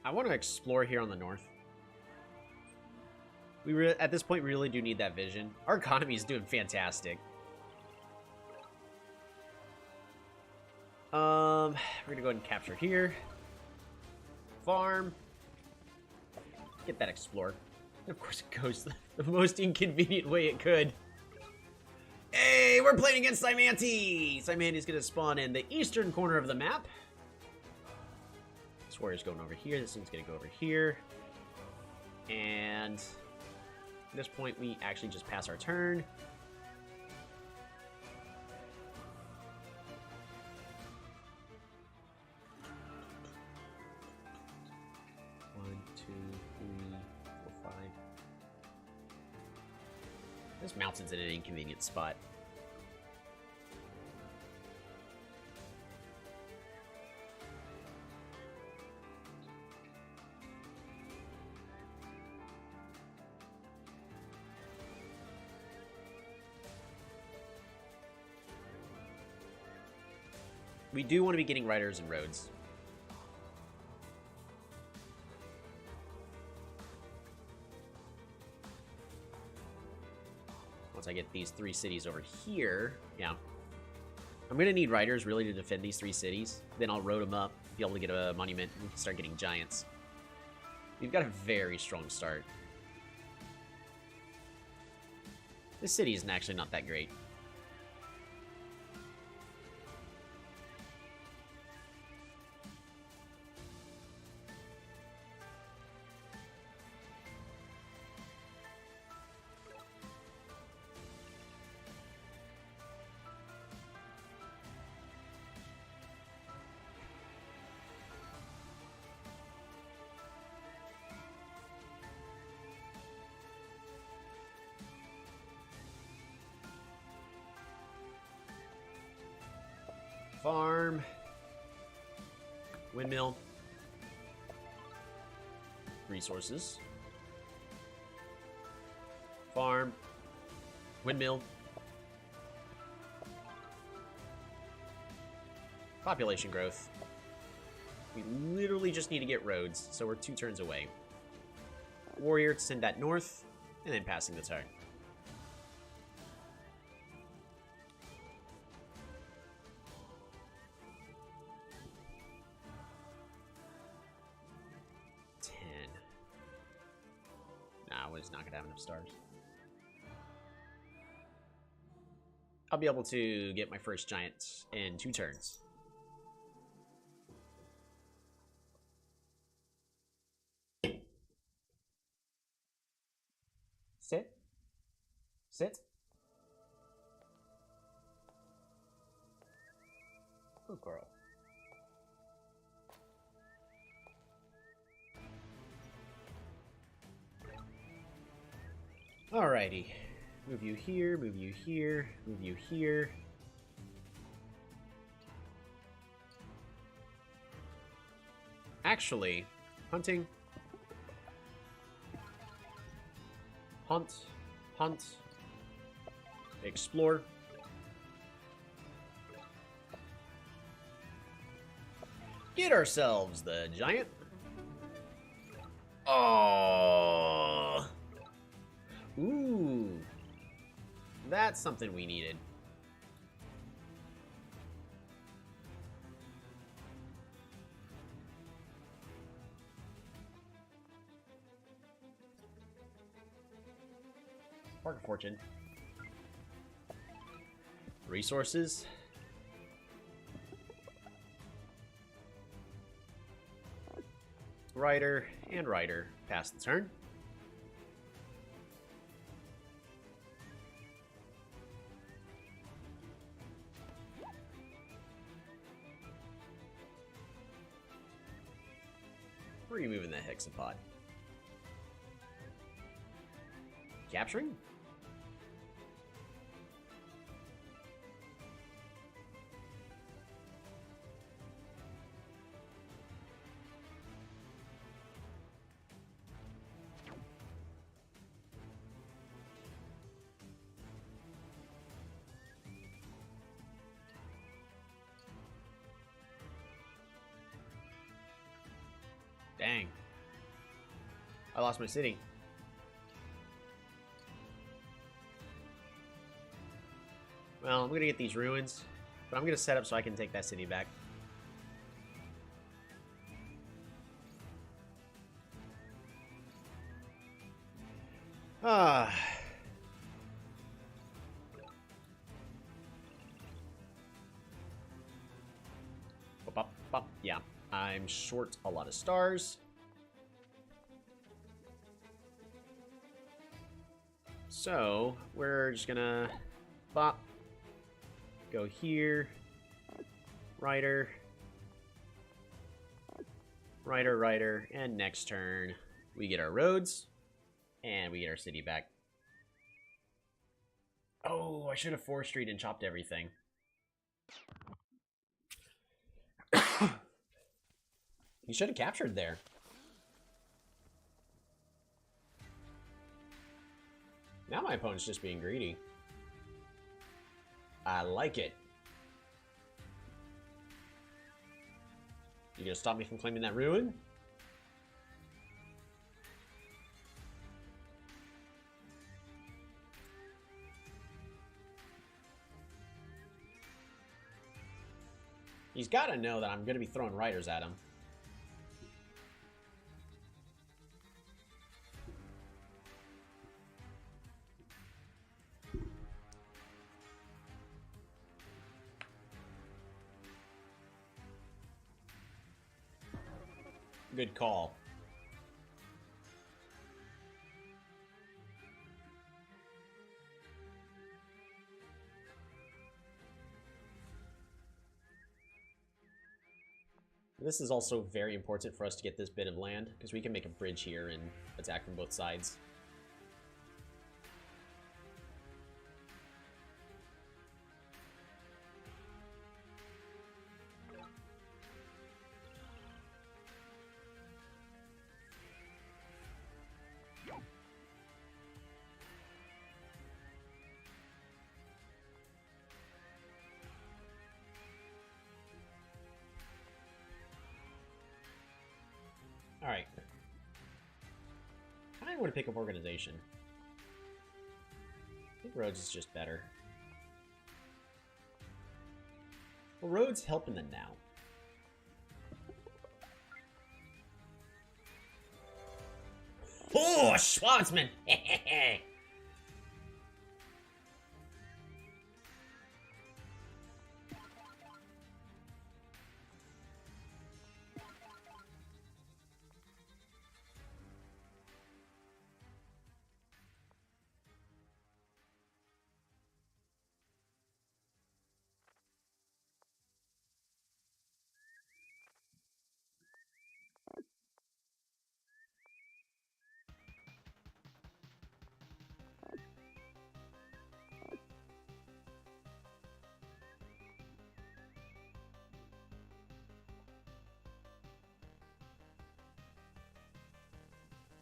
I want to explore here on the north. At this point, we really do need that vision. Our economy is doing fantastic. We're gonna go ahead and capture here. Farm. Get that explore. And of course, it goes the most inconvenient way it could. Hey, we're playing against Cymanti! Cymanti's gonna spawn in the eastern corner of the map. This warrior's going over here. This thing's gonna go over here. And at this point, we actually just pass our turn. One, two, three, four, five. This mountain's in an inconvenient spot. We do want to be getting riders and roads. Once I get these 3 cities over here, yeah. I'm going to need riders really to defend these 3 cities. Then I'll road them up, be able to get a monument, and we can start getting giants. We've got a very strong start. This city is actually not that great. Farm. Windmill. Resources. Farm. Windmill. Population growth. We literally just need to get roads, so we're 2 turns away. Warrior to send that north, and then passing the turn. Is not gonna have enough stars. I'll be able to get my first giant in 2 turns. Sit. Sit. Good girl. Alrighty. Move you here, move you here, move you here. Actually, hunting. Hunt. Hunt. Explore. Get ourselves the giant. Oh. Ooh. That's something we needed. Park of Fortune. Resources. Rider and rider. Pass the turn. Where are you moving that hexapod? Capturing? Dang. I lost my city. Well, I'm gonna get these ruins, but I'm gonna set up so I can take that city back. Ah. Yeah, I'm short a lot of stars. So, we're just gonna bop. Go here. Rider. Rider, rider. And next turn, we get our roads. And we get our city back. Oh, I should have forestryed and chopped everything. You should have captured there. Now my opponent's just being greedy. I like it. You gonna stop me from claiming that ruin? He's gotta know that I'm gonna be throwing riders at him. Good call. This is also very important for us to get this bit of land, because we can make a bridge here and attack from both sides. Alright. I want to pick up organization. I think Rhodes is just better. Well, Rhodes helping them now. Oh, Schwartzman!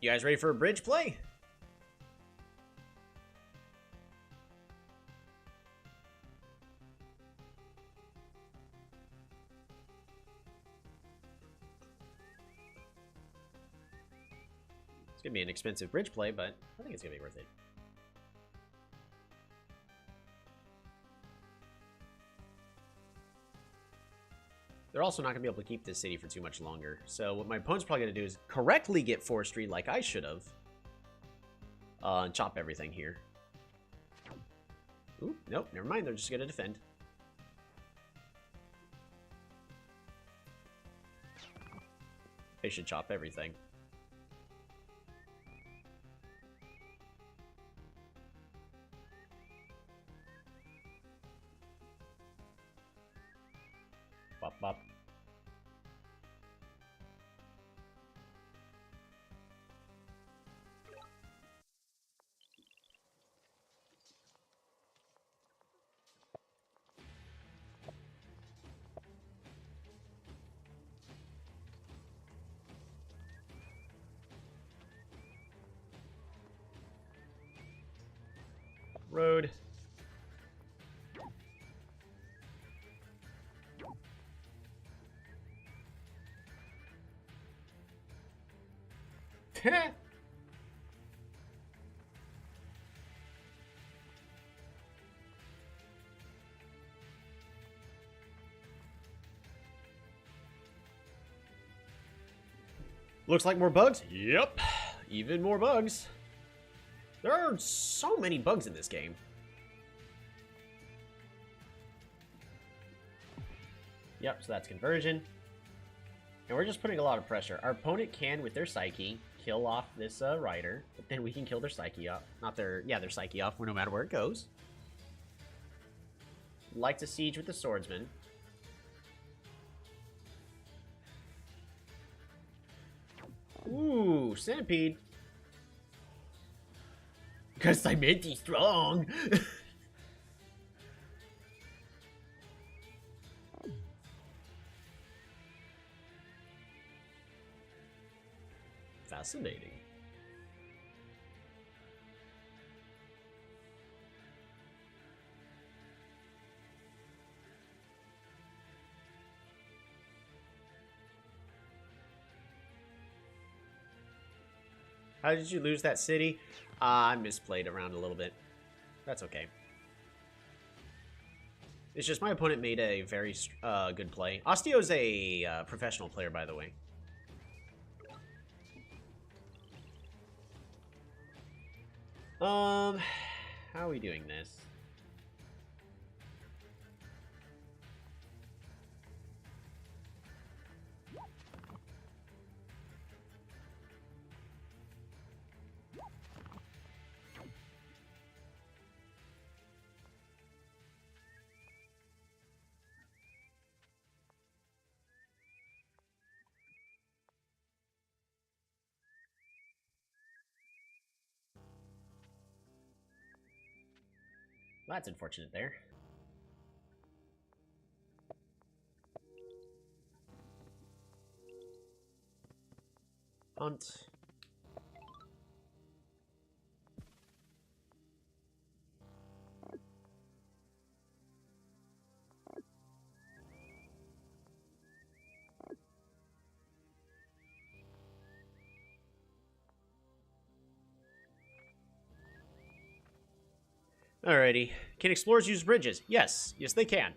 You guys ready for a bridge play? It's gonna be an expensive bridge play, but I think it's gonna be worth it. They're also not going to be able to keep this city for too much longer. So what my opponent's probably going to do is correctly get forestry like I should have. And chop everything here. Ooh, nope, never mind. They're just going to defend. They should chop everything. Bop, bop. Road. Looks like more bugs? Yep. Even more bugs. There are so many bugs in this game. Yep, so that's conversion. And we're just putting a lot of pressure. Our opponent can, with their Psyche, kill off this rider, but then we can kill their Psyche off. Not their, yeah, their Psyche off, no matter where it goes. Like to siege with the swordsman. Ooh, centipede. Because I made thee strong. Fascinating. How did you lose that city? I misplayed around a little bit. That's okay. It's just my opponent made a very good play. Ostio's a professional player, by the way. How are we doing this? Well, that's unfortunate there. Hunt. Alrighty. Can explorers use bridges? Yes. Yes, they can.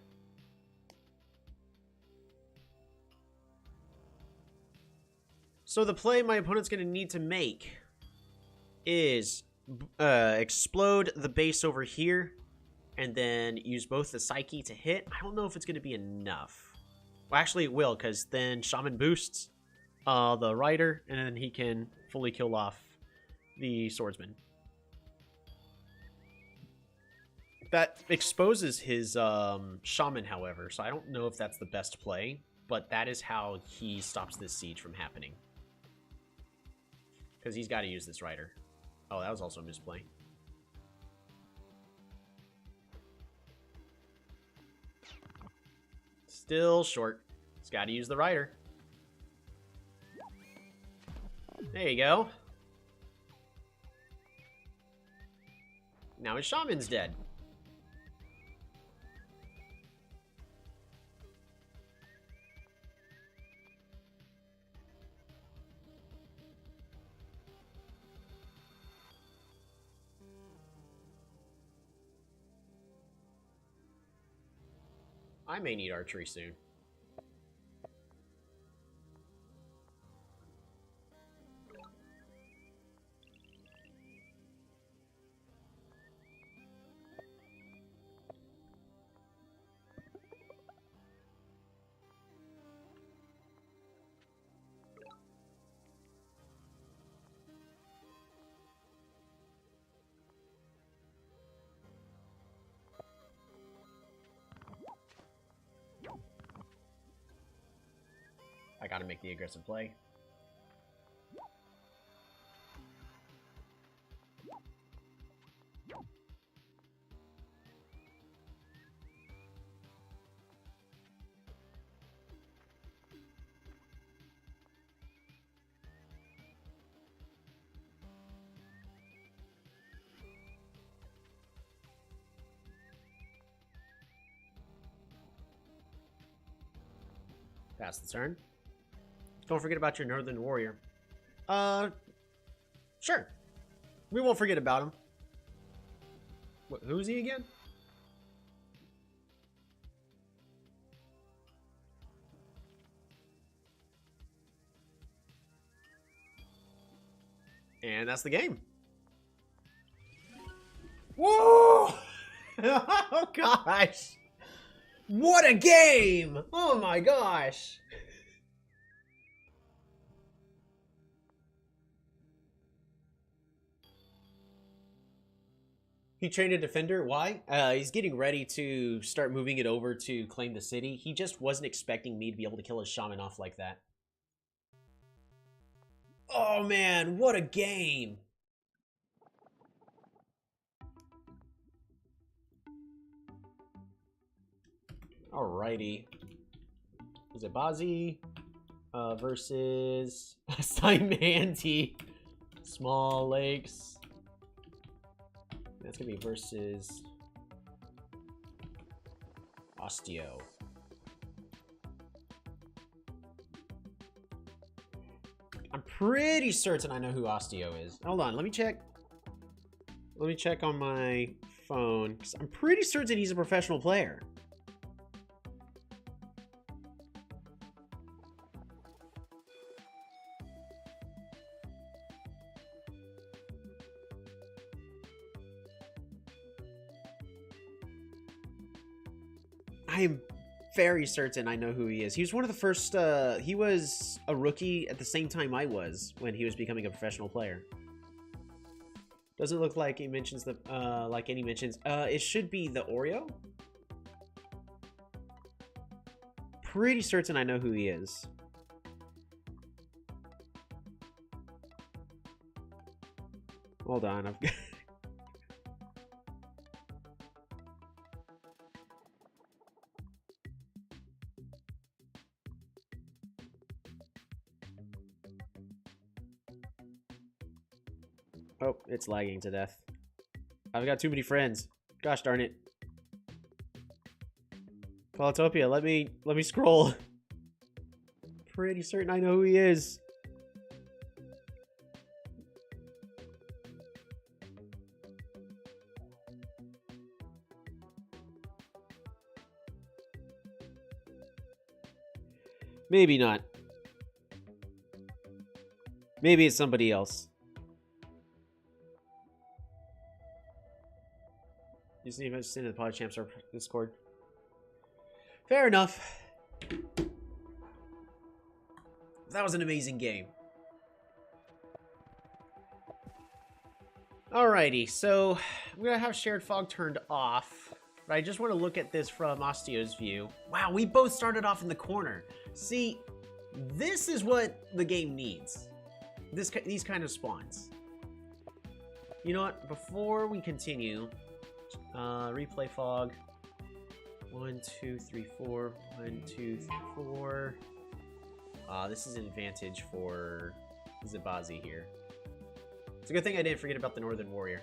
So the play my opponent's going to need to make is explode the base over here and then use both the Psyche to hit. I don't know if it's going to be enough. Well, actually it will, because then Shaman boosts the Rider, and then he can fully kill off the Swordsman. That exposes his Shaman, however, so I don't know if that's the best play, but that is how he stops this siege from happening. Because he's got to use this Rider. Oh, that was also a misplay. Still short. He's got to use the Rider. There you go. Now his Shaman's dead. I may need archery soon. I gotta make the aggressive play. Pass the turn. Don't forget about your Northern Warrior. Sure. We won't forget about him. What, who's he again? And that's the game. Whoa! Oh, gosh. What a game! Oh, my gosh. He trained a defender. Why? He's getting ready to start moving it over to claim the city. He just wasn't expecting me to be able to kill his shaman off like that. Oh, man. What a game. Alrighty. Is it Bazi? versus Simanti. Small Lakes. That's gonna be versus Osteo. I'm pretty certain I know who Osteo is. Hold on, let me check. Let me check on my phone, because I'm pretty certain he's a professional player. I am very certain I know who he is. He was one of the first, he was a rookie at the same time I was when he was becoming a professional player. Doesn't look like he mentions the, like any mentions. It should be the Oreo. Pretty certain I know who he is. Hold on, I've got... Oh, it's lagging to death. I've got too many friends. Gosh darn it. Polytopia, let me scroll. Pretty certain I know who he is. Maybe not. Maybe it's somebody else. You see if I just into the Pod Champs or Discord. Fair enough. That was an amazing game. Alrighty, so I'm gonna have shared fog turned off, but I just want to look at this from Osteo's view. Wow, we both started off in the corner. See, this is what the game needs. These kind of spawns. You know what? Before we continue, replay fog. 1, 2, 3, 4. 1, 2, 3, 4. This is an advantage for Zibazi here. It's a good thing I didn't forget about the Northern Warrior.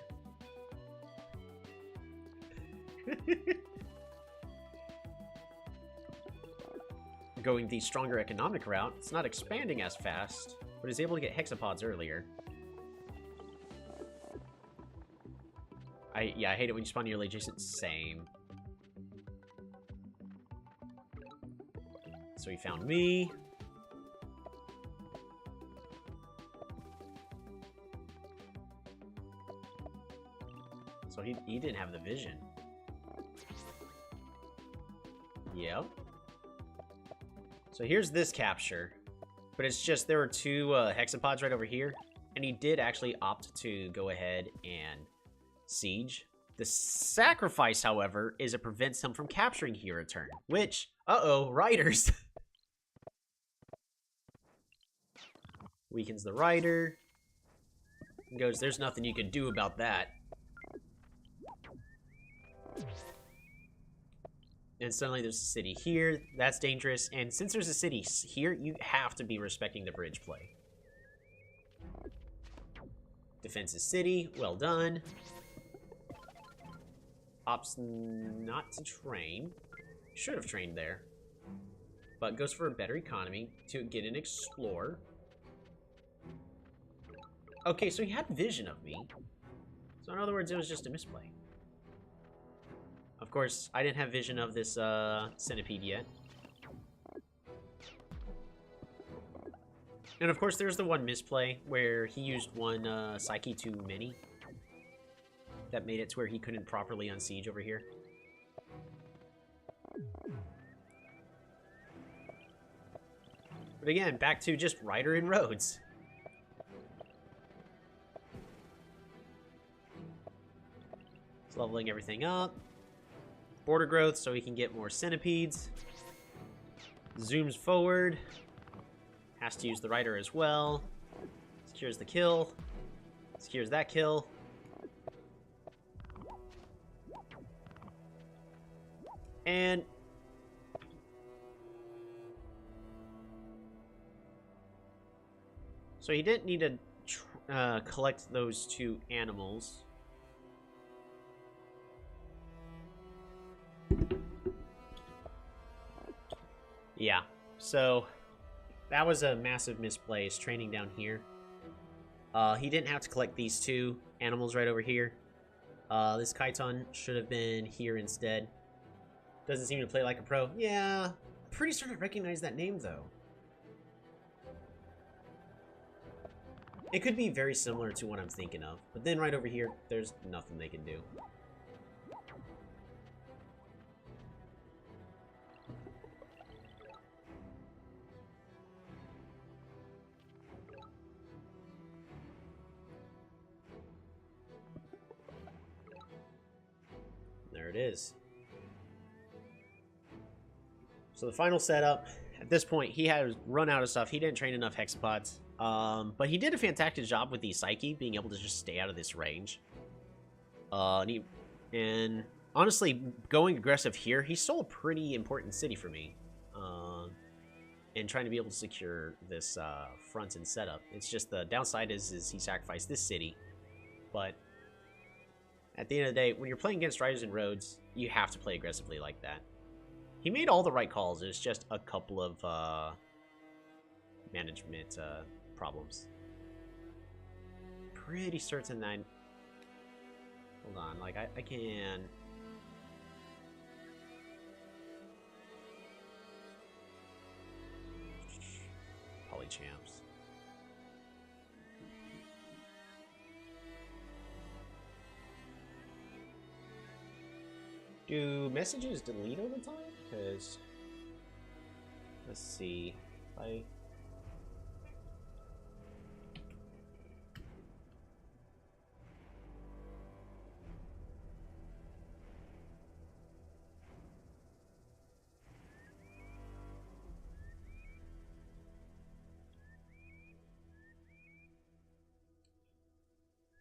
Going the stronger economic route, it's not expanding as fast, but is able to get hexapods earlier. I hate it when you spawn nearly adjacent. Same. So he found me. So he didn't have the vision. Yep. So here's this capture. But it's just, there were two hexapods right over here. And he did actually opt to go ahead and siege. The sacrifice, however, is it prevents him from capturing here a turn. Which, uh-oh, riders. Weakens the rider. And goes, there's nothing you can do about that. And suddenly there's a city here. That's dangerous. And since there's a city here, you have to be respecting the bridge play. Defenses city. Well done. Opts not to train. Should have trained there. But goes for a better economy to get an explore. Okay, so he had vision of me. So in other words, it was just a misplay. Of course, I didn't have vision of this centipede yet. And of course, there's the one misplay where he used one Psyche too many. That made it to where he couldn't properly unsiege over here. But again, back to just Rider and Roads. It's leveling everything up. Border growth so he can get more centipedes. Zooms forward. Has to use the Rider as well. Secures the kill. Secures that kill. And So he didn't need to collect those 2 animals. Yeah, so that was a massive misplace, training down here. He didn't have to collect these 2 animals right over here. This Chiton should have been here instead. Doesn't seem to play like a pro. Yeah, pretty certain to recognize that name, though. It could be very similar to what I'm thinking of. But then right over here, there's nothing they can do. There it is. So the final setup, at this point, he had run out of stuff. He didn't train enough hexapods. But he did a fantastic job with the Psyche, being able to just stay out of this range. And honestly, going aggressive here, he stole a pretty important city for me. And trying to be able to secure this front and setup. It's just the downside is he sacrificed this city. But at the end of the day, when you're playing against Riders and Roads, you have to play aggressively like that. He made all the right calls. There's just a couple of management problems. Pretty certain that hold on, like I can Polychamps. Do messages delete over time? Because let's see.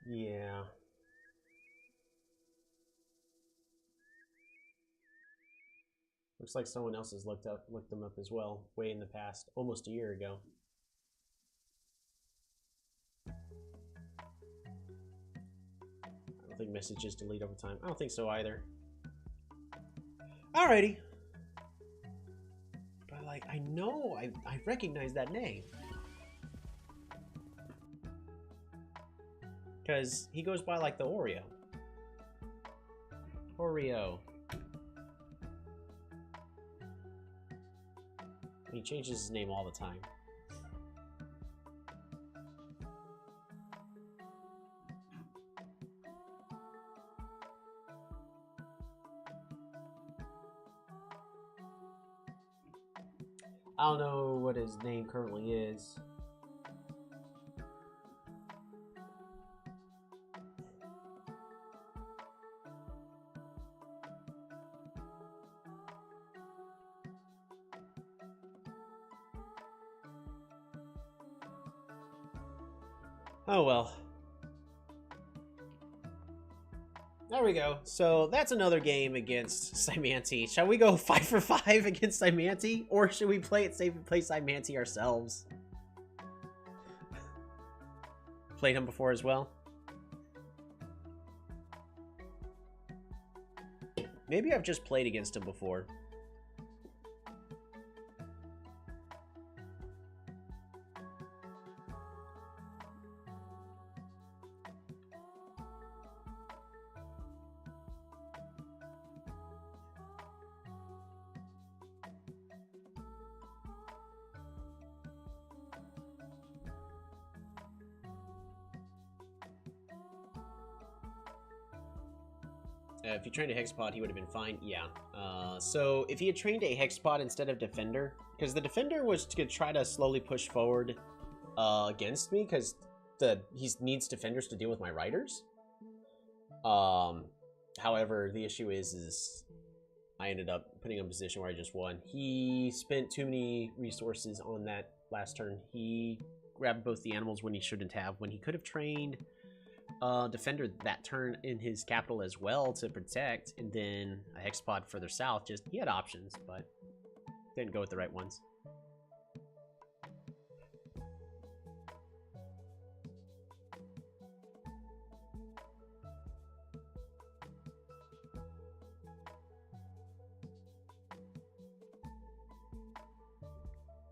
Yeah. Looks like someone else has looked them up as well, way in the past, almost a year ago. I don't think messages delete over time. I don't think so either. Alrighty. But like, I know, I recognize that name. Because he goes by like the Oreo. Oreo. He changes his name all the time. I don't know what his name currently is. Oh well. There we go. So that's another game against Symanti. Shall we go 5 for 5 against Symanti? Or should we play it safe and play Symanti ourselves? Played him before as well. Maybe I've just played against him before. If he trained a Hexapod, he would have been fine. Yeah. So if he had trained a Hexapod instead of Defender, because the Defender was to try to slowly push forward against me, because he needs Defenders to deal with my Riders. However, the issue is I ended up putting him in a position where I just won. He spent too many resources on that last turn. He grabbed both the animals when he shouldn't have, when he could have trained Defender that turn in his capital as well to protect, and then a Hexapod further south. Just he had options, but didn't go with the right ones.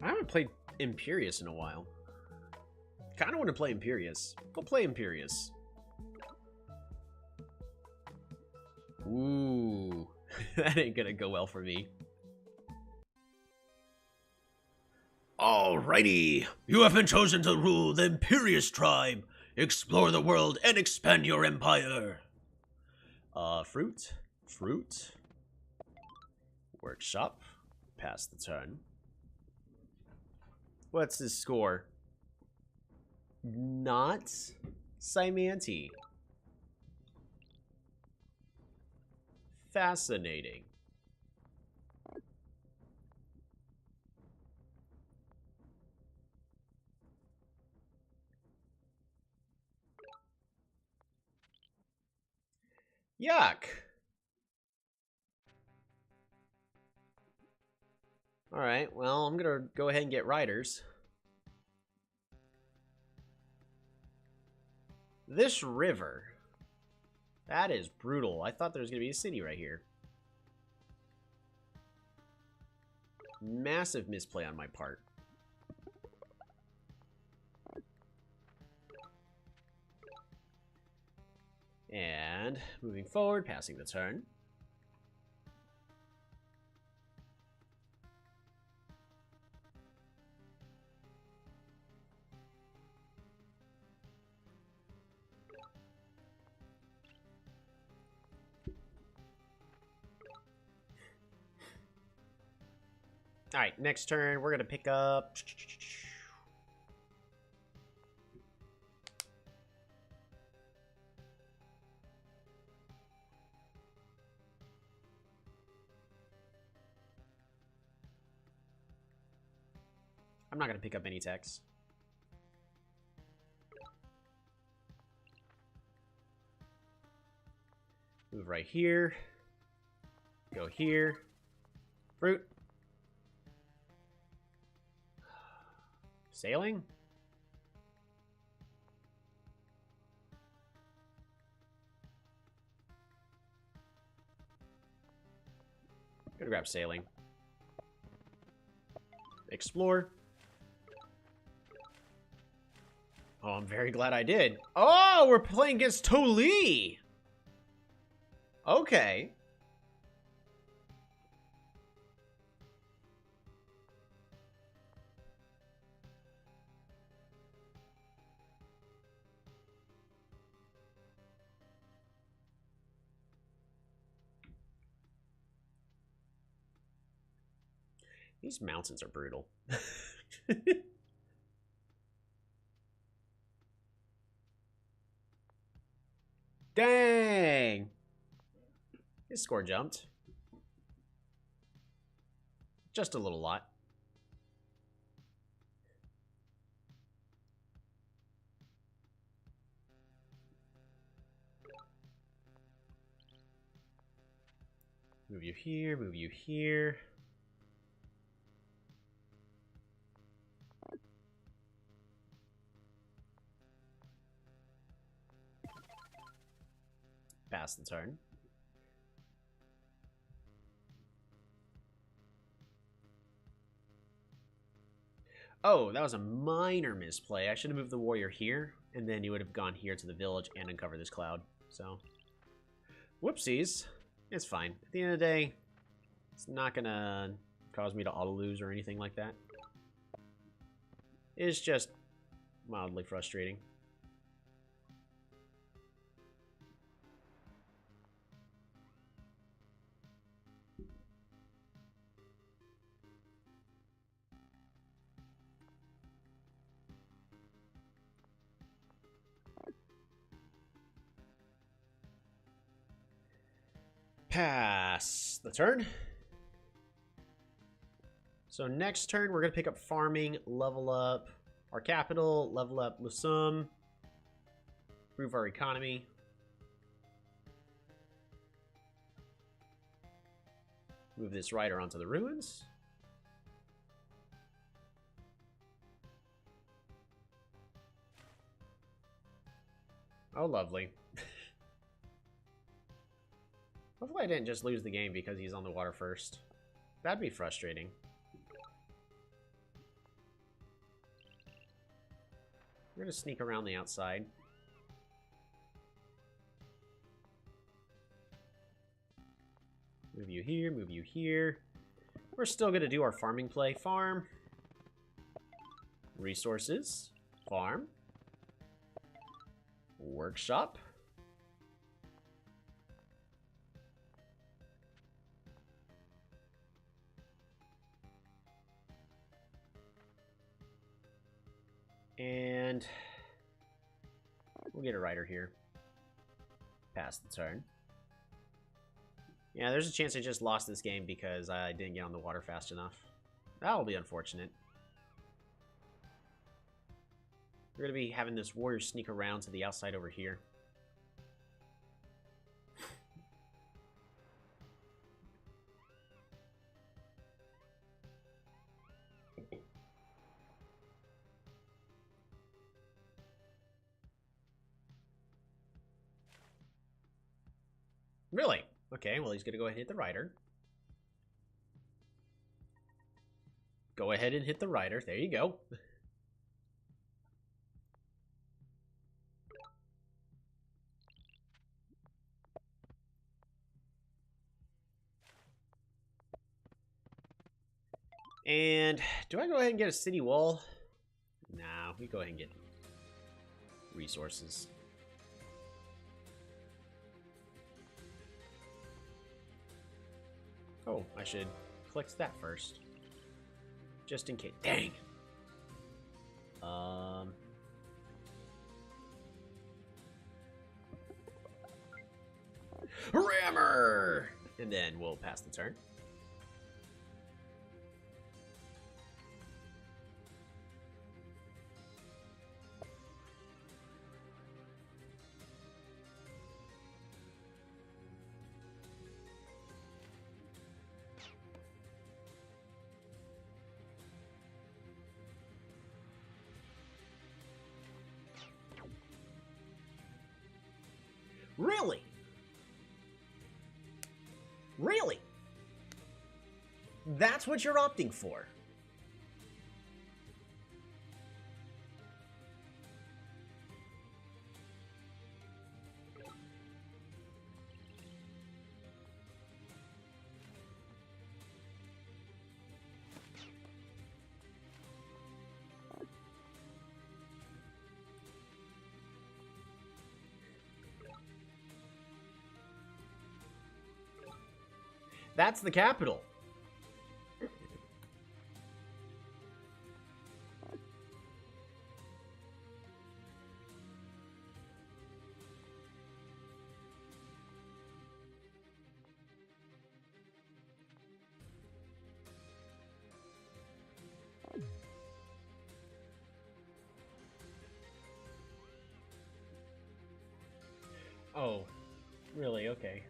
I haven't played Imperious in a while. Kind of want to play Imperious. Go play Imperious. Ooh. That ain't gonna go well for me. Alrighty. You have been chosen to rule the Imperious tribe. Explore the world and expand your empire. Fruit. Fruit. Workshop. Pass the turn. What's his score? Not Simanti. Fascinating. Yuck. Alright, well, I'm gonna go ahead and get riders. This river. That is brutal. I thought there was gonna be a city right here. Massive misplay on my part. And moving forward, passing the turn. Alright, next turn, we're going to pick up... I'm not going to pick up any techs. Move right here. Go here. Fruit. Sailing? Gonna grab sailing. Explore. Oh, I'm very glad I did. Oh, we're playing against Toli! Okay. These mountains are brutal. Dang! His score jumped. Just a little lot. Move you here, move you here. Pass the turn. Oh, that was a minor misplay. I should have moved the warrior here, and then you would have gone here to the village and uncovered this cloud. So, whoopsies. It's fine. At the end of the day, it's not gonna cause me to auto-lose or anything like that. It's just mildly frustrating. Pass the turn. So next turn, we're going to pick up farming, level up our capital, level up Lusum, improve our economy. Move this rider onto the ruins. Oh, lovely. Hopefully I didn't just lose the game because he's on the water first. That'd be frustrating. We're gonna sneak around the outside. Move you here, move you here. We're still gonna do our farming play. Farm. Resources. Farm. Workshop. And we'll get a rider here. Pass the turn. Yeah, there's a chance I just lost this game because I didn't get on the water fast enough. That'll be unfortunate. We're going to be having this warrior sneak around to the outside over here. Really? Okay, well, he's going to go ahead and hit the rider. Go ahead and hit the rider. There you go. And do I go ahead and get a city wall? Nah, we go ahead and get resources. Oh, I should collect that first. Just in case. Dang! Rammer! And then we'll pass the turn. Really? Really? That's what you're opting for? That's the capital. Oh, really? Okay.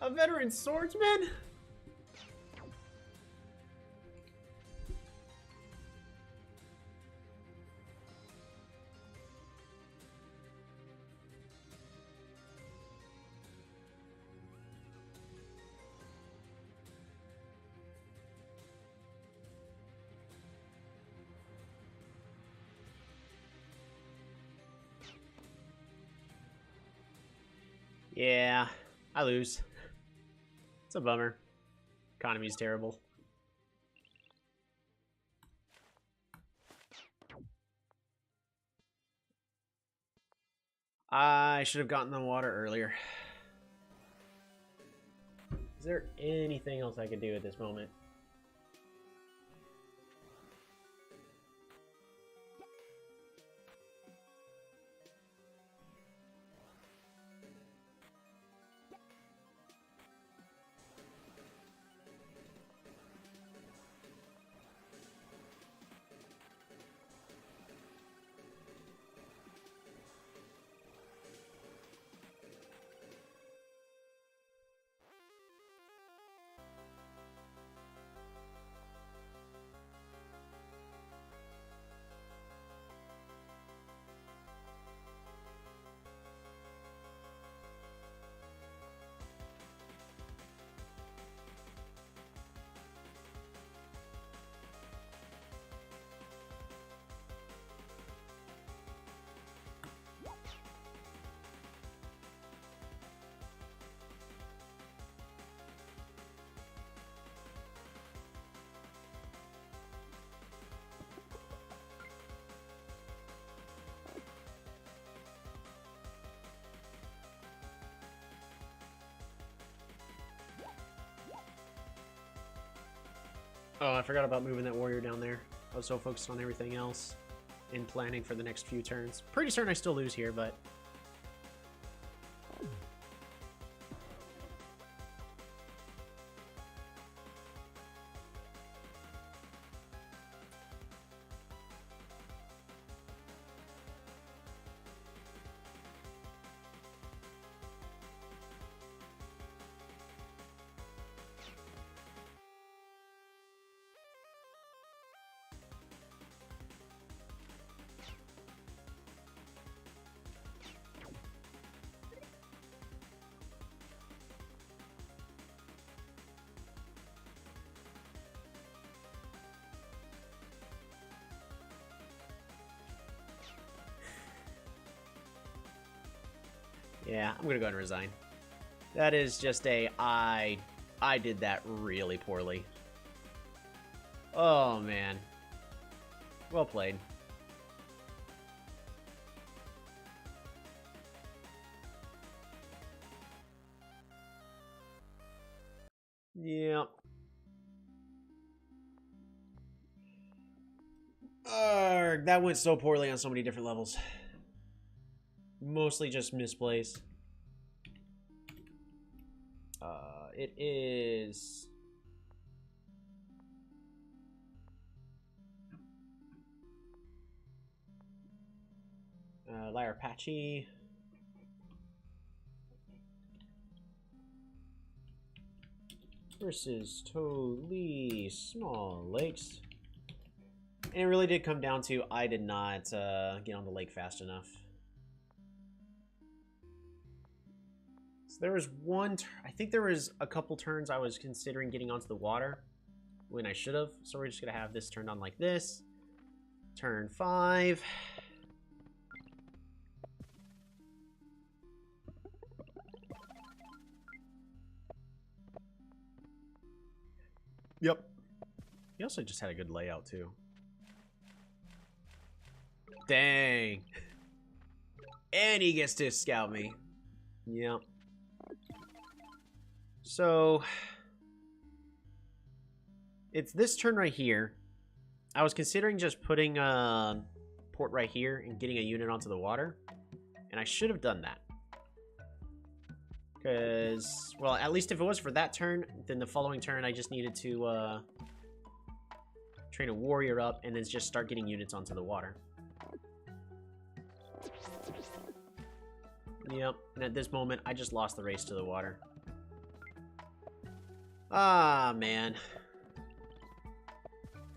A veteran swordsman? Yeah, I lose. It's a bummer. Economy's terrible. I should have gotten the water earlier. Is there anything else I could do at this moment? Oh, I forgot about moving that warrior down there. I was so focused on everything else in planning for the next few turns. Pretty certain I still lose here, but... yeah, I'm gonna go ahead and resign. That is just a I did that really poorly. Oh man. Well played. Yeah. That went so poorly on so many different levels. Mostly just misplays. It is... Lyra Apache. Versus Totally Small Lakes. And it really did come down to I did not get on the lake fast enough. So there was one... I think there was a couple turns I was considering getting onto the water when I should have. So we're just going to have this turned on like this. Turn 5. Yep. He also just had a good layout, too. Dang. And he gets to scout me. Yep. So... it's this turn right here. I was considering just putting a port right here and getting a unit onto the water. And I should have done that. Because, well, at least if it was for that turn, then the following turn I just needed to train a warrior up and then just start getting units onto the water. Yep, and at this moment, I just lost the race to the water. Ah, man.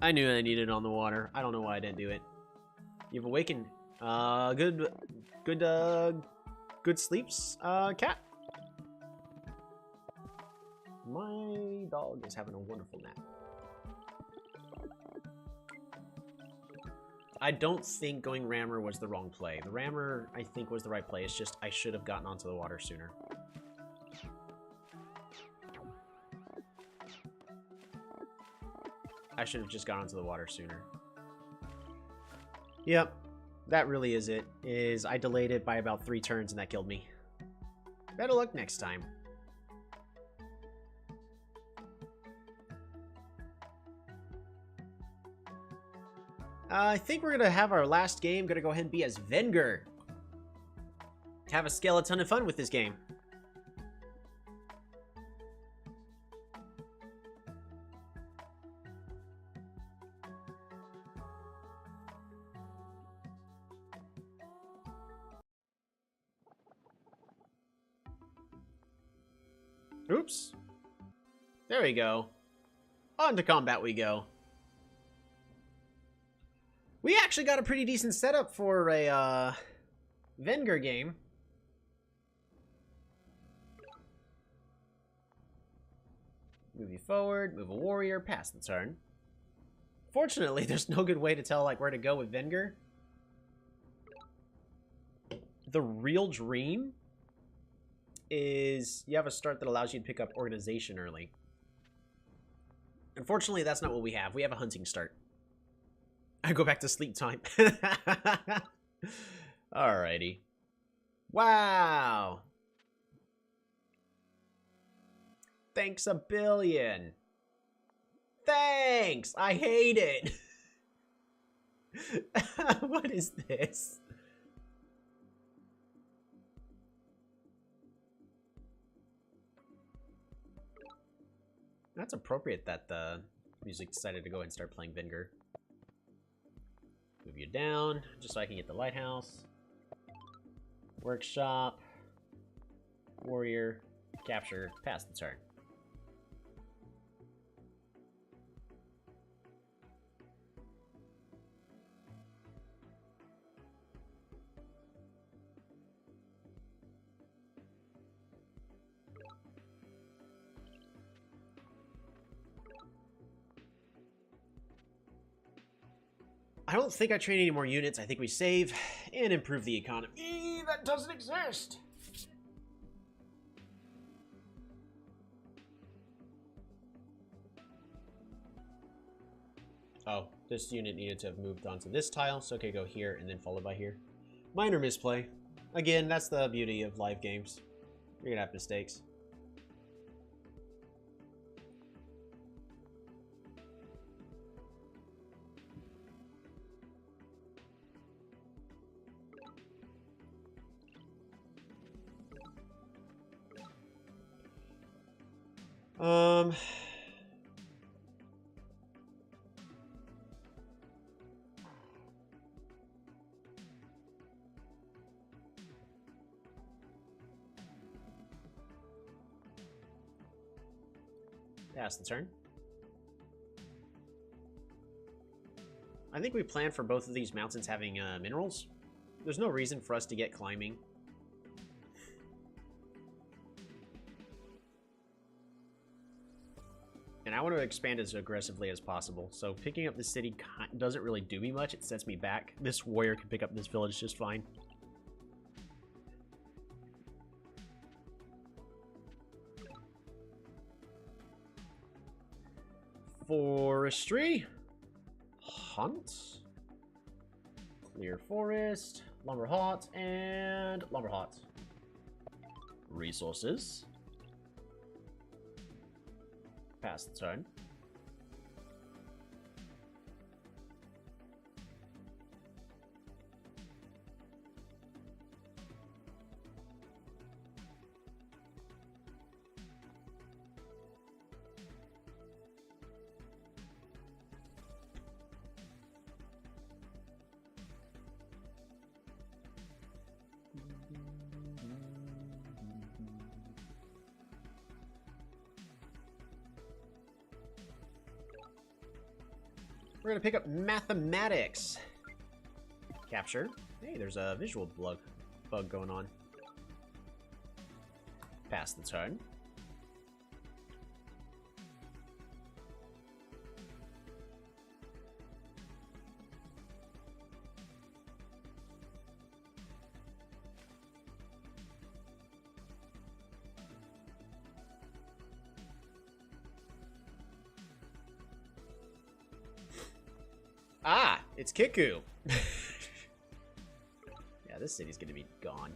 I knew I needed it on the water. I don't know why I didn't do it. You've awakened. Good sleeps, cat. My dog is having a wonderful nap. I don't think going rammer was the wrong play. The rammer, I think, was the right play. It's just I should have gotten onto the water sooner. I should have just gone onto the water sooner. Yep, that really is it. I delayed it by about 3 turns and that killed me. Better luck next time. I think we're gonna have our last game. Gonna go ahead and be as Venger. Have a skeleton of fun with this game. Oops. There we go. On to combat we go. We actually got a pretty decent setup for a Venger game. Move you forward, move a warrior, pass the turn. Fortunately, there's no good way to tell like where to go with Venger. The real dream is you have a start that allows you to pick up organization early. Unfortunately, that's not what we have. We have a hunting start. I go back to sleep time. Alrighty. Wow. Thanks a billion. thanks! I hate it! What is this? That's appropriate that the music decided to go ahead and start playing Vinegar. Move you down, just so I can get the lighthouse. Workshop. Warrior. Capture. Pass the turn. I don't think I train any more units. I think we save and improve the economy. That doesn't exist. Oh, this unit needed to have moved onto this tile, so it could go here and then followed by here. Minor misplay. Again, that's the beauty of live games. You're gonna have mistakes. Pass the turn. I think we plan for both of these mountains having minerals. There's no reason for us to get climbing. And I want to expand as aggressively as possible. So picking up the city doesn't really do me much. It sets me back. This warrior can pick up this village just fine. Forestry. Hunt. Clear forest. Lumber hot and lumber hot. Resources. Pass the turn. We're gonna pick up mathematics. Capture. Hey, there's a visual bug going on. Pass the turn. Ah, it's Kiku. Yeah, this city's gonna be gone.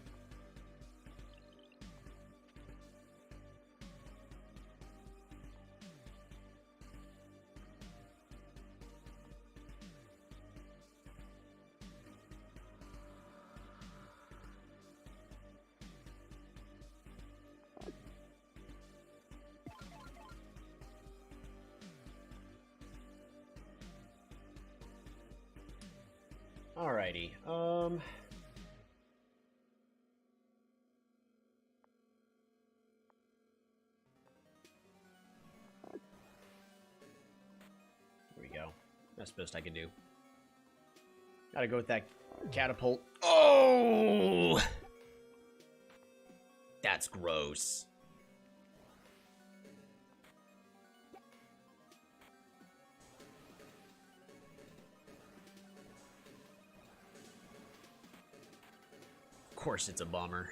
Alrighty, There we go. That's the best I can do. Gotta go with that catapult. Oh! That's gross. Of course it's a bomber.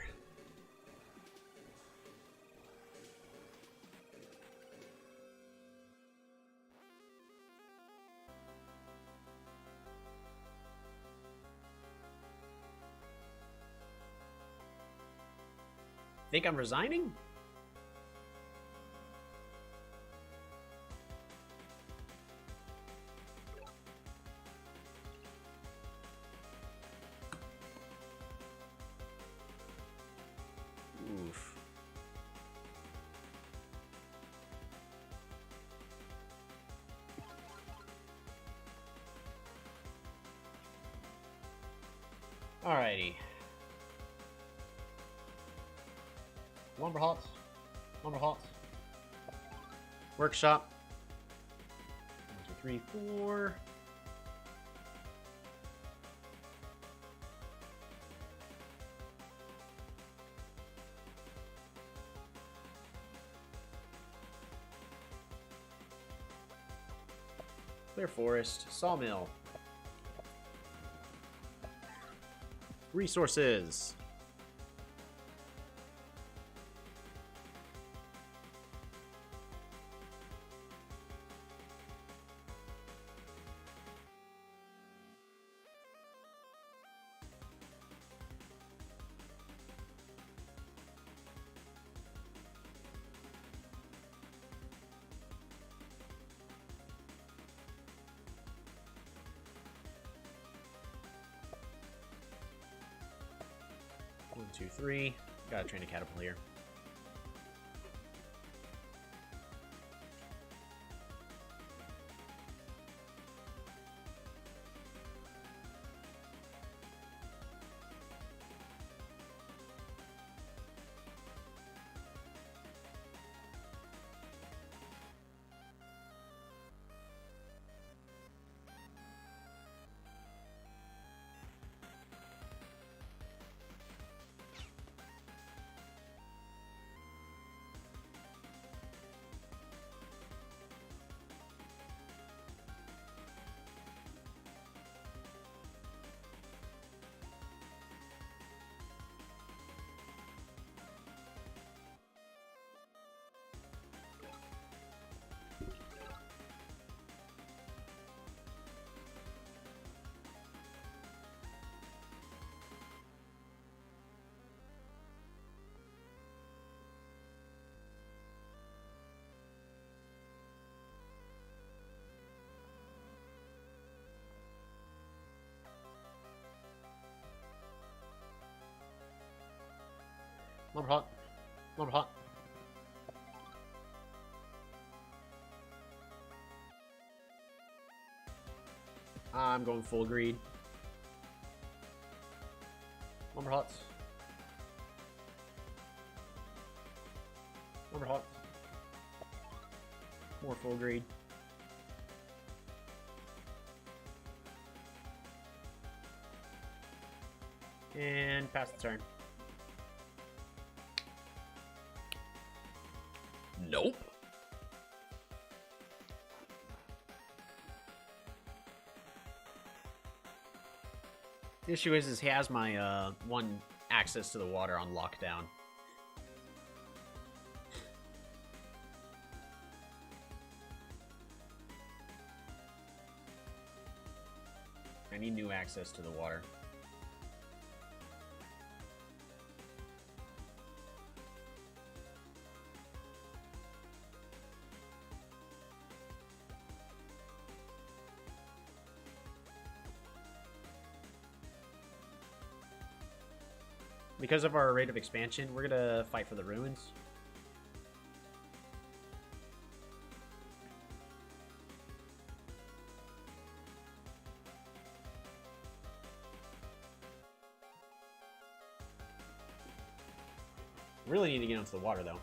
Think I'm resigning? Alrighty. Lumber hots. Lumber hots. Workshop. 1, 2, 3, 4. Clear forest. Sawmill. Resources. One, two, three. Gotta train a catapult here. Lumber hot. Lumber hot. I'm going full greed. Lumber hots. Lumber hots. More full greed. And pass the turn. Nope. The issue is he has my one access to the water on lockdown. I need new access to the water. Because of our rate of expansion, we're gonna fight for the ruins. Really need to get onto the water, though.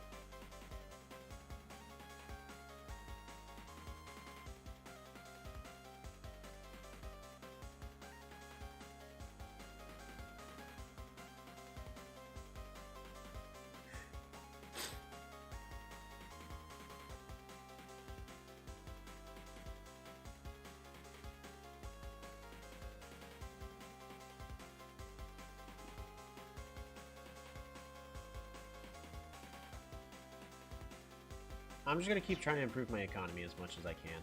I'm just gonna keep trying to improve my economy as much as I can.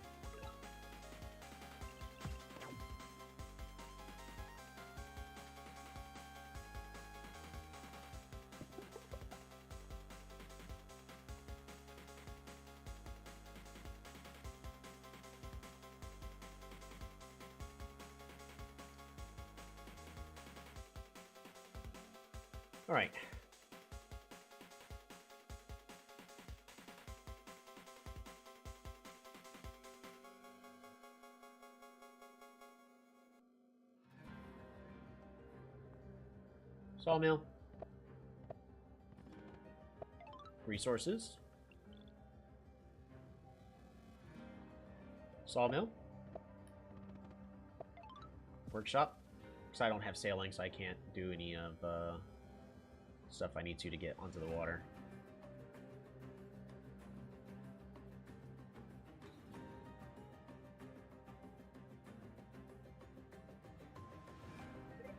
All right. Sawmill. Resources. Sawmill. Workshop. Because I don't have sailing, so I can't do any of stuff I need to get onto the water.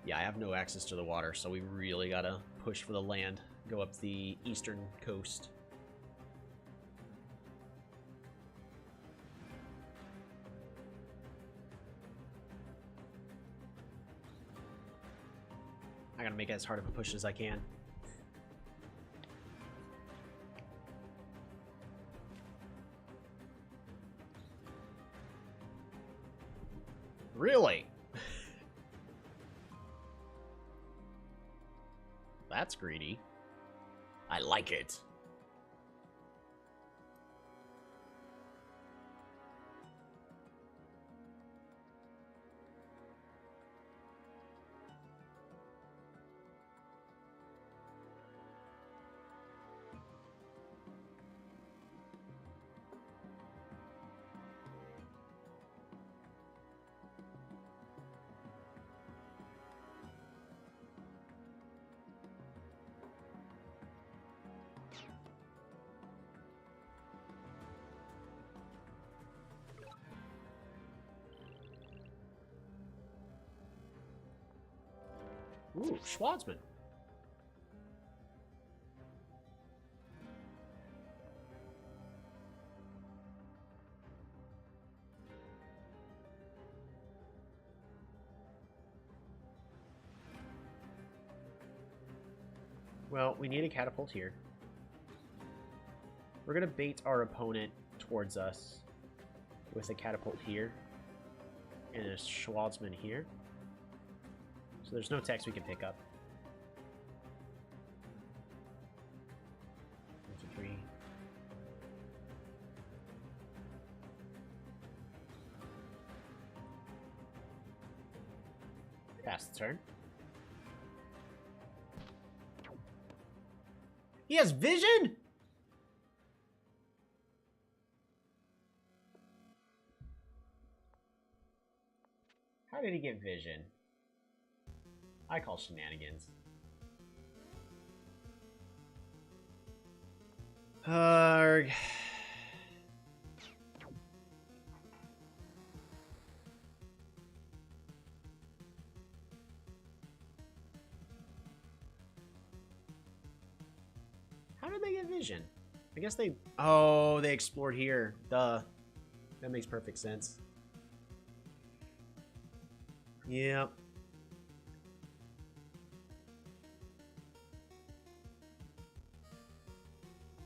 Yeah, I have no access to the water, so we really gotta push for the land. Go up the eastern coast. I gotta make it as hard of a push as I can. Really? That's greedy. I like it. Ooh, Schwarzman. Well, we need a catapult here. We're going to bait our opponent towards us with a catapult here and a Schwarzman here. So there's no text we can pick up. 1, 2, 3. Pass the turn. He has vision? How did he get vision? I call shenanigans. Arg. How did they get vision? I guess they... Oh, they explored here. Duh. That makes perfect sense. Yep.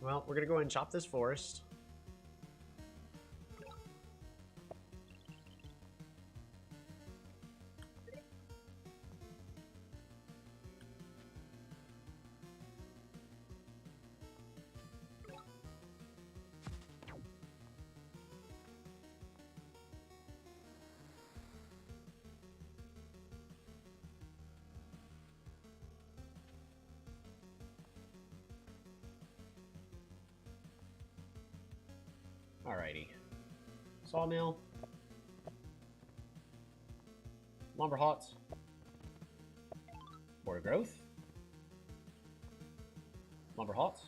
Well, we're gonna go ahead and chop this forest. Alrighty. Sawmill. Lumber hots. Border growth. Lumber hots.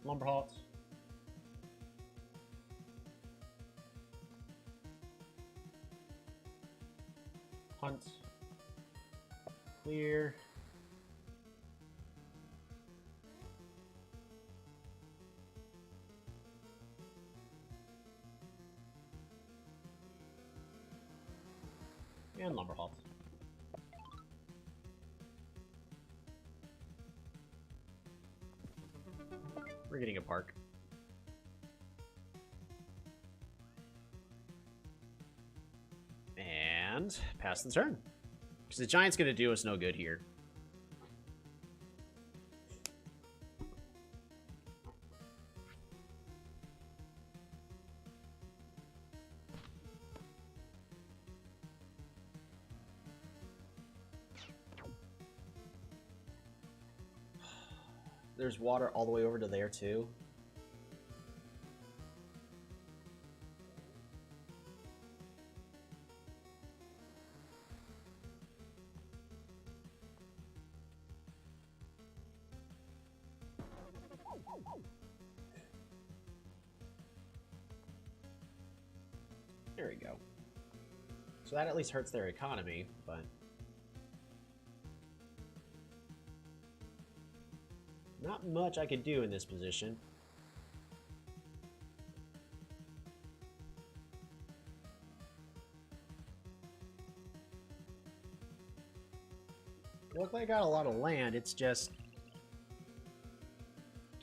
Lumber hots. Hunt. Clear. And lumber halt. We're getting a park. And pass the turn. Because the giant's going to do us no good here. there's water all the way over to there too. There we go. So that at least hurts their economy, but... not much I could do in this position. Look like I got a lot of land, it's just...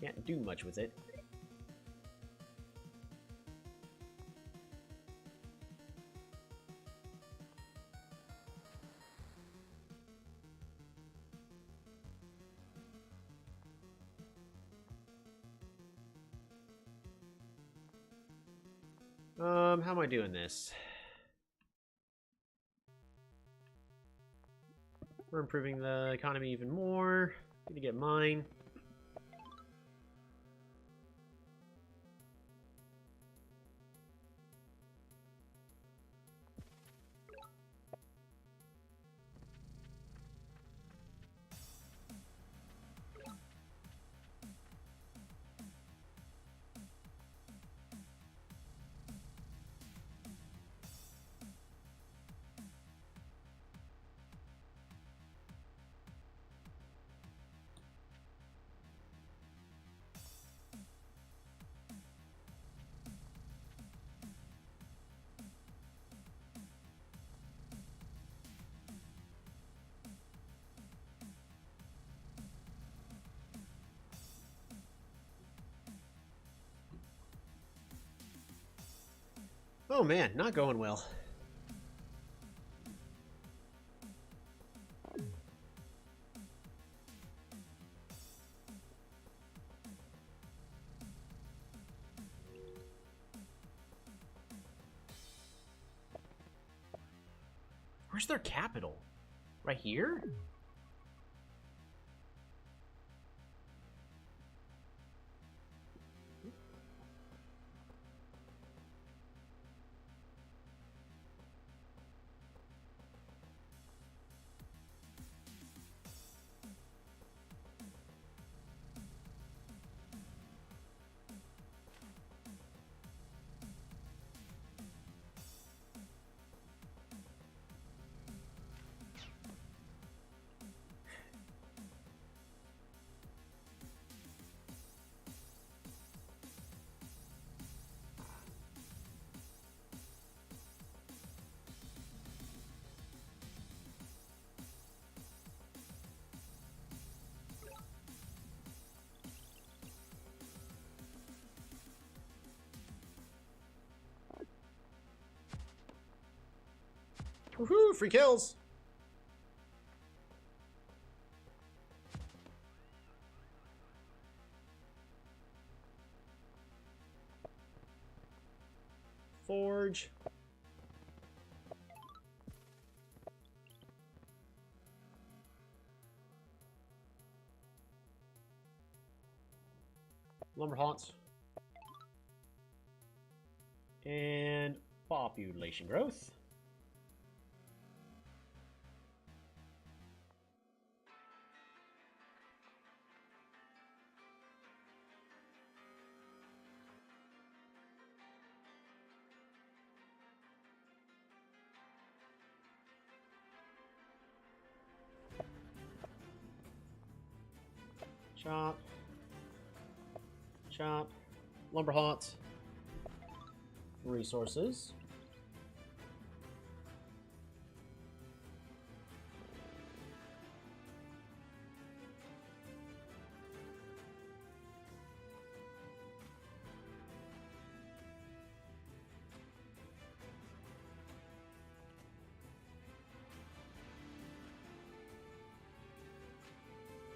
can't do much with it. How am I doing this? We're improving the economy even more. Gonna get mine. Oh man, not going well. Where's their capital? Right here? Woohoo! Free kills! Forge. Lumber haunts. And population growth. Chop. Chop. Lumber haunts. Resources.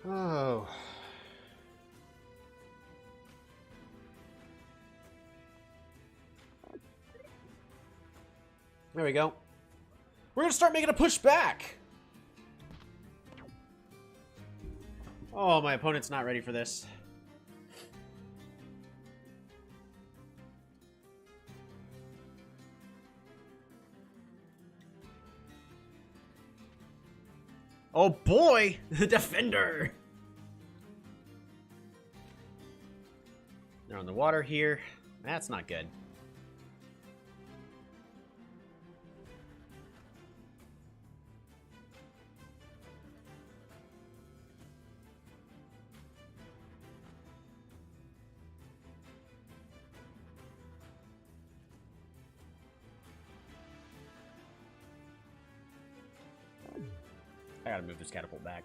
Oh. There we go. We're gonna start making a push back. Oh, my opponent's not ready for this. Oh boy! The defender! They're on the water here. That's not good. I gotta move this catapult back.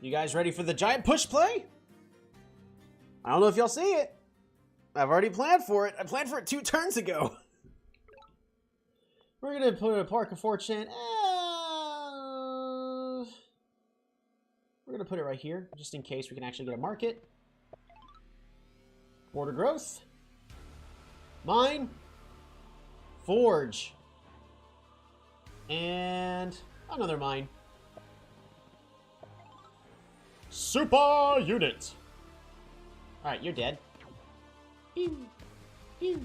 You guys ready for the giant push play? I don't know if y'all see it. I've already planned for it. I planned for it 2 turns ago. We're gonna put a Park of Fortune. We're gonna put it right here, just in case we can actually get a market. Border growth. Mine. Forge. And another mine. Super unit. Alright, you're dead. Pew. Pew.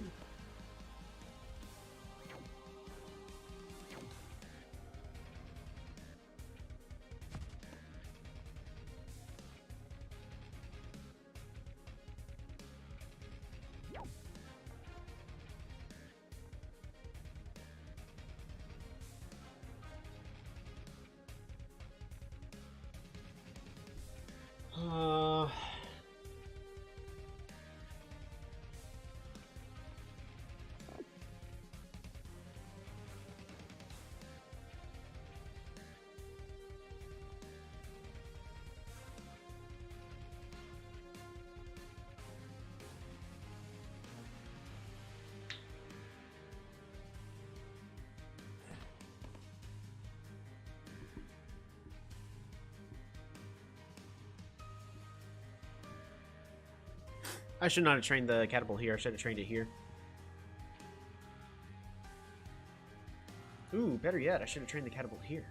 I should not have trained the catapult here. I should have trained it here. Ooh, better yet, I should have trained the catapult here.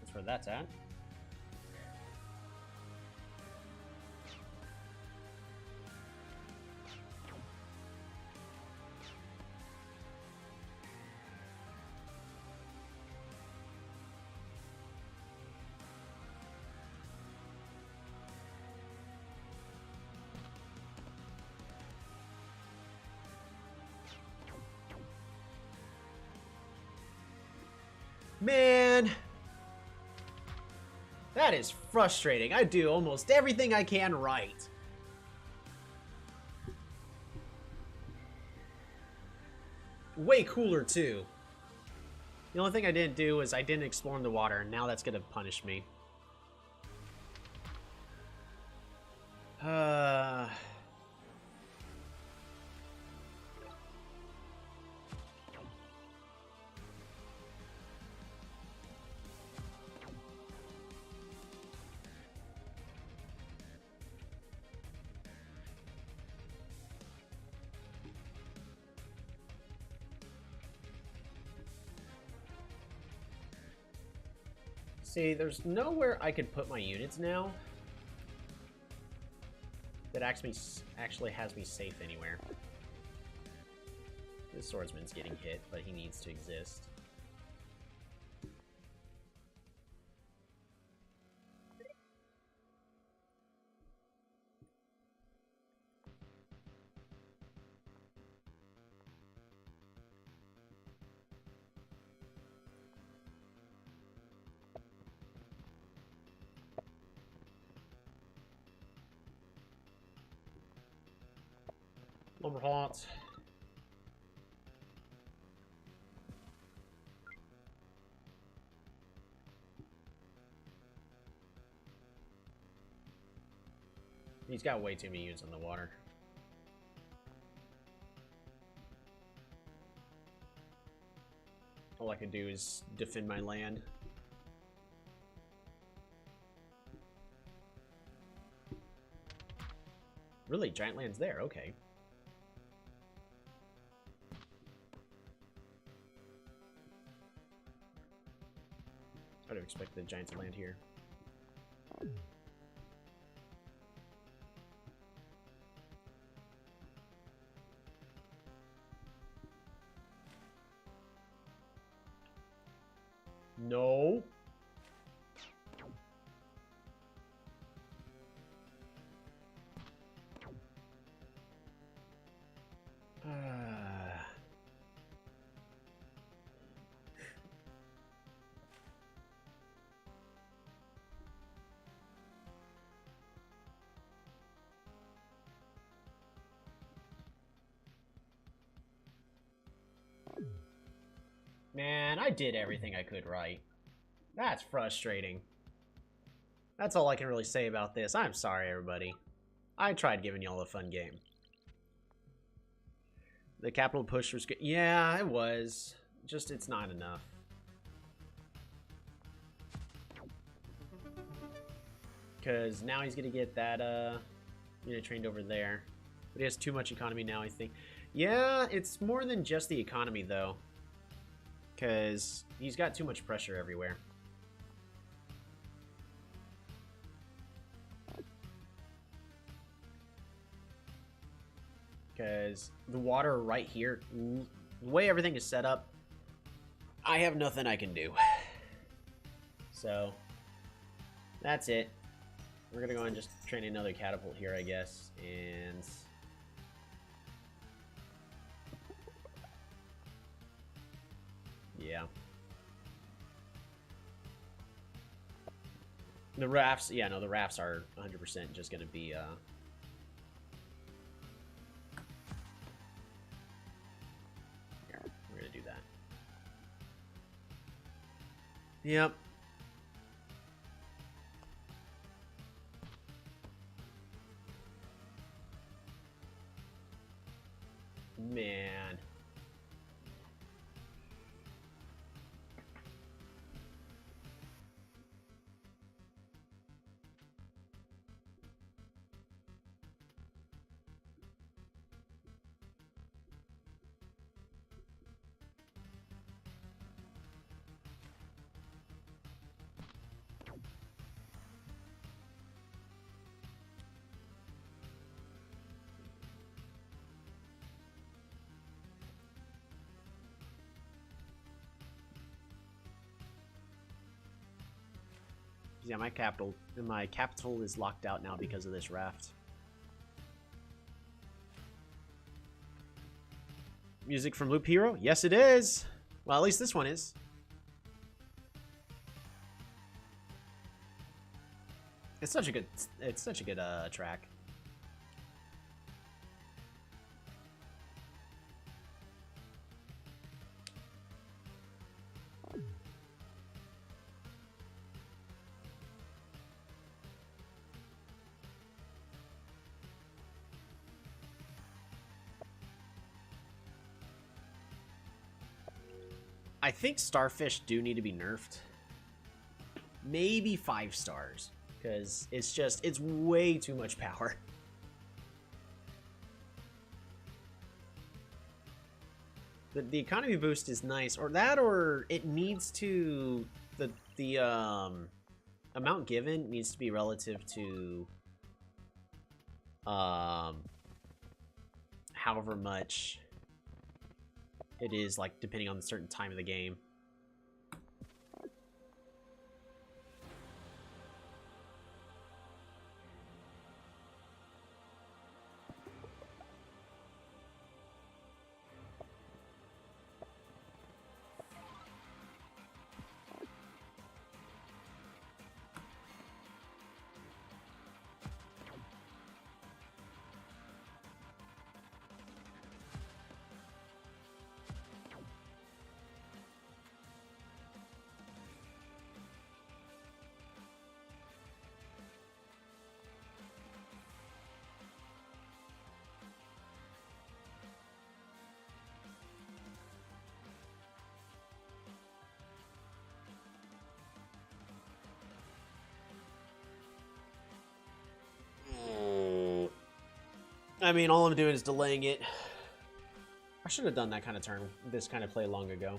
That's where that's at. Man, that is frustrating. I do almost everything I can right. Way cooler, too. The only thing I didn't do is I didn't explore in the water, and now that's gonna punish me. See, there's nowhere I could put my units now that actually has me safe anywhere. This swordsman's getting hit, but he needs to exist. Lumber Haunt. He's got way too many units on the water. All I can do is defend my land. Really? Giant land's there? Okay. I'd have expected the giant to land here. No. Man, I did everything I could right. That's frustrating. That's all I can really say about this. I'm sorry, everybody. I tried giving y'all a fun game. The capital push was good. Yeah, it was. Just, it's not enough. Because now he's going to get that unit trained over there. But he has too much economy now, I think. Yeah, it's more than just the economy, though. Because he's got too much pressure everywhere. Because the water right here, the way everything is set up, I have nothing I can do. So, that's it. We're going to go and just train another catapult here, I guess. And... yeah. The rafts, yeah, no, the rafts are 100% just going to be, here, we're going to do that. Yep. Man. Yeah, my capital is locked out now because of this raft. Music from Loop Hero? Yes, it is. Well, at least this one is. It's such a good track. I think starfish do need to be nerfed. Maybe 5 stars. Because it's way too much power. The economy boost is nice. Or that, or it needs to... The amount given needs to be relative to... however much... it is, like, depending on the certain time of the game. I mean, all I'm doing is delaying it. I should have done that kind of turn, this kind of play long ago.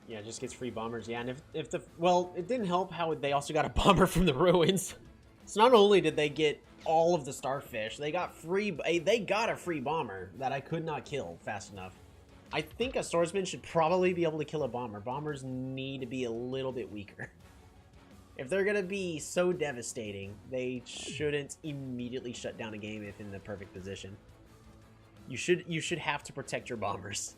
Yeah, it just gets free bombers. Yeah, and if the... Well, it didn't help how they also got a bomber from the ruins. So not only did they get all of the starfish, they got a free bomber that I could not kill fast enough. I think a swordsman should probably be able to kill a bomber. Bombers need to be a little bit weaker. If they're going to be so devastating, they shouldn't immediately shut down a game if in the perfect position. You should have to protect your bombers.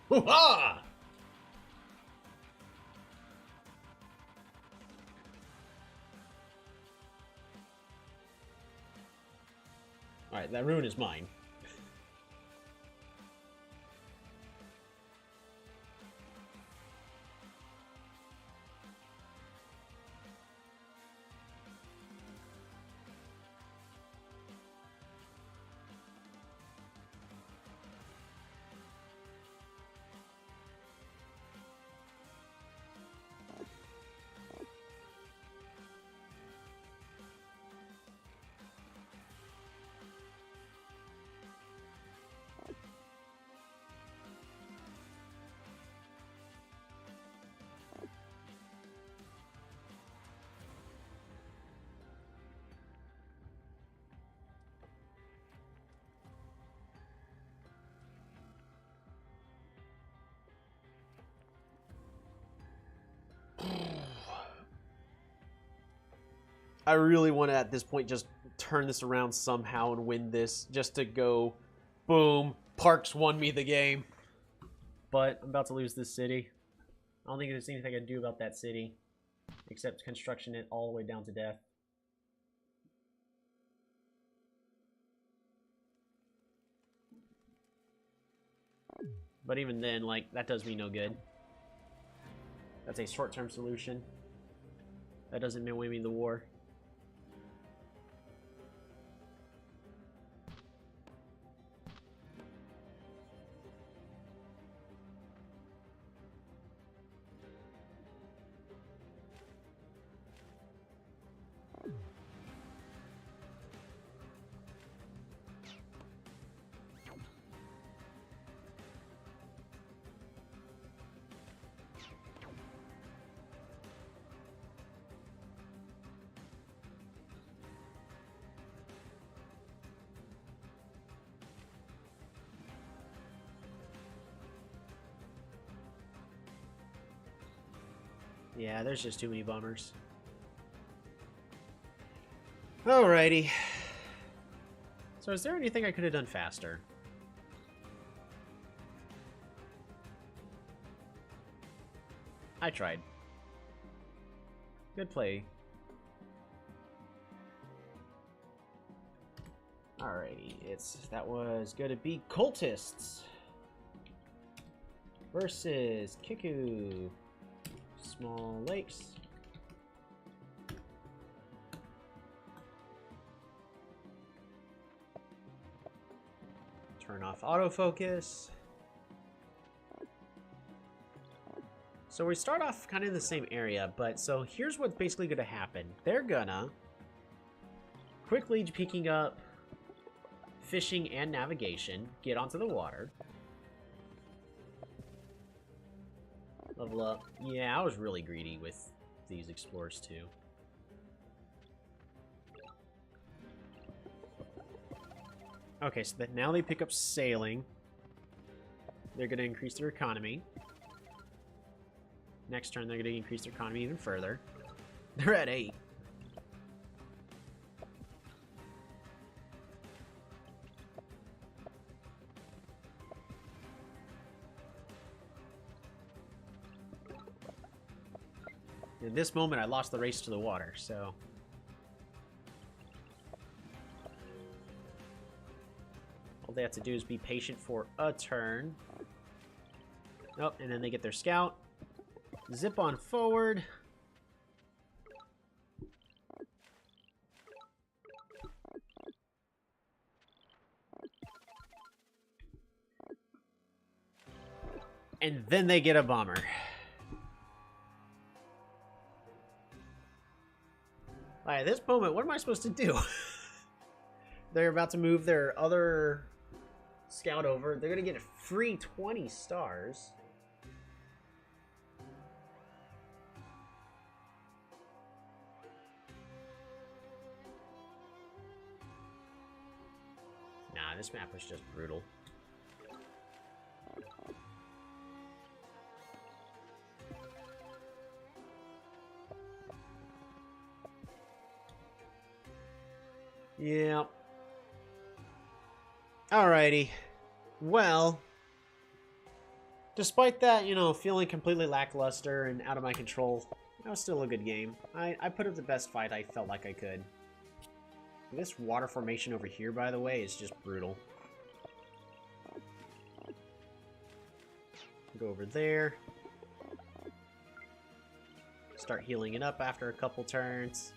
Hoo-ha! Alright, that rune is mine. I really want to, at this point, just turn this around somehow and win this. Just to go, boom, Parks won me the game. But I'm about to lose this city. I don't think there's anything I can do about that city. Except construction it all the way down to death. But even then, like, that does me no good. That's a short-term solution. That doesn't win me the war. Yeah, there's just too many bombers. Alrighty. So is there anything I could have done faster? I tried. Good play. Alrighty, that was gonna be cultists versus Kiku. Small lakes. Turn off autofocus. So we start off kind of in the same area, but so here's what's basically going to happen. They're gonna quickly picking up fishing and navigation, get onto the water. Level up. Yeah, I was really greedy with these explorers too. Okay, so that now they pick up sailing. They're going to increase their economy. Next turn, they're going to increase their economy even further. They're at 8. In this moment, I lost the race to the water, so... all they have to do is be patient for a turn. Oh, and then they get their scout. Zip on forward. And then they get a bomber. At this moment, what am I supposed to do? They're about to move their other scout over. They're going to get a free 20 stars. Nah, this map was just brutal. Yeah. Alrighty. Well, despite that, you know, feeling completely lackluster and out of my control, that was still a good game. I put up the best fight I felt like I could. This water formation over here, by the way, is just brutal. Go over there. Start healing it up after a couple turns.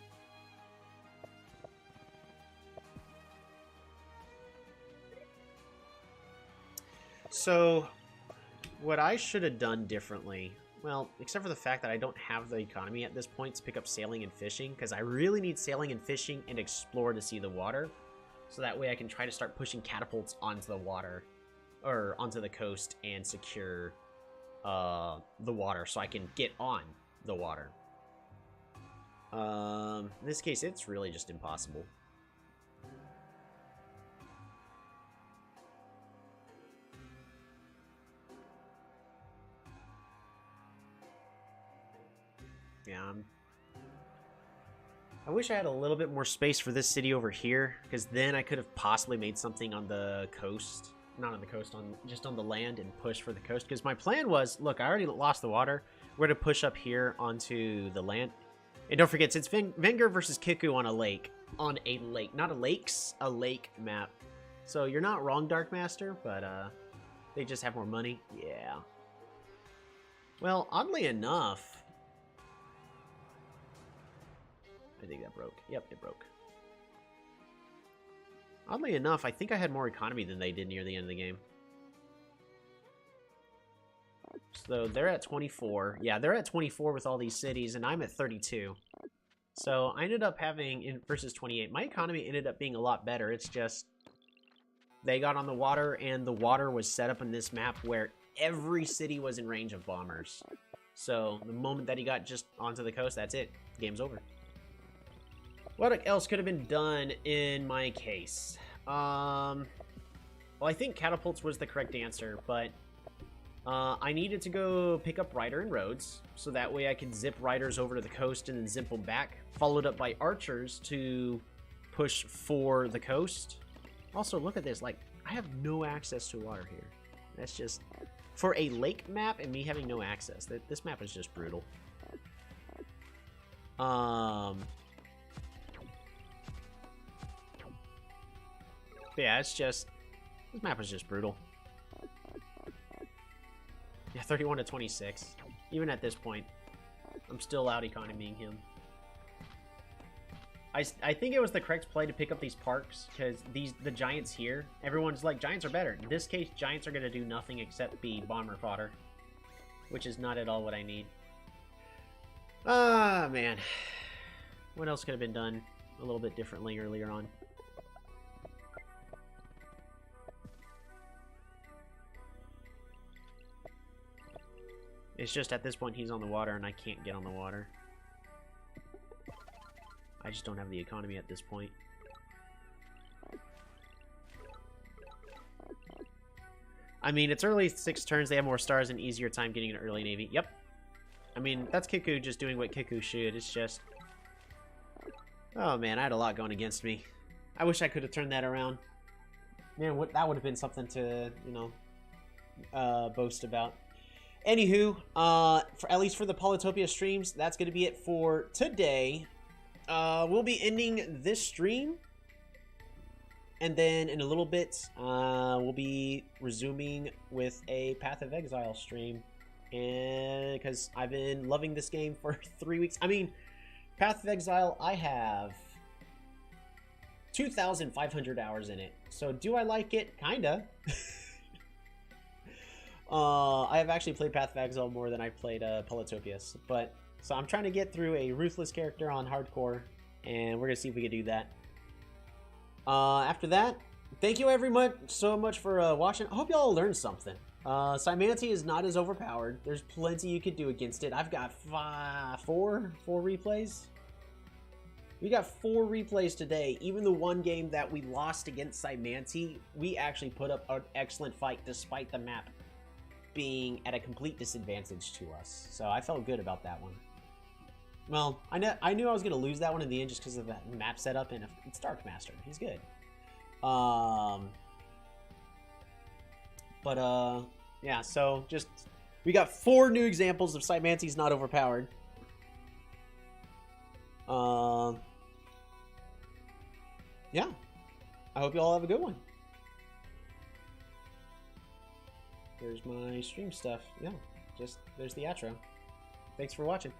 So, what I should have done differently, well, except for the fact that I don't have the economy at this point to pick up sailing and fishing, because I really need sailing and fishing and explore to see the water, so that way I can try to start pushing catapults onto the water, or onto the coast and secure the water, so I can get on the water. In this case, it's really just impossible. Yeah, I wish I had a little bit more space for this city over here, because then I could have possibly made something on the coast. Not on the coast, just on the land and push for the coast. Because my plan was, look, I already lost the water. We're going to push up here onto the land. And don't forget, it's Wenger versus Kiku on a lake. On a lake. Not a lakes, a lake map. So you're not wrong, Dark Master, but they just have more money. Yeah. Well, oddly enough... I think that broke. Yep, it broke. Oddly enough, I think I had more economy than they did near the end of the game. So they're at 24. Yeah, they're at 24 with all these cities, and I'm at 32. So I ended up having, versus 28, my economy ended up being a lot better. It's just, they got on the water, and the water was set up in this map where every city was in range of bombers. So the moment that he got just onto the coast, that's it. Game's over. What else could have been done in my case? Well, I think catapults was the correct answer, but I needed to go pick up Ryder and Rhodes, so that way I could zip Riders over to the coast and then zip them back, followed up by archers to push for the coast. Also, look at this, like, I have no access to water here. That's just, for a lake map and me having no access, this map is just brutal. Yeah, it's just... this map is just brutal. Yeah, 31 to 26. Even at this point, I'm still out economying him. I think it was the correct play to pick up these parks, because the giants here, everyone's like, giants are better. In this case, giants are going to do nothing except be bomber fodder, which is not at all what I need. Ah, man. What else could have been done a little bit differently earlier on? It's just at this point he's on the water and I can't get on the water. I just don't have the economy at this point. I mean, it's early 6 turns. They have more stars and easier time getting an early navy. Yep. I mean, that's Kiku just doing what Kiku should. It's just... Oh, man, I had a lot going against me. I wish I could have turned that around. Man, that would have been something to, you know, boast about. Anywho, at least for the Polytopia streams, that's going to be it for today. We'll be ending this stream. And then in a little bit, we'll be resuming with a Path of Exile stream. And because I've been loving this game for 3 weeks. I mean, Path of Exile, I have 2,500 hours in it. So do I like it? Kinda. I have actually played Path of Exile more than I played Polytopias. But so I'm trying to get through a Ruthless character on Hardcore. And we're going to see if we can do that. After that, thank you so much for watching. I hope y'all learned something. Cymanti is not as overpowered. There's plenty you could do against it. I've got four replays. We got 4 replays today. Even the one game that we lost against Cymanti, we actually put up an excellent fight despite the map being at a complete disadvantage to us. So I felt good about that one. Well, I knew I was going to lose that one in the end just because of that map setup, and it's Dark Master. He's good. Yeah, so just... We got 4 new examples of Cymanti's not overpowered. Yeah. I hope you all have a good one. There's my stream stuff. Yeah, there's the outro. Thanks for watching.